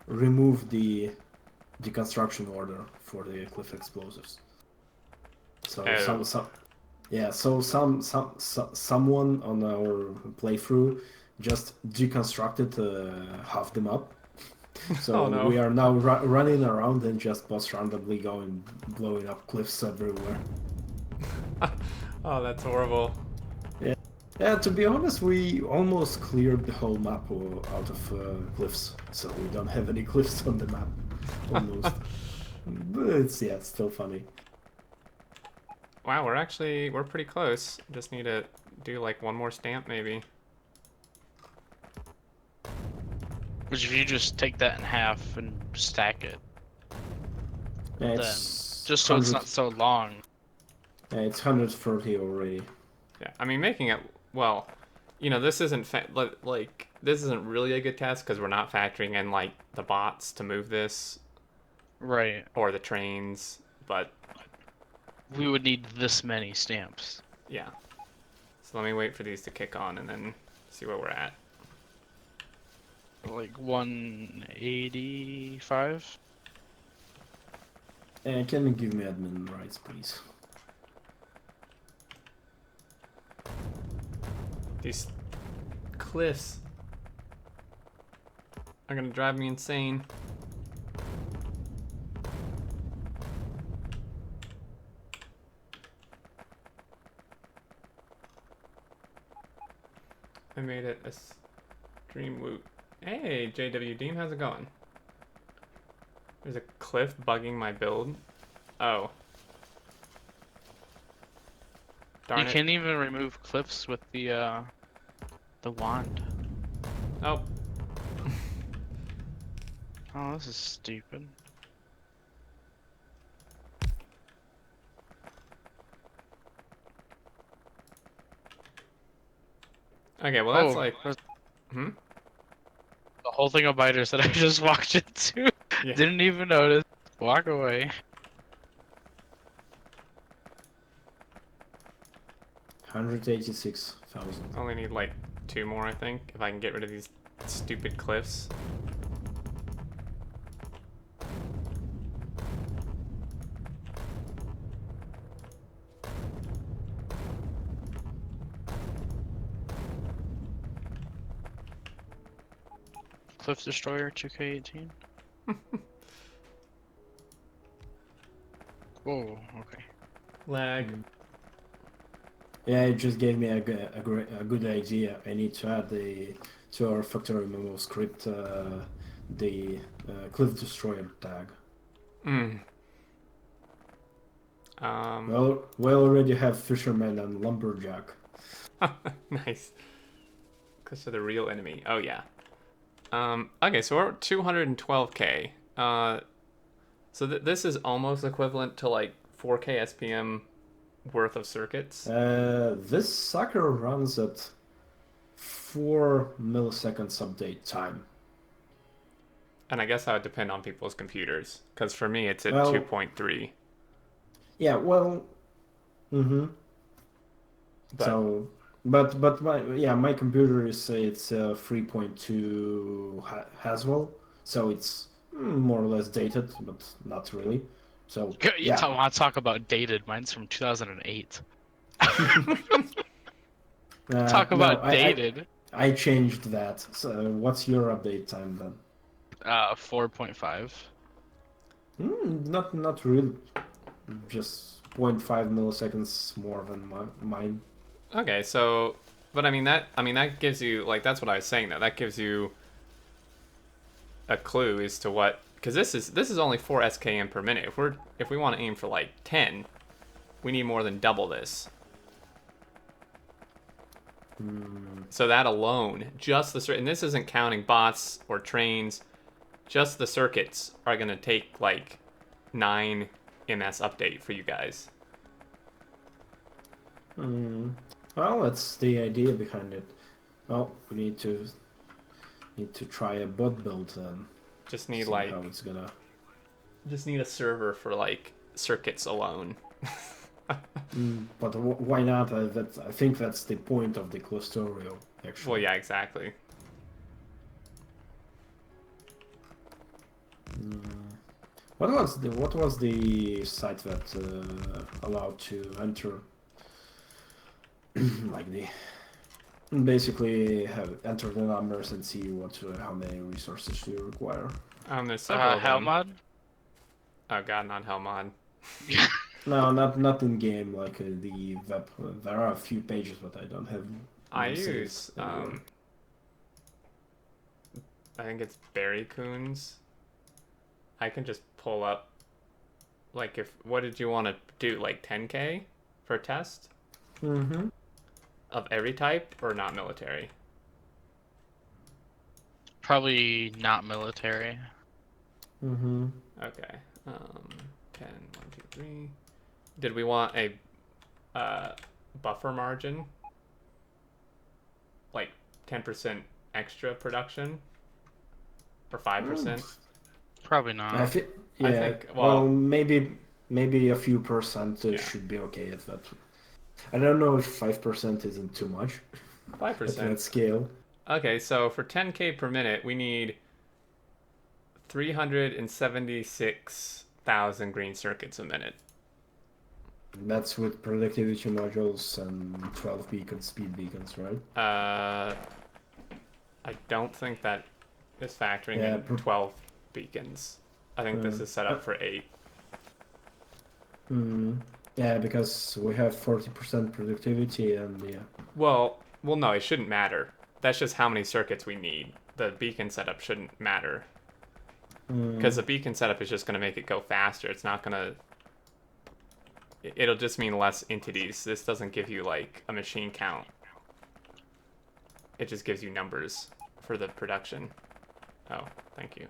[SPEAKER 4] remove the deconstruction order for the cliff explosives. So someone on our playthrough just deconstructed half the map. So
[SPEAKER 2] Oh, no.
[SPEAKER 4] we are now running around and just boss randomly going blowing up cliffs everywhere.
[SPEAKER 2] Oh, that's horrible.
[SPEAKER 4] Yeah, to be honest, we almost cleared the whole map out of cliffs, so we don't have any cliffs on the map. Almost. But it's still funny.
[SPEAKER 2] Wow, we're pretty close. Just need to do like one more stamp maybe.
[SPEAKER 3] Which if you just take that in half and stack it,
[SPEAKER 4] Yeah,
[SPEAKER 3] then
[SPEAKER 4] it's
[SPEAKER 3] just so it's
[SPEAKER 4] 100
[SPEAKER 3] not so long.
[SPEAKER 4] Yeah, it's 130 already.
[SPEAKER 2] Yeah, I mean making it, well, you know, this isn't like this isn't really a good test because we're not factoring in like the bots to move this
[SPEAKER 3] Right.
[SPEAKER 2] or the trains, but
[SPEAKER 3] We would need this many stamps.
[SPEAKER 2] yeah. So let me wait for these to kick on and then see where we're at.
[SPEAKER 3] Like 185?
[SPEAKER 4] Can you give me admin rights, please?
[SPEAKER 2] These cliffs are gonna drive me insane. I made it a stream woot. Hey, JW Dean, how's it going? There's a cliff bugging my build. Oh. Darn
[SPEAKER 3] You
[SPEAKER 2] it.
[SPEAKER 3] can't even remove cliffs with the wand.
[SPEAKER 2] Oh.
[SPEAKER 3] Oh, this is stupid.
[SPEAKER 2] Okay, well that's
[SPEAKER 3] Oh,
[SPEAKER 2] like...
[SPEAKER 3] there's
[SPEAKER 2] Hmm?
[SPEAKER 3] the whole thing of biters that I just walked into.
[SPEAKER 2] Yeah.
[SPEAKER 3] Didn't even notice. Walk away.
[SPEAKER 4] 186,000.
[SPEAKER 2] Only need like 2 more, I think, if I can get rid of these stupid cliffs.
[SPEAKER 3] Cliff Destroyer 2K18? Whoa, okay.
[SPEAKER 2] Lag.
[SPEAKER 4] Yeah, it just gave me a good idea. I need to add to our factory memo script the Cliff Destroyer tag.
[SPEAKER 2] Mm.
[SPEAKER 4] Well, we already have Fisherman and Lumberjack.
[SPEAKER 2] Nice. Because they're the real enemy. Oh, yeah. Okay, so we're at 212k. So this is almost equivalent to like 4k SPM worth of circuits.
[SPEAKER 4] This sucker runs at 4 milliseconds update time.
[SPEAKER 2] And I guess that would depend on people's computers. Because for me, it's at
[SPEAKER 4] Well-
[SPEAKER 2] 2.3.
[SPEAKER 4] Yeah, well, mm-hmm.
[SPEAKER 2] But
[SPEAKER 4] So, but my computer is it's 3.2 Haswell, so it's more or less dated, but not really. So
[SPEAKER 3] You want to talk about dated? Mine's from 2008. Talk
[SPEAKER 4] no,
[SPEAKER 3] about dated.
[SPEAKER 4] I changed that. So what's your update time then?
[SPEAKER 3] 4.5.
[SPEAKER 4] Not really. Just 0.5 milliseconds more than mine.
[SPEAKER 2] okay, so but I mean that gives you like that's what I was saying though. That gives you a clue as to what because this is only 4 SKM per minute. If we want to aim for like 10, we need more than double this. So that alone, just the and this isn't counting bots or trains, just the circuits are gonna take like 9 ms update for you guys.
[SPEAKER 4] Well, that's the idea behind it. Well, we need to try a bot build then.
[SPEAKER 2] Just need
[SPEAKER 4] See
[SPEAKER 2] like
[SPEAKER 4] how it's gonna.
[SPEAKER 2] just need a server for like circuits alone.
[SPEAKER 4] But why not? I think that's the point of the Clusterio, actually.
[SPEAKER 2] Well, yeah, exactly.
[SPEAKER 4] What was the site that allowed to enter like the basically enter the numbers and see how many resources you require?
[SPEAKER 2] There's several of them.
[SPEAKER 3] Hellmod?
[SPEAKER 2] Oh god, not Hellmod.
[SPEAKER 4] No, not in game. Like the web. There are a few pages, but I don't have.
[SPEAKER 2] I
[SPEAKER 4] them saved
[SPEAKER 2] use
[SPEAKER 4] anywhere.
[SPEAKER 2] I think it's Barry Coons. I can just pull up like if what did you want to do like 10k for a test of every type or not military?
[SPEAKER 3] Probably not military.
[SPEAKER 2] Okay. 10 1 2 3. Did we want a buffer margin? Like 10% extra production? Or 5%?
[SPEAKER 3] Probably not.
[SPEAKER 4] I think, yeah.
[SPEAKER 2] I think,
[SPEAKER 4] well,
[SPEAKER 2] well-
[SPEAKER 4] maybe a few percent
[SPEAKER 2] Yeah.
[SPEAKER 4] should be okay at that. I don't know if 5% isn't too much at
[SPEAKER 2] 5%.
[SPEAKER 4] that scale.
[SPEAKER 2] Okay, so for 10k per minute, we need 376,000 green circuits a minute.
[SPEAKER 4] That's with productivity modules and 12 beacons, speed beacons, right?
[SPEAKER 2] I don't think that is factoring
[SPEAKER 4] Yeah,
[SPEAKER 2] in 12 beacons. I think this is set up for 8.
[SPEAKER 4] Yeah, because we have 40% productivity and yeah.
[SPEAKER 2] Well, no, it shouldn't matter. That's just how many circuits we need. The beacon setup shouldn't matter. Because the beacon setup is just going to make it go faster. It's not going to... It'll just mean less entities. This doesn't give you, like, a machine count. It just gives you numbers for the production. Oh, thank you.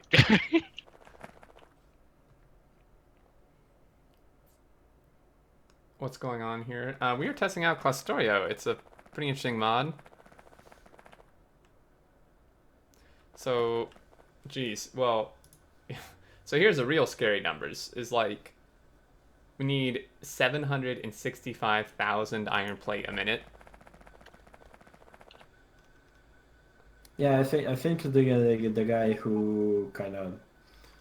[SPEAKER 2] What's going on here? We are testing out Clusterio. It's a pretty interesting mod. So, geez, well, so here's the real scary numbers. Is like, we need 765,000 iron plate a minute.
[SPEAKER 4] Yeah, I think the guy who kind of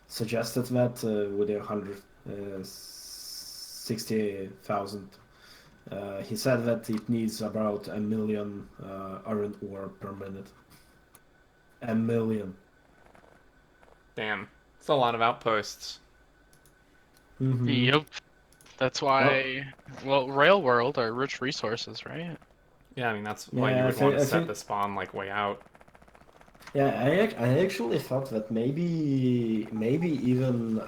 [SPEAKER 4] suggested that with 160,000, he said that it needs about 1 million iron ore per minute. 1 million.
[SPEAKER 2] Damn, it's a lot of outposts.
[SPEAKER 4] Mm-hmm.
[SPEAKER 3] Yep. That's
[SPEAKER 4] Well,
[SPEAKER 3] why, well, Rail World are rich resources, right?
[SPEAKER 2] Yeah, I mean that's why you
[SPEAKER 4] yeah,
[SPEAKER 2] would want to
[SPEAKER 4] I
[SPEAKER 2] set
[SPEAKER 4] think
[SPEAKER 2] the spawn like way out.
[SPEAKER 4] yeah, I actually thought that maybe even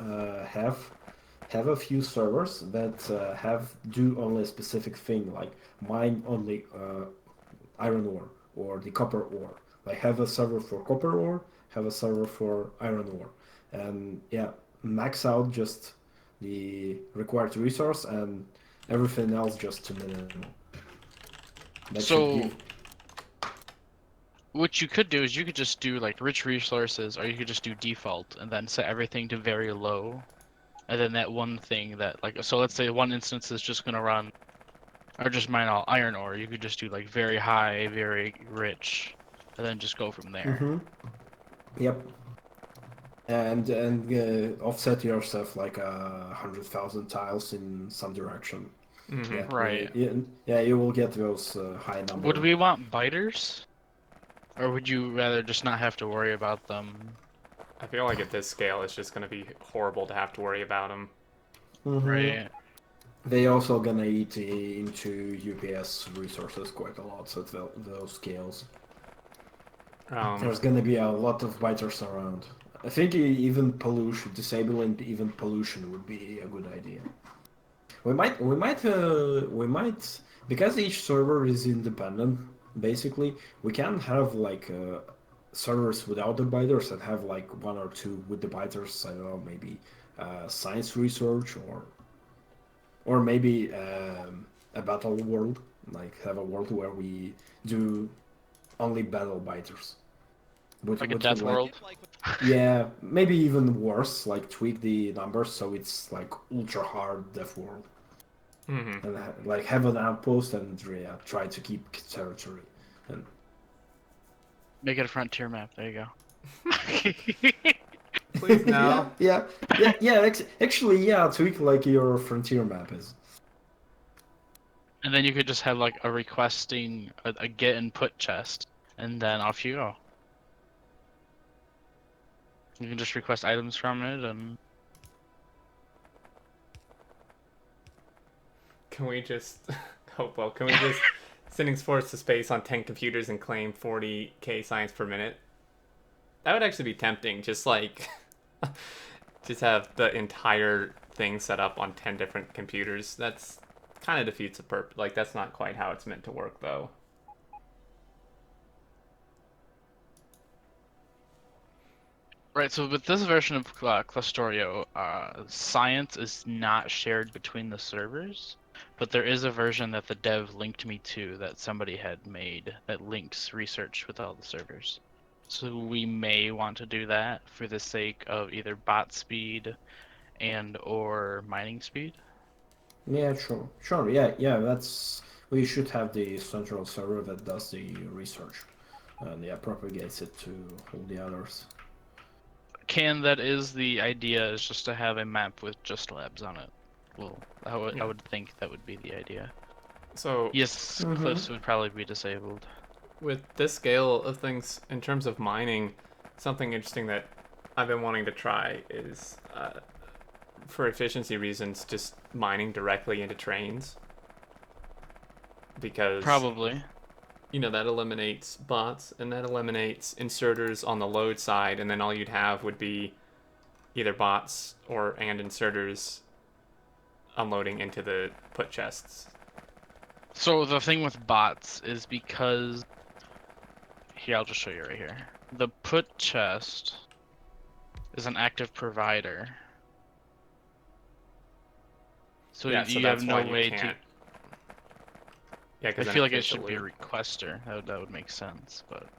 [SPEAKER 4] have a few servers that have do only a specific thing, like mine only iron ore or the copper ore. Like have a server for copper ore, have a server for iron ore, and yeah, max out just the required resource and everything else just to minimum. That should
[SPEAKER 3] So
[SPEAKER 4] give.
[SPEAKER 3] what you could do is you could just do like rich resources, or you could just do default and then set everything to very low. And then that one thing that like, so let's say one instance is just gonna run, or just mine all iron ore. You could just do like very high, very rich, and then just go from there.
[SPEAKER 4] Mm-hmm. Yep. And offset yourself like 100,000 tiles in some direction.
[SPEAKER 2] Hmm.
[SPEAKER 4] Yeah,
[SPEAKER 3] Right.
[SPEAKER 4] yeah, you will get those high
[SPEAKER 3] Would
[SPEAKER 4] number.
[SPEAKER 3] we want biters? Or would you rather just not have to worry about them?
[SPEAKER 2] I feel like at this scale, it's just going to be horrible to have to worry about them.
[SPEAKER 4] Mm-hmm.
[SPEAKER 3] Right.
[SPEAKER 4] They also gonna eat into UPS resources quite a lot, so those scales.
[SPEAKER 2] Um,
[SPEAKER 4] There's gonna be a lot of biters around. I think even pollution, disabling even pollution would be a good idea. We might, because each server is independent. Basically, we can have like servers without the biters and have like one or two with the biters. I don't know, maybe science research or maybe a battle world. Like have a world where we do only battle biters.
[SPEAKER 3] Like a
[SPEAKER 4] With
[SPEAKER 3] death
[SPEAKER 4] like
[SPEAKER 3] world?
[SPEAKER 4] yeah, maybe even worse. Like tweak the numbers so it's like ultra hard death world.
[SPEAKER 2] hmm.
[SPEAKER 4] And like have an outpost and yeah, try to keep territory. And
[SPEAKER 3] Make it a frontier map. There you go.
[SPEAKER 2] Please
[SPEAKER 4] yeah,
[SPEAKER 2] no.
[SPEAKER 4] actually, yeah, tweak like your frontier map is.
[SPEAKER 3] And then you could just have like a requesting a get and put chest, and then off you go. You can just request items from it, and
[SPEAKER 2] Can we just? Oh well. Can we just send explorers to space on 10 computers and claim 40k science per minute? That would actually be tempting. Just like, just have the entire thing set up on 10 different computers. That's kind of defeats the purpose. Like that's not quite how it's meant to work, though.
[SPEAKER 3] right. So with this version of Clusterio, science is not shared between the servers, but there is a version that the dev linked me to that somebody had made that links research with all the servers. So we may want to do that for the sake of either bot speed and or mining speed.
[SPEAKER 4] Yeah, sure, yeah. That's we should have the central server that does the research, and yeah, propagates it to all the others.
[SPEAKER 3] That is the idea, is just to have a map with just labs on it. Well, I
[SPEAKER 2] Yeah.
[SPEAKER 3] would think that would be the idea.
[SPEAKER 2] So
[SPEAKER 3] Yes,
[SPEAKER 4] Mm-hmm.
[SPEAKER 3] cliffs would probably be disabled.
[SPEAKER 2] with this scale of things in terms of mining, something interesting that I've been wanting to try is, for efficiency reasons, just mining directly into trains because
[SPEAKER 3] Probably.
[SPEAKER 2] that eliminates bots and that eliminates inserters on the load side, and then all you'd have would be either bots or and inserters unloading into the put chests.
[SPEAKER 3] So the thing with bots is because here, I'll just show you right here. The put chest is an active provider. So
[SPEAKER 2] Yeah, so
[SPEAKER 3] you have
[SPEAKER 2] that's why
[SPEAKER 3] no
[SPEAKER 2] you
[SPEAKER 3] way to.
[SPEAKER 2] can't. Yeah,
[SPEAKER 3] I
[SPEAKER 2] because then
[SPEAKER 3] feel
[SPEAKER 2] it
[SPEAKER 3] like it
[SPEAKER 2] creates a
[SPEAKER 3] should be a
[SPEAKER 2] loop.
[SPEAKER 3] requester. That would make sense, but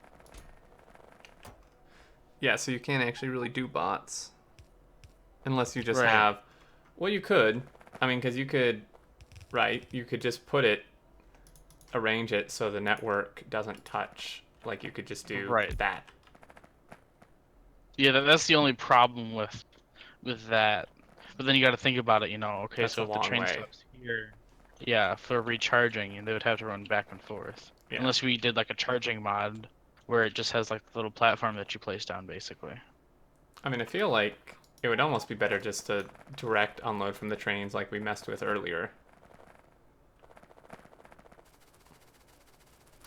[SPEAKER 2] Yeah, so you can't actually really do bots unless you just
[SPEAKER 3] right.
[SPEAKER 2] have. Well, you could. I mean, because you could, right? You could just arrange it so the network doesn't touch. Like you could just do
[SPEAKER 3] Right.
[SPEAKER 2] that.
[SPEAKER 3] Yeah, that's the only problem with that. But then you got to think about it, okay,
[SPEAKER 2] That's
[SPEAKER 3] so
[SPEAKER 2] a
[SPEAKER 3] if the
[SPEAKER 2] long
[SPEAKER 3] train
[SPEAKER 2] way.
[SPEAKER 3] stops here, yeah, for recharging, they would have to run back and forth.
[SPEAKER 2] Yeah.
[SPEAKER 3] Unless we did like a charging mod where it just has like the little platform that you place down, basically.
[SPEAKER 2] I mean, I feel like it would almost be better just to direct unload from the trains like we messed with earlier.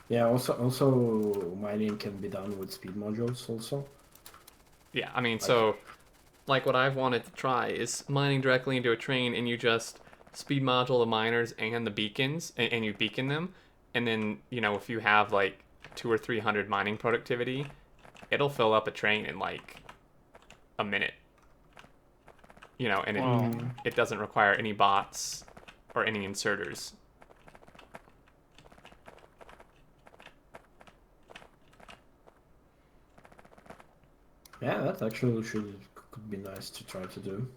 [SPEAKER 4] Yeah, also mining can be done with speed modules also.
[SPEAKER 2] Yeah, I mean,
[SPEAKER 4] Like,
[SPEAKER 2] so like what I've wanted to try is mining directly into a train and you just speed module the miners and the beacons and you beacon them, and then if you have like 200 or 300 mining productivity, it'll fill up a train in like a minute. And
[SPEAKER 3] Well,
[SPEAKER 2] it doesn't require any bots or any inserters.
[SPEAKER 4] yeah, that actually could be nice to try to do.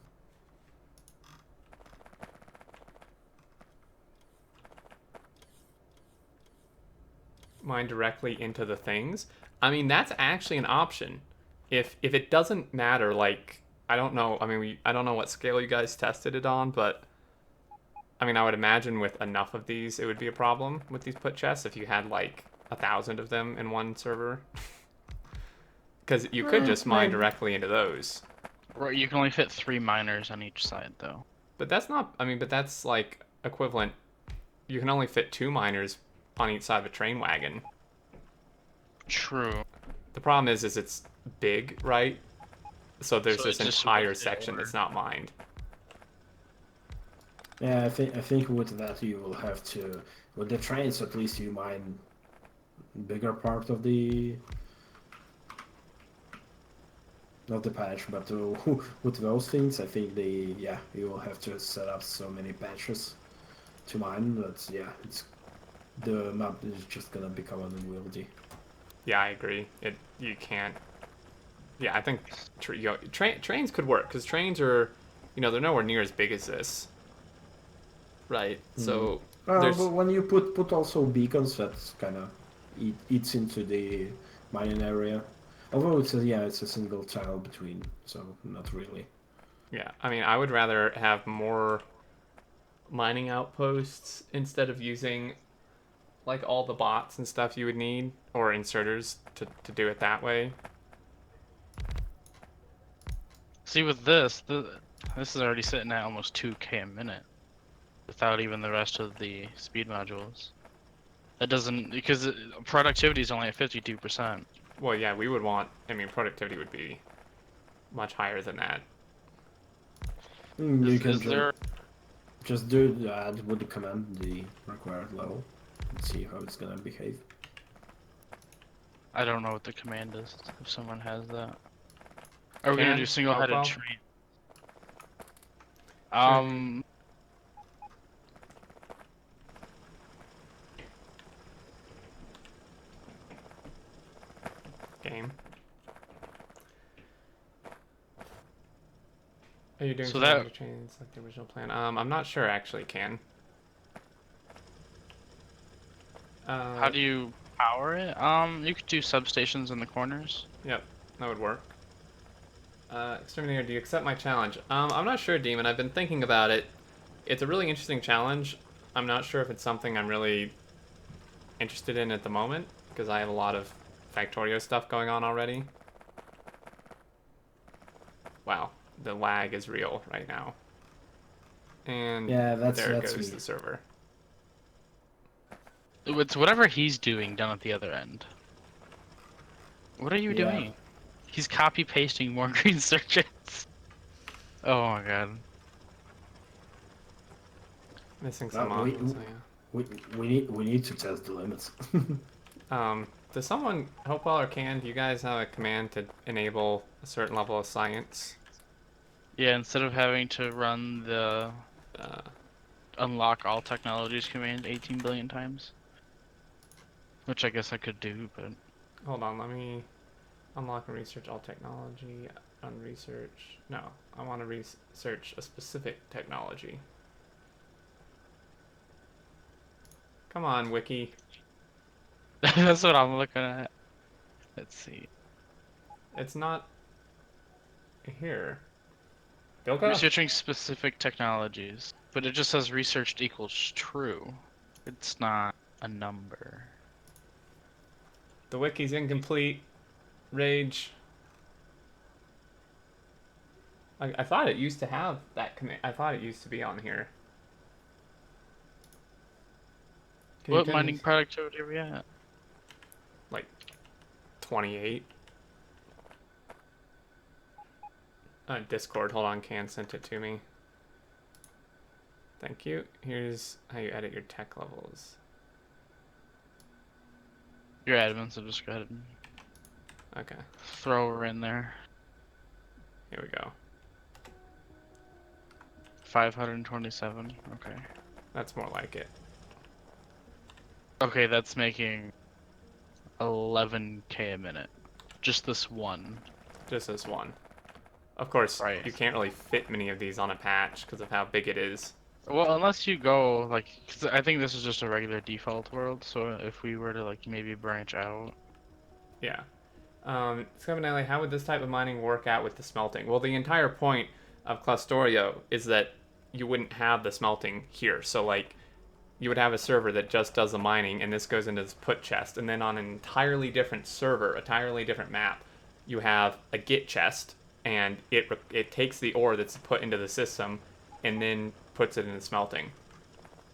[SPEAKER 2] Mine directly into the things. I mean, that's actually an option. If it doesn't matter, like I don't know. I mean, I don't know what scale you guys tested it on, but I mean, I would imagine with enough of these, it would be a problem with these put chests if you had like 1,000 of them in one server. Because you could just mine
[SPEAKER 4] Maybe.
[SPEAKER 2] directly into those.
[SPEAKER 3] right, you can only fit 3 miners on each side, though.
[SPEAKER 2] But that's not. I mean, but that's like equivalent. You can only fit 2 miners on each side of a train wagon.
[SPEAKER 3] True.
[SPEAKER 2] The problem is it's big, right? So there's
[SPEAKER 3] So
[SPEAKER 2] this
[SPEAKER 3] it just
[SPEAKER 2] entire
[SPEAKER 3] whips it
[SPEAKER 2] section
[SPEAKER 3] over.
[SPEAKER 2] that's not mined.
[SPEAKER 4] Yeah, I think with that you will have to, with the trains at least you mine bigger part of the patch, but with those things I think you will have to set up so many patches to mine that the map is just gonna become unwieldy.
[SPEAKER 2] Yeah, I agree. You can't. Yeah, I think trains could work because trains are, they're nowhere near as big as this, right?
[SPEAKER 4] Mm.
[SPEAKER 2] So
[SPEAKER 4] But
[SPEAKER 2] there's
[SPEAKER 4] when you put also beacons, that's kind of eats into the mining area. Although it's a single tile between, so not really.
[SPEAKER 2] yeah. I mean, I would rather have more mining outposts instead of using like all the bots and stuff you would need or inserters to do it that way.
[SPEAKER 3] See, with this is already sitting at almost 2K a minute without even the rest of the speed modules. That doesn't because productivity is only at 52%.
[SPEAKER 2] Well, yeah, we would want. I mean, productivity would be much higher than that.
[SPEAKER 4] You
[SPEAKER 3] Is
[SPEAKER 4] can
[SPEAKER 3] is there?
[SPEAKER 4] just do that with the command the required level and see how it's gonna behave.
[SPEAKER 3] I don't know what the command is. If someone has that, are we gonna do
[SPEAKER 2] Can
[SPEAKER 3] single-headed
[SPEAKER 2] Hopewell?
[SPEAKER 3] train?
[SPEAKER 2] Sure.
[SPEAKER 3] Um,
[SPEAKER 2] Game. Are you doing
[SPEAKER 3] so
[SPEAKER 2] something
[SPEAKER 3] that
[SPEAKER 2] with your chains like the original plan? I'm not sure actually, Can.
[SPEAKER 3] how do you power it? You could do substations in the corners.
[SPEAKER 2] Yep, that would work. Exterminator, do you accept my challenge? I'm not sure, Demon. I've been thinking about it. It's a really interesting challenge. I'm not sure if it's something I'm really interested in at the moment because I have a lot of Factorio stuff going on already. Wow, the lag is real right now. And
[SPEAKER 4] Yeah,
[SPEAKER 2] there
[SPEAKER 4] that's
[SPEAKER 2] goes
[SPEAKER 4] me.
[SPEAKER 2] the server.
[SPEAKER 3] It's whatever he's doing down at the other end. What are you
[SPEAKER 4] Yeah.
[SPEAKER 3] doing? He's copy pasting more green circuits. Oh my god.
[SPEAKER 2] Missing some
[SPEAKER 4] Well, we
[SPEAKER 2] modules, so yeah.
[SPEAKER 4] we we need to test the limits.
[SPEAKER 2] Does someone, Hopewell or Can, do you guys have a command to enable a certain level of science?
[SPEAKER 3] Yeah, instead of having to run the
[SPEAKER 2] Uh,
[SPEAKER 3] unlock all technologies command 18 billion times. Which I guess I could do, but
[SPEAKER 2] Hold on, let me unlock and research all technology. Unresearch. No, I want to research a specific technology. Come on, Wiki.
[SPEAKER 3] that's what I'm looking at. Let's see.
[SPEAKER 2] It's not here. Bilka?
[SPEAKER 3] Researching specific technologies, but it just says researched equals true. It's not a number.
[SPEAKER 2] The wiki's incomplete. Rage. I thought it used to have that command. I thought it used to be on here. Can you
[SPEAKER 3] What
[SPEAKER 2] turn
[SPEAKER 3] mining
[SPEAKER 2] this-
[SPEAKER 3] productivity are we at?
[SPEAKER 2] Like 28. Discord, hold on, Can sent it to me. Thank you. Here's how you edit your tech levels.
[SPEAKER 3] Your admin, so just go ahead and
[SPEAKER 2] Okay,
[SPEAKER 3] throw her in there.
[SPEAKER 2] here we go.
[SPEAKER 3] 527. Okay.
[SPEAKER 2] That's more like it.
[SPEAKER 3] Okay, that's making 11k a minute. Just this one.
[SPEAKER 2] Just this one. Of course,
[SPEAKER 3] Right.
[SPEAKER 2] you can't really fit many of these on a patch because of how big it is.
[SPEAKER 3] Well, unless you go like, 'cause I think this is just a regular default world. So if we were to like maybe branch out,
[SPEAKER 2] Yeah. Skevinelli, how would this type of mining work out with the smelting? Well, the entire point of Clusterio is that you wouldn't have the smelting here. So, like, you would have a server that just does the mining, and this goes into this put chest. And then on an entirely different server, entirely different map, you have a git chest, and it takes the ore that's put into the system and then puts it in the smelting.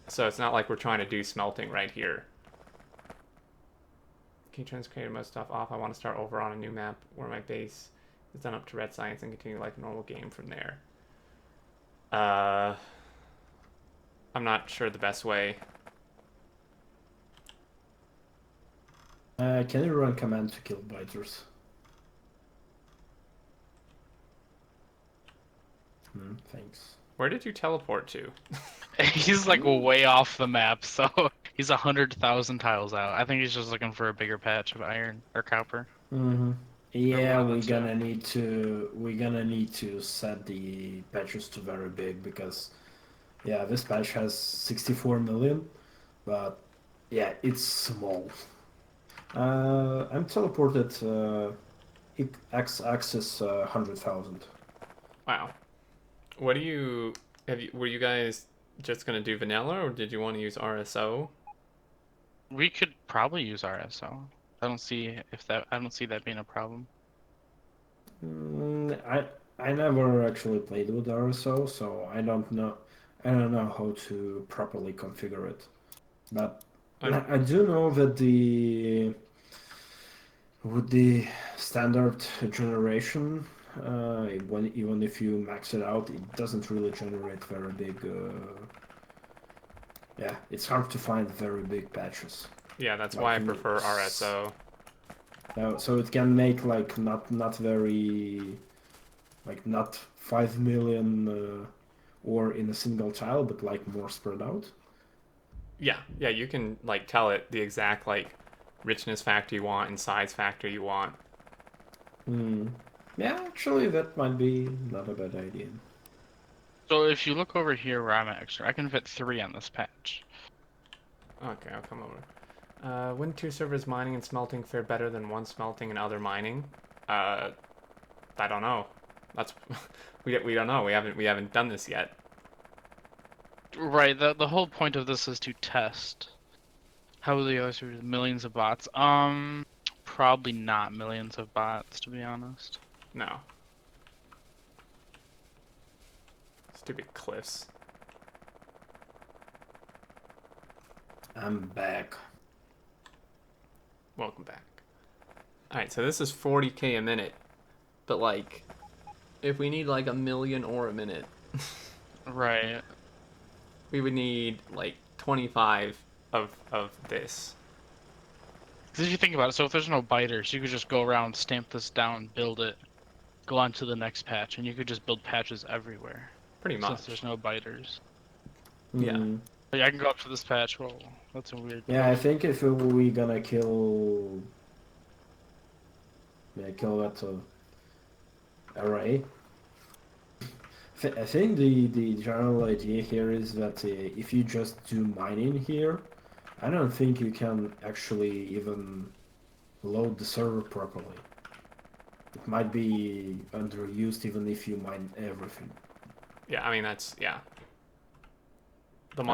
[SPEAKER 2] So it's not like we're trying to do smelting right here. Keytrains created most stuff off. I want to start over on a new map where my base is done up to red science and continue like a normal game from there. I'm not sure the best way.
[SPEAKER 4] Can you run command to kill biters? Thanks.
[SPEAKER 2] Where did you teleport to?
[SPEAKER 3] he's like way off the map. So he's 100,000 tiles out. I think he's just looking for a bigger patch of iron or copper.
[SPEAKER 4] Mm-hmm. Yeah,
[SPEAKER 3] one of
[SPEAKER 4] we're
[SPEAKER 3] the
[SPEAKER 4] gonna need to set the patches to very big because yeah, this patch has 64 million, but yeah, it's small. I'm teleported X axis 100,000.
[SPEAKER 2] Wow. What do you were you guys just gonna do vanilla or did you want to use RSO?
[SPEAKER 3] We could probably use RSO. I don't see that being a problem.
[SPEAKER 4] I never actually played with RSO, so I don't know. I don't know how to properly configure it. But I do know that with the standard generation, even if you max it out, it doesn't really generate very big. Yeah, it's hard to find very big patches.
[SPEAKER 2] Yeah, that's
[SPEAKER 4] Like
[SPEAKER 2] why I prefer RSO.
[SPEAKER 4] So it can make like not very like not 5 million or in a single tile, but like more spread out.
[SPEAKER 2] Yeah, you can like tell it the exact like richness factor you want and size factor you want.
[SPEAKER 4] Yeah, actually, that might be not a bad idea.
[SPEAKER 3] So if you look over here where I'm at, I can fit 3 on this patch.
[SPEAKER 2] Okay, I'll come over. Wouldn't 2 servers mining and smelting fare better than 1 smelting and other mining? I don't know. That's we don't know. We haven't done this yet.
[SPEAKER 3] Right. The whole point of this is to test how the other servers millions of bots. Probably not millions of bots, to be honest.
[SPEAKER 2] No. Stupid cliffs.
[SPEAKER 4] I'm back.
[SPEAKER 2] Welcome back. Alright, so this is 40k a minute. But like, if we need like a million ore a minute,
[SPEAKER 3] Right.
[SPEAKER 2] we would need like 25 of this.
[SPEAKER 3] Because if you think about it, so if there's no biters, you could just go around, stamp this down, build it, go on to the next patch, and you could just build patches everywhere.
[SPEAKER 2] Pretty much.
[SPEAKER 3] Since there's no biters.
[SPEAKER 2] Yeah.
[SPEAKER 3] Like, I can go up to this patch. Whoa, that's a weird.
[SPEAKER 4] Yeah, I think if we gonna kill that array. I think the general idea here is that if you just do mining here, I don't think you can actually even load the server properly. It might be underused even if you mine everything.
[SPEAKER 2] Yeah, I mean that's the
[SPEAKER 4] I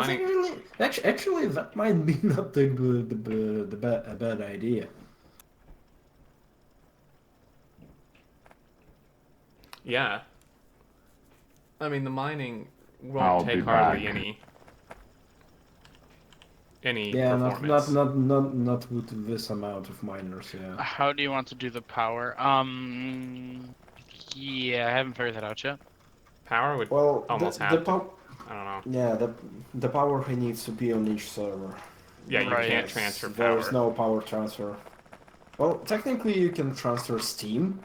[SPEAKER 4] think
[SPEAKER 2] mining.
[SPEAKER 4] really, actually, that might be not a bad idea.
[SPEAKER 2] Yeah. I mean, the mining
[SPEAKER 1] I'll
[SPEAKER 2] won't
[SPEAKER 1] be
[SPEAKER 2] take hardly
[SPEAKER 1] back.
[SPEAKER 2] any
[SPEAKER 4] Yeah,
[SPEAKER 2] performance.
[SPEAKER 4] not with this amount of miners. Yeah.
[SPEAKER 3] How do you want to do the power? Yeah, I haven't figured that out yet.
[SPEAKER 2] Power would
[SPEAKER 4] Well,
[SPEAKER 2] almost
[SPEAKER 4] the
[SPEAKER 2] have to.
[SPEAKER 4] power.
[SPEAKER 2] I don't know.
[SPEAKER 4] Yeah, the power needs to be on each server.
[SPEAKER 2] Yeah, you
[SPEAKER 3] Right.
[SPEAKER 2] can't
[SPEAKER 4] Yes,
[SPEAKER 2] transfer
[SPEAKER 4] there's
[SPEAKER 2] power.
[SPEAKER 4] no power transfer. Well, technically you can transfer Steam,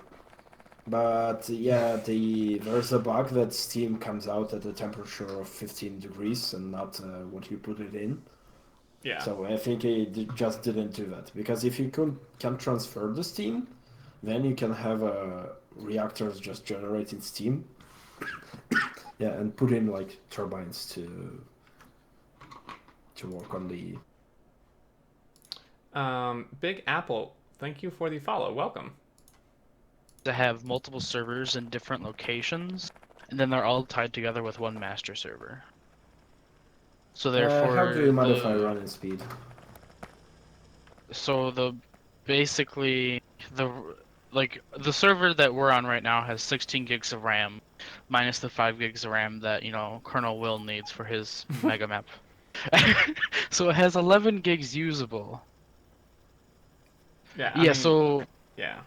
[SPEAKER 4] but yeah, there's a bug that Steam comes out at a temperature of 15 degrees and not what you put it in.
[SPEAKER 2] Yeah.
[SPEAKER 4] So I think it just didn't do that because if you can transfer the Steam, then you can have reactors just generating steam. Yeah, and put in like turbines to work on the.
[SPEAKER 2] Big Apple, thank you for the follow. Welcome.
[SPEAKER 3] To have multiple servers in different locations, and then they're all tied together with one master server. So
[SPEAKER 4] How do you
[SPEAKER 3] therefore,
[SPEAKER 4] modify running speed?
[SPEAKER 3] the basically the the server that we're on right now has 16 gigs of RAM, minus the 5 gigs of RAM that Colonel Will needs for his mega map. So it has 11 gigs usable.
[SPEAKER 2] Yeah, I
[SPEAKER 3] Yeah,
[SPEAKER 2] mean,
[SPEAKER 3] so
[SPEAKER 2] yeah.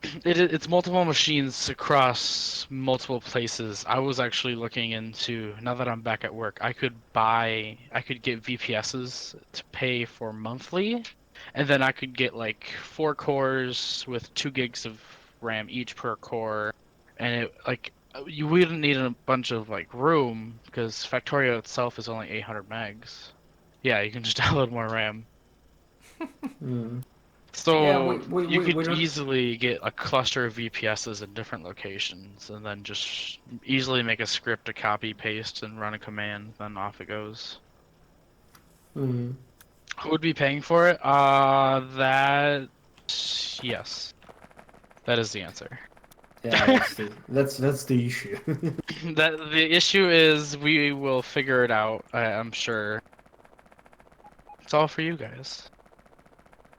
[SPEAKER 3] it's multiple machines across multiple places. I was actually looking into, now that I'm back at work, I could get VPSs to pay for monthly, and then I could get like 4 cores with 2 gigs of RAM each per core, and you wouldn't need a bunch of like room because Factorio itself is only 800 megs. Yeah, you can just download more RAM.
[SPEAKER 4] Mm. Yeah,
[SPEAKER 3] So you
[SPEAKER 4] we
[SPEAKER 3] could
[SPEAKER 4] don't.
[SPEAKER 3] easily get a cluster of VPSs in different locations, and then just easily make a script to copy paste and run a command, then off it goes.
[SPEAKER 4] Mm.
[SPEAKER 3] Who would be paying for it? Yes, that is the answer.
[SPEAKER 4] Yeah, that's the issue.
[SPEAKER 3] That the issue is we will figure it out. I'm sure. It's all for you guys.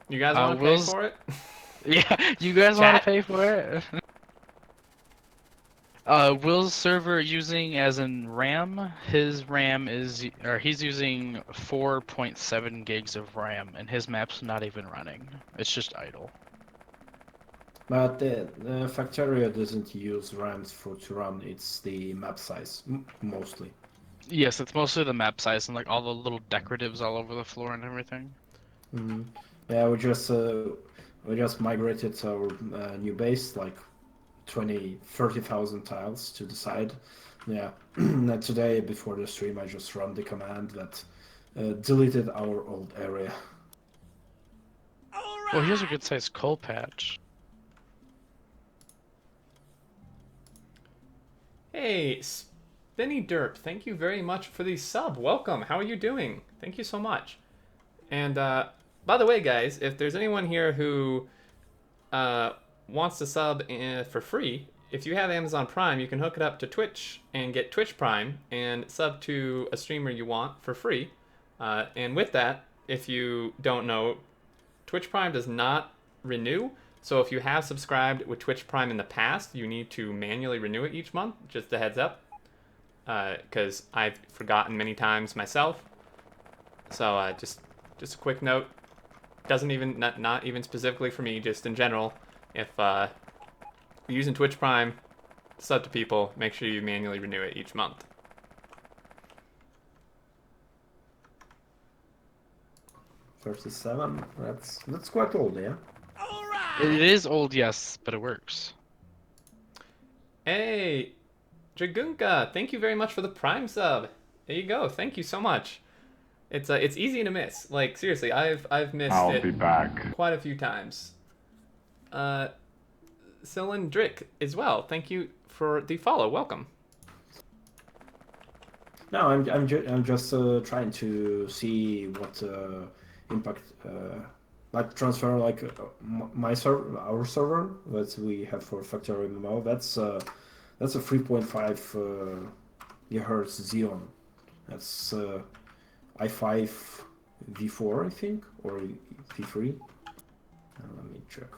[SPEAKER 2] You guys want to pay
[SPEAKER 3] Will's
[SPEAKER 2] for it?
[SPEAKER 3] yeah, you guys want to
[SPEAKER 2] Chat?
[SPEAKER 3] pay for it? Will's server using as in RAM, his RAM he's using 4.7 gigs of RAM, and his map's not even running. It's just idle.
[SPEAKER 4] But the Factorio doesn't use RAMs to run. It's the map size mostly.
[SPEAKER 3] Yes, it's mostly the map size and like all the little decoratives all over the floor and everything.
[SPEAKER 4] Mm. Yeah, we just migrated our new base like 30,000 tiles to the side. Yeah, and today before the stream I just run the command that deleted our old area.
[SPEAKER 3] Well, here's a good sized coal patch.
[SPEAKER 2] Hey, Spinny Derp, thank you very much for the sub. Welcome. How are you doing? Thank you so much. And by the way, guys, if there's anyone here who wants to sub for free, if you have Amazon Prime, you can hook it up to Twitch and get Twitch Prime and sub to a streamer you want for free. And with that, if you don't know, Twitch Prime does not renew. So if you have subscribed with Twitch Prime in the past, you need to manually renew it each month. Just a heads up, because I've forgotten many times myself. So just a quick note. Doesn't even not even specifically for me, just in general. If you're using Twitch Prime, sub to people, make sure you manually renew it each month.
[SPEAKER 4] $37. That's quite old, yeah.
[SPEAKER 3] It is old, yes, but it works.
[SPEAKER 2] Hey, Dragunka, thank you very much for the Prime sub. There you go. Thank you so much. It's easy to miss. Like seriously, I've missed
[SPEAKER 1] I'll
[SPEAKER 2] it
[SPEAKER 1] be back.
[SPEAKER 2] quite a few times. Cylindric as well. Thank you for the follow. Welcome.
[SPEAKER 4] No, I'm just trying to see what impact like transfer like my server, our server that we have for Factory MMO. That's a 3.5 gigahertz Xeon. That's i5 V4 I think or V3. Let me check.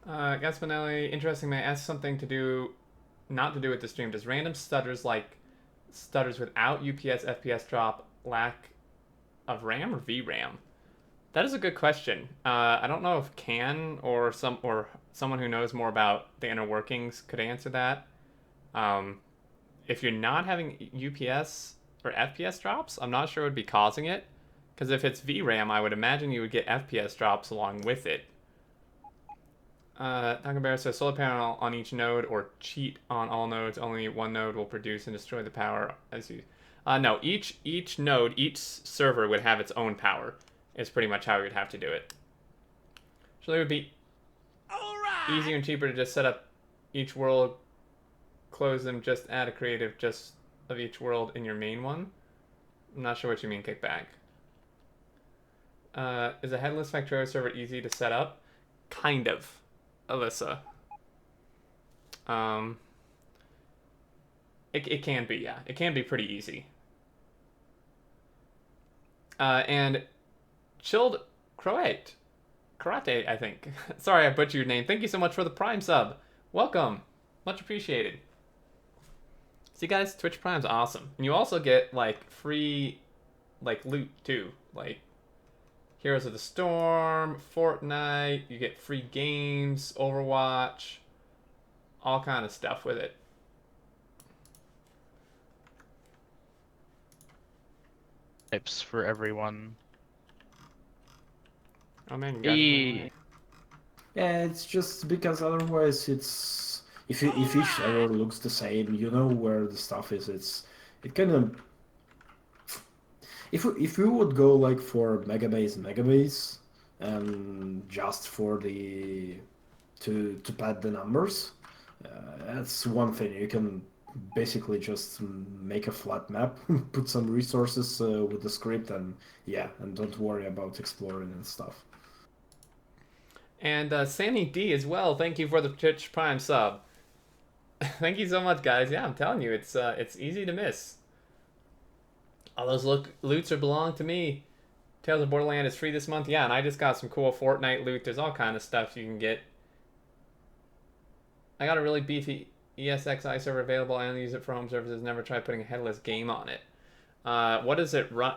[SPEAKER 2] Gaspinelli, interesting. May I ask something to do not to do with the stream. Does random stutters like stutters without UPS FPS drop lack of RAM or VRAM? That is a good question. I don't know if Can or someone who knows more about the inner workings could answer that. If you're not having UPS or FPS drops, I'm not sure what would be causing it. Because if it's VRAM, I would imagine you would get FPS drops along with it. Duncan Bear says solar panel on each node or cheat on all nodes. Only one node will produce and destroy the power as you. No, each node, each server would have its own power. Is pretty much how we would have to do it. So it would be easier and cheaper to just set up each world, close them, just add a creative just of each world in your main one. I'm not sure what you mean, Kickback. Is a headless Factorio server easy to set up? Kind of, Alyssa. It can be, yeah. It can be pretty easy. And Chilled Karate, I think. Sorry, I butchered your name. Thank you so much for the Prime sub. Welcome. Much appreciated. See, guys, Twitch Prime's awesome. And you also get, like, free, like, loot, too. Like, Heroes of the Storm, Fortnite, you get free games, Overwatch, all kind of stuff with it.
[SPEAKER 3] Tips for everyone.
[SPEAKER 2] Oh man, you got
[SPEAKER 4] Yeah, it's just because otherwise it's if each server looks the same, you know where the stuff is. It kind of if we would go like for Megabase and just for the to pad the numbers, that's one thing. You can basically just make a flat map, put some resources with the script, and yeah, and don't worry about exploring and stuff.
[SPEAKER 2] And Sammy D as well. Thank you for the Twitch Prime sub. Thank you so much, guys. Yeah, I'm telling you, it's easy to miss. All those loots are belong to me. Tales of Borderland is free this month. Yeah, and I just got some cool Fortnite loot. There's all kind of stuff you can get. I got a really beefy ESXi server available. I only use it for home services. Never tried putting a headless game on it. What does it run?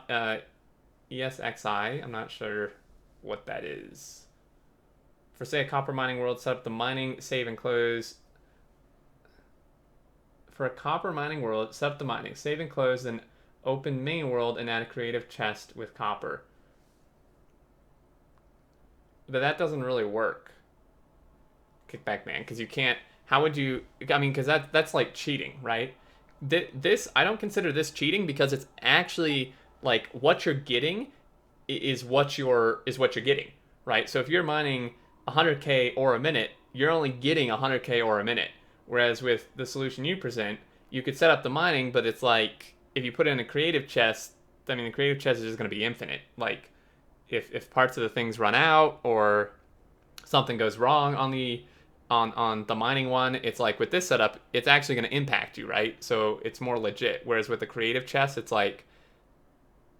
[SPEAKER 2] ESXi? I'm not sure what that is. For, say, a copper mining world, set up the mining, save, and close. For a copper mining world, set up the mining, save, and close, then open main world and add a creative chest with copper. But that doesn't really work, Kickback Man, because you can't. How would you? I mean, because that's like cheating, right? This I don't consider this cheating because it's actually like what you're getting is what you're getting, right? So if you're mining 100k ore a minute, you're only getting 100k ore a minute. Whereas with the solution you present, you could set up the mining, but it's like if you put in a creative chest, I mean the creative chest is just going to be infinite. Like if parts of the things run out or something goes wrong on the mining one, it's like with this setup, it's actually going to impact you, right? So it's more legit. Whereas with the creative chest, it's like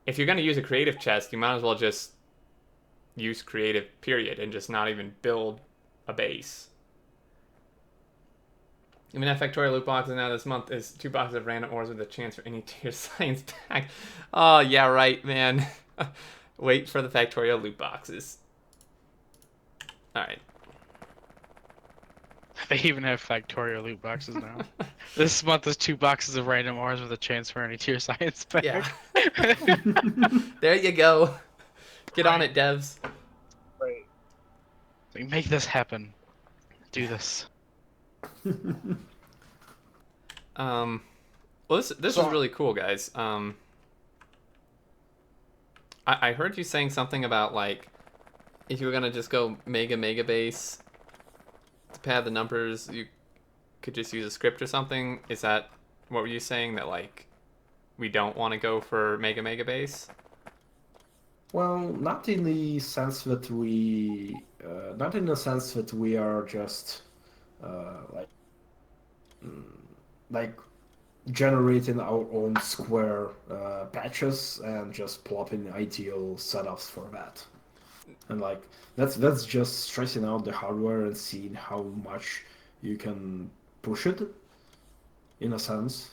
[SPEAKER 2] if you're going to use a creative chest, you might as well just use creative period and just not even build a base. I mean, that Factorio loot boxes now this month is 2 boxes of random ores with a chance for any tier science pack. Oh, yeah, right, man. Wait for the Factorio loot boxes. Alright.
[SPEAKER 3] They even have Factorio loot boxes now. This month is 2 boxes of random ores with a chance for any tier science pack.
[SPEAKER 2] Yeah. There you go. Get on it, devs.
[SPEAKER 3] Right. Like, make this happen. Do this.
[SPEAKER 2] Well, this is really cool, guys. I heard you saying something about like if you were gonna just go Megabase to pad the numbers, you could just use a script or something. Is that what were you saying, that like we don't want to go for Megabase?
[SPEAKER 4] Well, not in the sense that not in the sense that we are just like generating our own square patches and just plopping ideal setups for that. And like that's just stressing out the hardware and seeing how much you can push it. in a sense.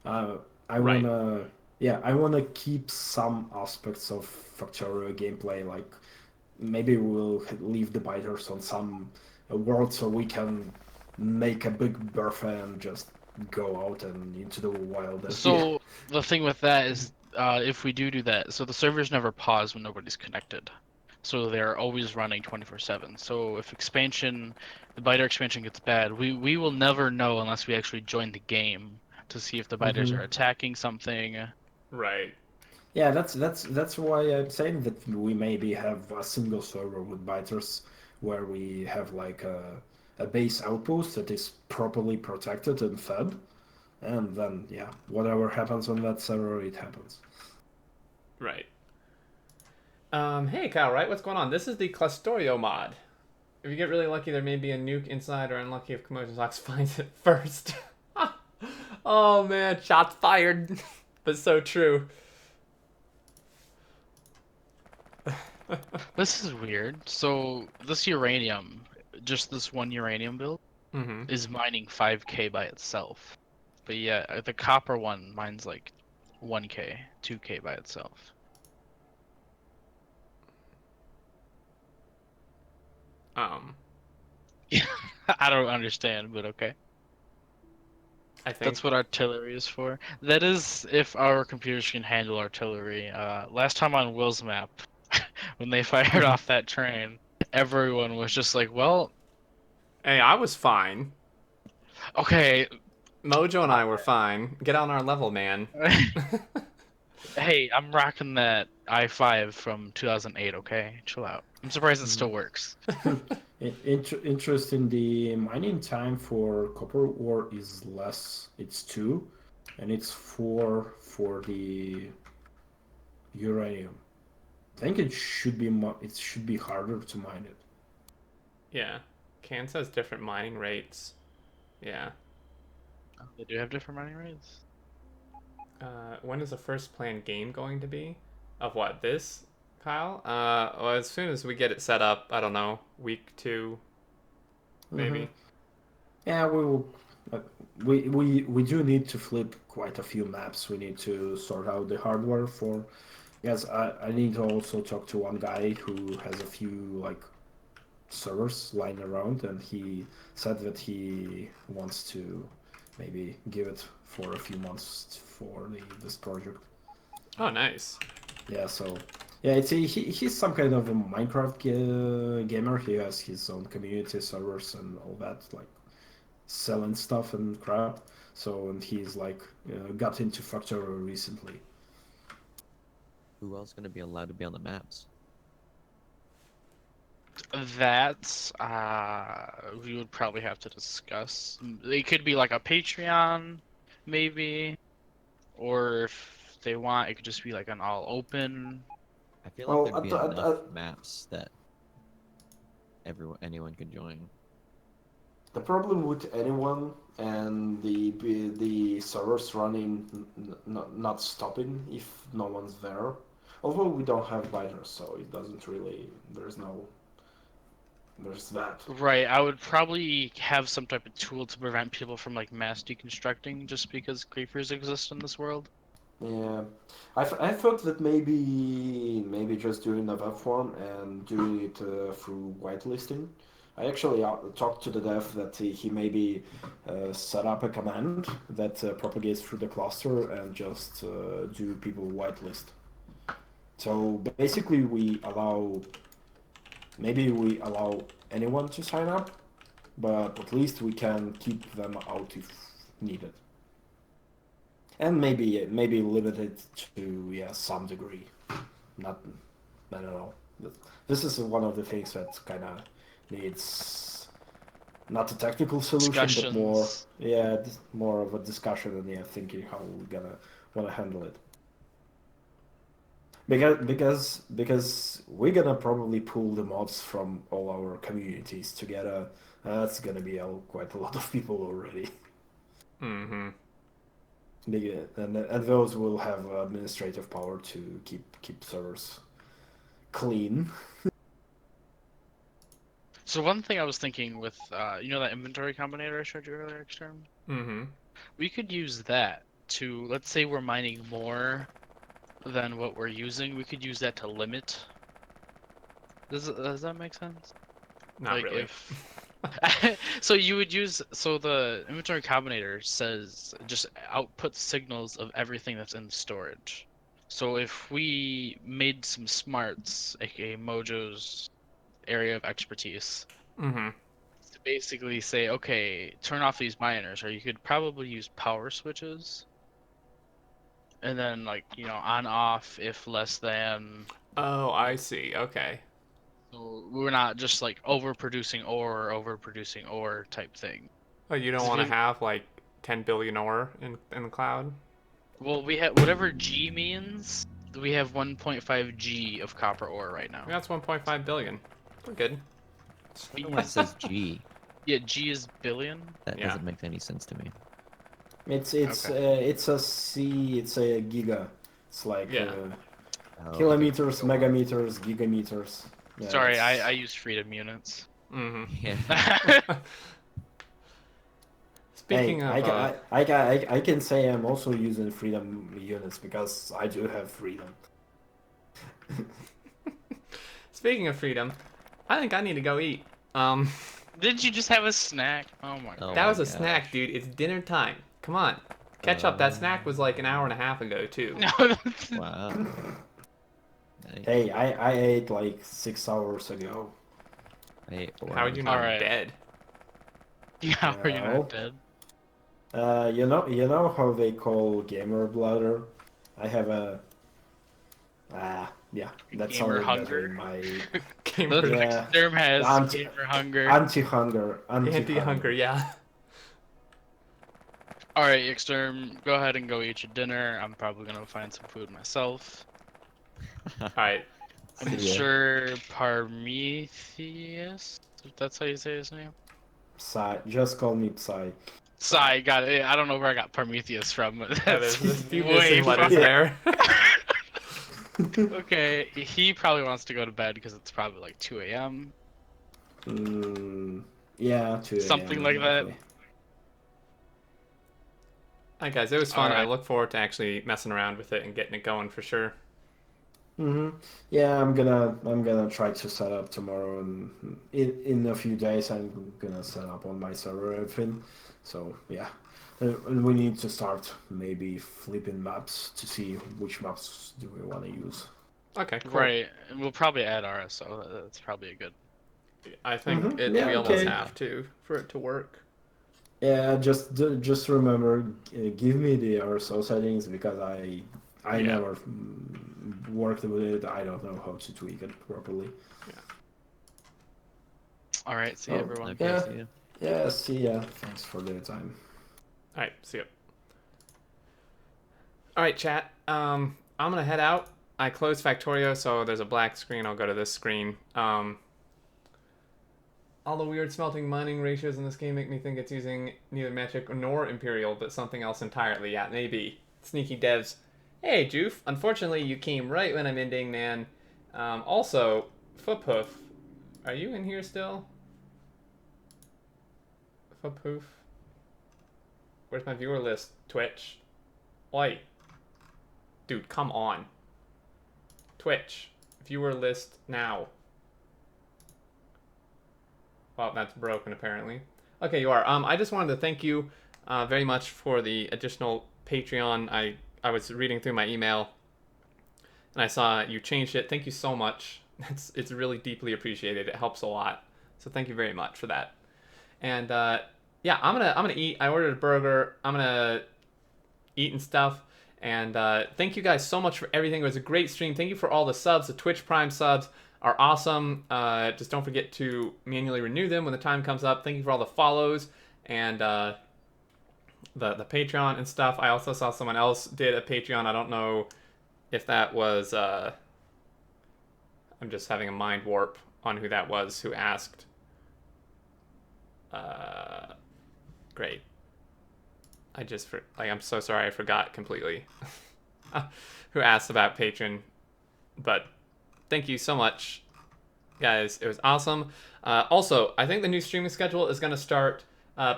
[SPEAKER 4] I
[SPEAKER 2] Right.
[SPEAKER 4] wanna, yeah, I wanna keep some aspects of Factorio gameplay. Like maybe we'll leave the biters on some world so we can make a big berth and just go out and into the wild. Yeah.
[SPEAKER 3] So the thing with that is, if we do that, so the servers never pause when nobody's connected. So they're always running 24/7. So if the biter expansion gets bad, we will never know unless we actually join the game to see if the biters
[SPEAKER 4] Hmm.
[SPEAKER 3] are attacking something.
[SPEAKER 2] Right.
[SPEAKER 4] Yeah, that's why I'm saying that we maybe have a single server with biters where we have like a base outpost that is properly protected and fed, and then yeah, whatever happens on that server, it happens.
[SPEAKER 2] Right. Hey Kyle, right? What's going on? This is the Clusterio mod. If you get really lucky, there may be a nuke inside, or unlucky if Commotion Socks finds it first. Oh man, shots fired. But so true.
[SPEAKER 3] This is weird. So this uranium, just this one uranium build,
[SPEAKER 2] Mm-hmm.
[SPEAKER 3] is mining 5K by itself. But yeah, the copper one mines like 1K, 2K by itself.
[SPEAKER 2] Um,
[SPEAKER 3] I don't understand, but okay.
[SPEAKER 2] I think.
[SPEAKER 3] That's what artillery is for. That is if our computers can handle artillery. Last time on Will's map, when they fired
[SPEAKER 4] Mhm.
[SPEAKER 3] off that train, everyone was just like, well,
[SPEAKER 2] Hey, I was fine.
[SPEAKER 3] okay,
[SPEAKER 2] Mojo and I were fine. Get on our level, man.
[SPEAKER 3] hey, I'm rocking that i5 from 2008, okay? Chill out. I'm surprised it
[SPEAKER 4] Mhm.
[SPEAKER 3] still works.
[SPEAKER 4] Interesting. The mining time for copper ore is less. It's 2, and it's 4 for the uranium. I think it should be it should be harder to mine it.
[SPEAKER 2] Yeah. Kansas has different mining rates. Yeah.
[SPEAKER 3] Oh, they do have different mining rates?
[SPEAKER 2] When is the first planned game going to be? Of what? This, Kyle? Well, as soon as we get it set up, I don't know, week 2,
[SPEAKER 4] Hmm.
[SPEAKER 2] maybe.
[SPEAKER 4] Yeah, we will. uh, We do need to flip quite a few maps. We need to sort out the hardware for. Yes, I need to also talk to one guy who has a few like servers lying around, and he said that he wants to maybe give it for a few months for this project.
[SPEAKER 2] Oh, nice.
[SPEAKER 4] Yeah, so yeah, he's some kind of a Minecraft gamer. He has his own community servers and all that, like selling stuff and crap. So and he's like got into Factorio recently.
[SPEAKER 5] Who else gonna be allowed to be on the maps?
[SPEAKER 3] That we would probably have to discuss. It could be like a Patreon, maybe, or if they want, it could just be like an all open.
[SPEAKER 5] I feel like
[SPEAKER 4] Well,
[SPEAKER 5] there'd be enough maps that anyone could join.
[SPEAKER 4] the problem with anyone and the servers running not stopping if no one's there. Although we don't have binders, so it doesn't really. There's that.
[SPEAKER 3] Right, I would probably have some type of tool to prevent people from like mass deconstructing just because creepers exist in this world.
[SPEAKER 4] Yeah, I thought that maybe just doing a web form and doing it through whitelisting. I actually talked to the dev that he maybe set up a command that propagates through the cluster and just do people whitelist. So basically, we allow anyone to sign up, but at least we can keep them out if needed. And maybe limit it to yeah some degree. Not I don't know. This is one of the things that kind of needs not a technical solution, but more
[SPEAKER 3] Discussions.
[SPEAKER 4] yeah more of a discussion and yeah thinking how we're gonna want to handle it. Because we're gonna probably pull the mods from all our communities together. That's gonna be quite a lot of people already.
[SPEAKER 2] Mm-hmm.
[SPEAKER 4] And those will have administrative power to keep servers clean.
[SPEAKER 3] So one thing I was thinking with, you know that inventory combinator I showed you earlier, Exterm?
[SPEAKER 2] Mm-hmm.
[SPEAKER 3] We could use that to, let's say we're mining more than what we're using. We could use that to limit. Does that make sense?
[SPEAKER 2] Not
[SPEAKER 3] Like
[SPEAKER 2] really.
[SPEAKER 3] if so you would use, so the inventory combinator says just output signals of everything that's in storage. So if we made some smarts, aka Mojo's area of expertise,
[SPEAKER 2] Mm-hmm.
[SPEAKER 3] to basically say, okay, turn off these miners, or you could probably use power switches, and then like, on off if less than.
[SPEAKER 2] Oh, I see. Okay.
[SPEAKER 3] So we're not just like overproducing ore type thing.
[SPEAKER 2] Oh, you don't
[SPEAKER 3] 'Cause if
[SPEAKER 2] want to
[SPEAKER 3] you,
[SPEAKER 2] have like 10 billion ore in the cloud?
[SPEAKER 3] well, we have whatever G means. We have 1.5 G of copper ore right now.
[SPEAKER 2] That's 1.5 billion. We're good.
[SPEAKER 5] I wonder why it says G.
[SPEAKER 3] Yeah, G is billion.
[SPEAKER 5] That
[SPEAKER 2] Yeah.
[SPEAKER 5] doesn't make any sense to me.
[SPEAKER 4] It's a C. It's a giga. It's like
[SPEAKER 2] Yeah.
[SPEAKER 5] Oh,
[SPEAKER 4] kilometers, megameters, gigameters. Yeah,
[SPEAKER 3] Sorry,
[SPEAKER 4] it's-
[SPEAKER 3] I use freedom units.
[SPEAKER 2] Mm-hmm.
[SPEAKER 5] Yeah.
[SPEAKER 2] Speaking of,
[SPEAKER 4] I can say I'm also using freedom units because I do have freedom.
[SPEAKER 2] speaking of freedom, I think I need to go eat.
[SPEAKER 3] Did you just have a snack? Oh my
[SPEAKER 5] Oh
[SPEAKER 3] god.
[SPEAKER 2] That
[SPEAKER 5] my
[SPEAKER 2] was a
[SPEAKER 5] gosh.
[SPEAKER 2] snack, dude. It's dinner time. Come on, catch up. That snack was like an hour and a half ago too.
[SPEAKER 3] No, that's...
[SPEAKER 5] Wow. Nice.
[SPEAKER 4] Hey, I ate like 6 hours ago.
[SPEAKER 5] I ate 4
[SPEAKER 2] How are
[SPEAKER 5] hours
[SPEAKER 2] you
[SPEAKER 5] ago.
[SPEAKER 2] not
[SPEAKER 3] Alright.
[SPEAKER 2] dead?
[SPEAKER 3] Yeah, are you
[SPEAKER 4] No.
[SPEAKER 3] not dead?
[SPEAKER 4] You know how they call gamer bladder? I have a yeah, that
[SPEAKER 3] Gamer
[SPEAKER 4] sounded
[SPEAKER 3] hunger?
[SPEAKER 4] better in my
[SPEAKER 2] Gamer
[SPEAKER 3] The
[SPEAKER 4] Yeah.
[SPEAKER 3] Exterm has
[SPEAKER 4] Anti-
[SPEAKER 3] gamer hunger.
[SPEAKER 4] anti-hunger.
[SPEAKER 2] anti-hunger. Yeah.
[SPEAKER 3] Alright, Exterm, go ahead and go eat your dinner. I'm probably gonna find some food myself.
[SPEAKER 2] All right.
[SPEAKER 3] I'm
[SPEAKER 5] See ya.
[SPEAKER 3] sure Prometheus, if that's how you say his name.
[SPEAKER 4] Psy. Just call me Psy.
[SPEAKER 3] Sigh, got it. I don't know where I got Prometheus from, but
[SPEAKER 2] Yeah,
[SPEAKER 3] that's
[SPEAKER 2] there's a few
[SPEAKER 3] way
[SPEAKER 2] missing letters
[SPEAKER 3] far.
[SPEAKER 2] there.
[SPEAKER 3] Okay, he probably wants to go to bed because it's probably like 2 a.m.
[SPEAKER 4] Yeah, 2 a.m.
[SPEAKER 3] Something like that.
[SPEAKER 4] exactly.
[SPEAKER 2] All right, guys. It was fun. I
[SPEAKER 3] Alright.
[SPEAKER 2] look forward to actually messing around with it and getting it going for sure.
[SPEAKER 4] Yeah, I'm gonna try to set up tomorrow, and in a few days I'm gonna set up on my server everything. So yeah, and we need to start maybe flipping maps to see which maps do we want to use.
[SPEAKER 2] Okay, cool.
[SPEAKER 3] Right, and we'll probably add RSO. That's probably a good.
[SPEAKER 2] I think
[SPEAKER 4] Mhm. Yeah,
[SPEAKER 2] we almost
[SPEAKER 4] okay.
[SPEAKER 2] have to for it to work.
[SPEAKER 4] Yeah, just remember, give me the RSO settings because I
[SPEAKER 2] Yeah.
[SPEAKER 4] never worked with it. I don't know how to tweak it properly.
[SPEAKER 3] All right, see
[SPEAKER 4] Oh,
[SPEAKER 3] everyone.
[SPEAKER 5] Okay,
[SPEAKER 4] Yeah.
[SPEAKER 5] see ya.
[SPEAKER 4] Yeah, see ya. Thanks for the time.
[SPEAKER 2] All right, see ya. All right, chat. I'm gonna head out. I closed Factorio, so there's a black screen. I'll go to this screen. All the weird smelting mining ratios in this game make me think it's using neither metric nor imperial, but something else entirely. Yeah, maybe. Sneaky devs. Hey, Joof. Unfortunately, you came right when I'm ending, man. Also, Foophoof. Are you in here still? Foophoof. Where's my viewer list? Twitch. Oi. Dude, come on. Twitch. Viewer list now. Well, that's broken apparently. Okay, you are. I just wanted to thank you very much for the additional Patreon. I was reading through my email and I saw you changed it. Thank you so much. It's really deeply appreciated. It helps a lot. So thank you very much for that. And yeah, I'm gonna eat. I ordered a burger. I'm gonna eat and stuff. And thank you guys so much for everything. It was a great stream. Thank you for all the subs. The Twitch Prime subs are awesome. Just don't forget to manually renew them when the time comes up. Thank you for all the follows and the Patreon and stuff. I also saw someone else did a Patreon. I don't know if that was... I'm just having a mind warp on who that was who asked. Great. I'm so sorry, I forgot completely who asked about Patreon, but thank you so much, guys. It was awesome. Also, I think the new streaming schedule is going to start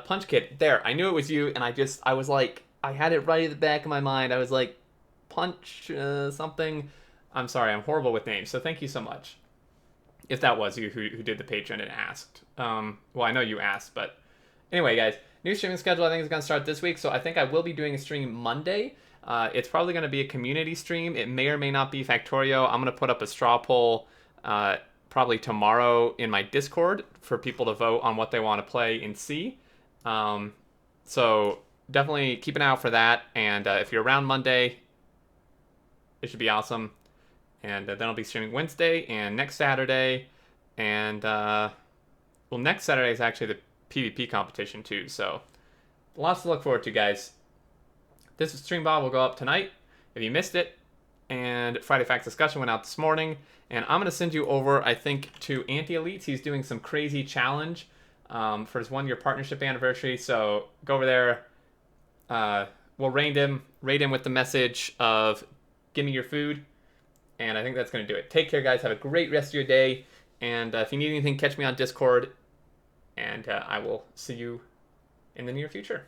[SPEAKER 2] Punch Kid. There, I knew it was you, and I was like, I had it right at the back of my mind. I was like, Punch something. I'm sorry, I'm horrible with names, so thank you so much. If that was you who did the Patreon and asked. Well, I know you asked, but anyway, guys, new streaming schedule I think is going to start this week, so I think I will be doing a stream Monday. It's probably going to be a community stream. It may or may not be Factorio. I'm going to put up a straw poll probably tomorrow in my Discord for people to vote on what they want to play in C. So definitely keep an eye out for that. And if you're around Monday, it should be awesome. And then I'll be streaming Wednesday and next Saturday. And, well, next Saturday is actually the PvP competition too. So lots to look forward to, guys. This stream Bob will go up tonight if you missed it. And Friday Facts discussion went out this morning. And I'm going to send you over, I think, to Anti-Elites. He's doing some crazy challenge for his 1-year partnership anniversary. So go over there. We'll raid him with the message of give me your food. And I think that's going to do it. Take care, guys. Have a great rest of your day. And if you need anything, catch me on Discord. And I will see you in the near future.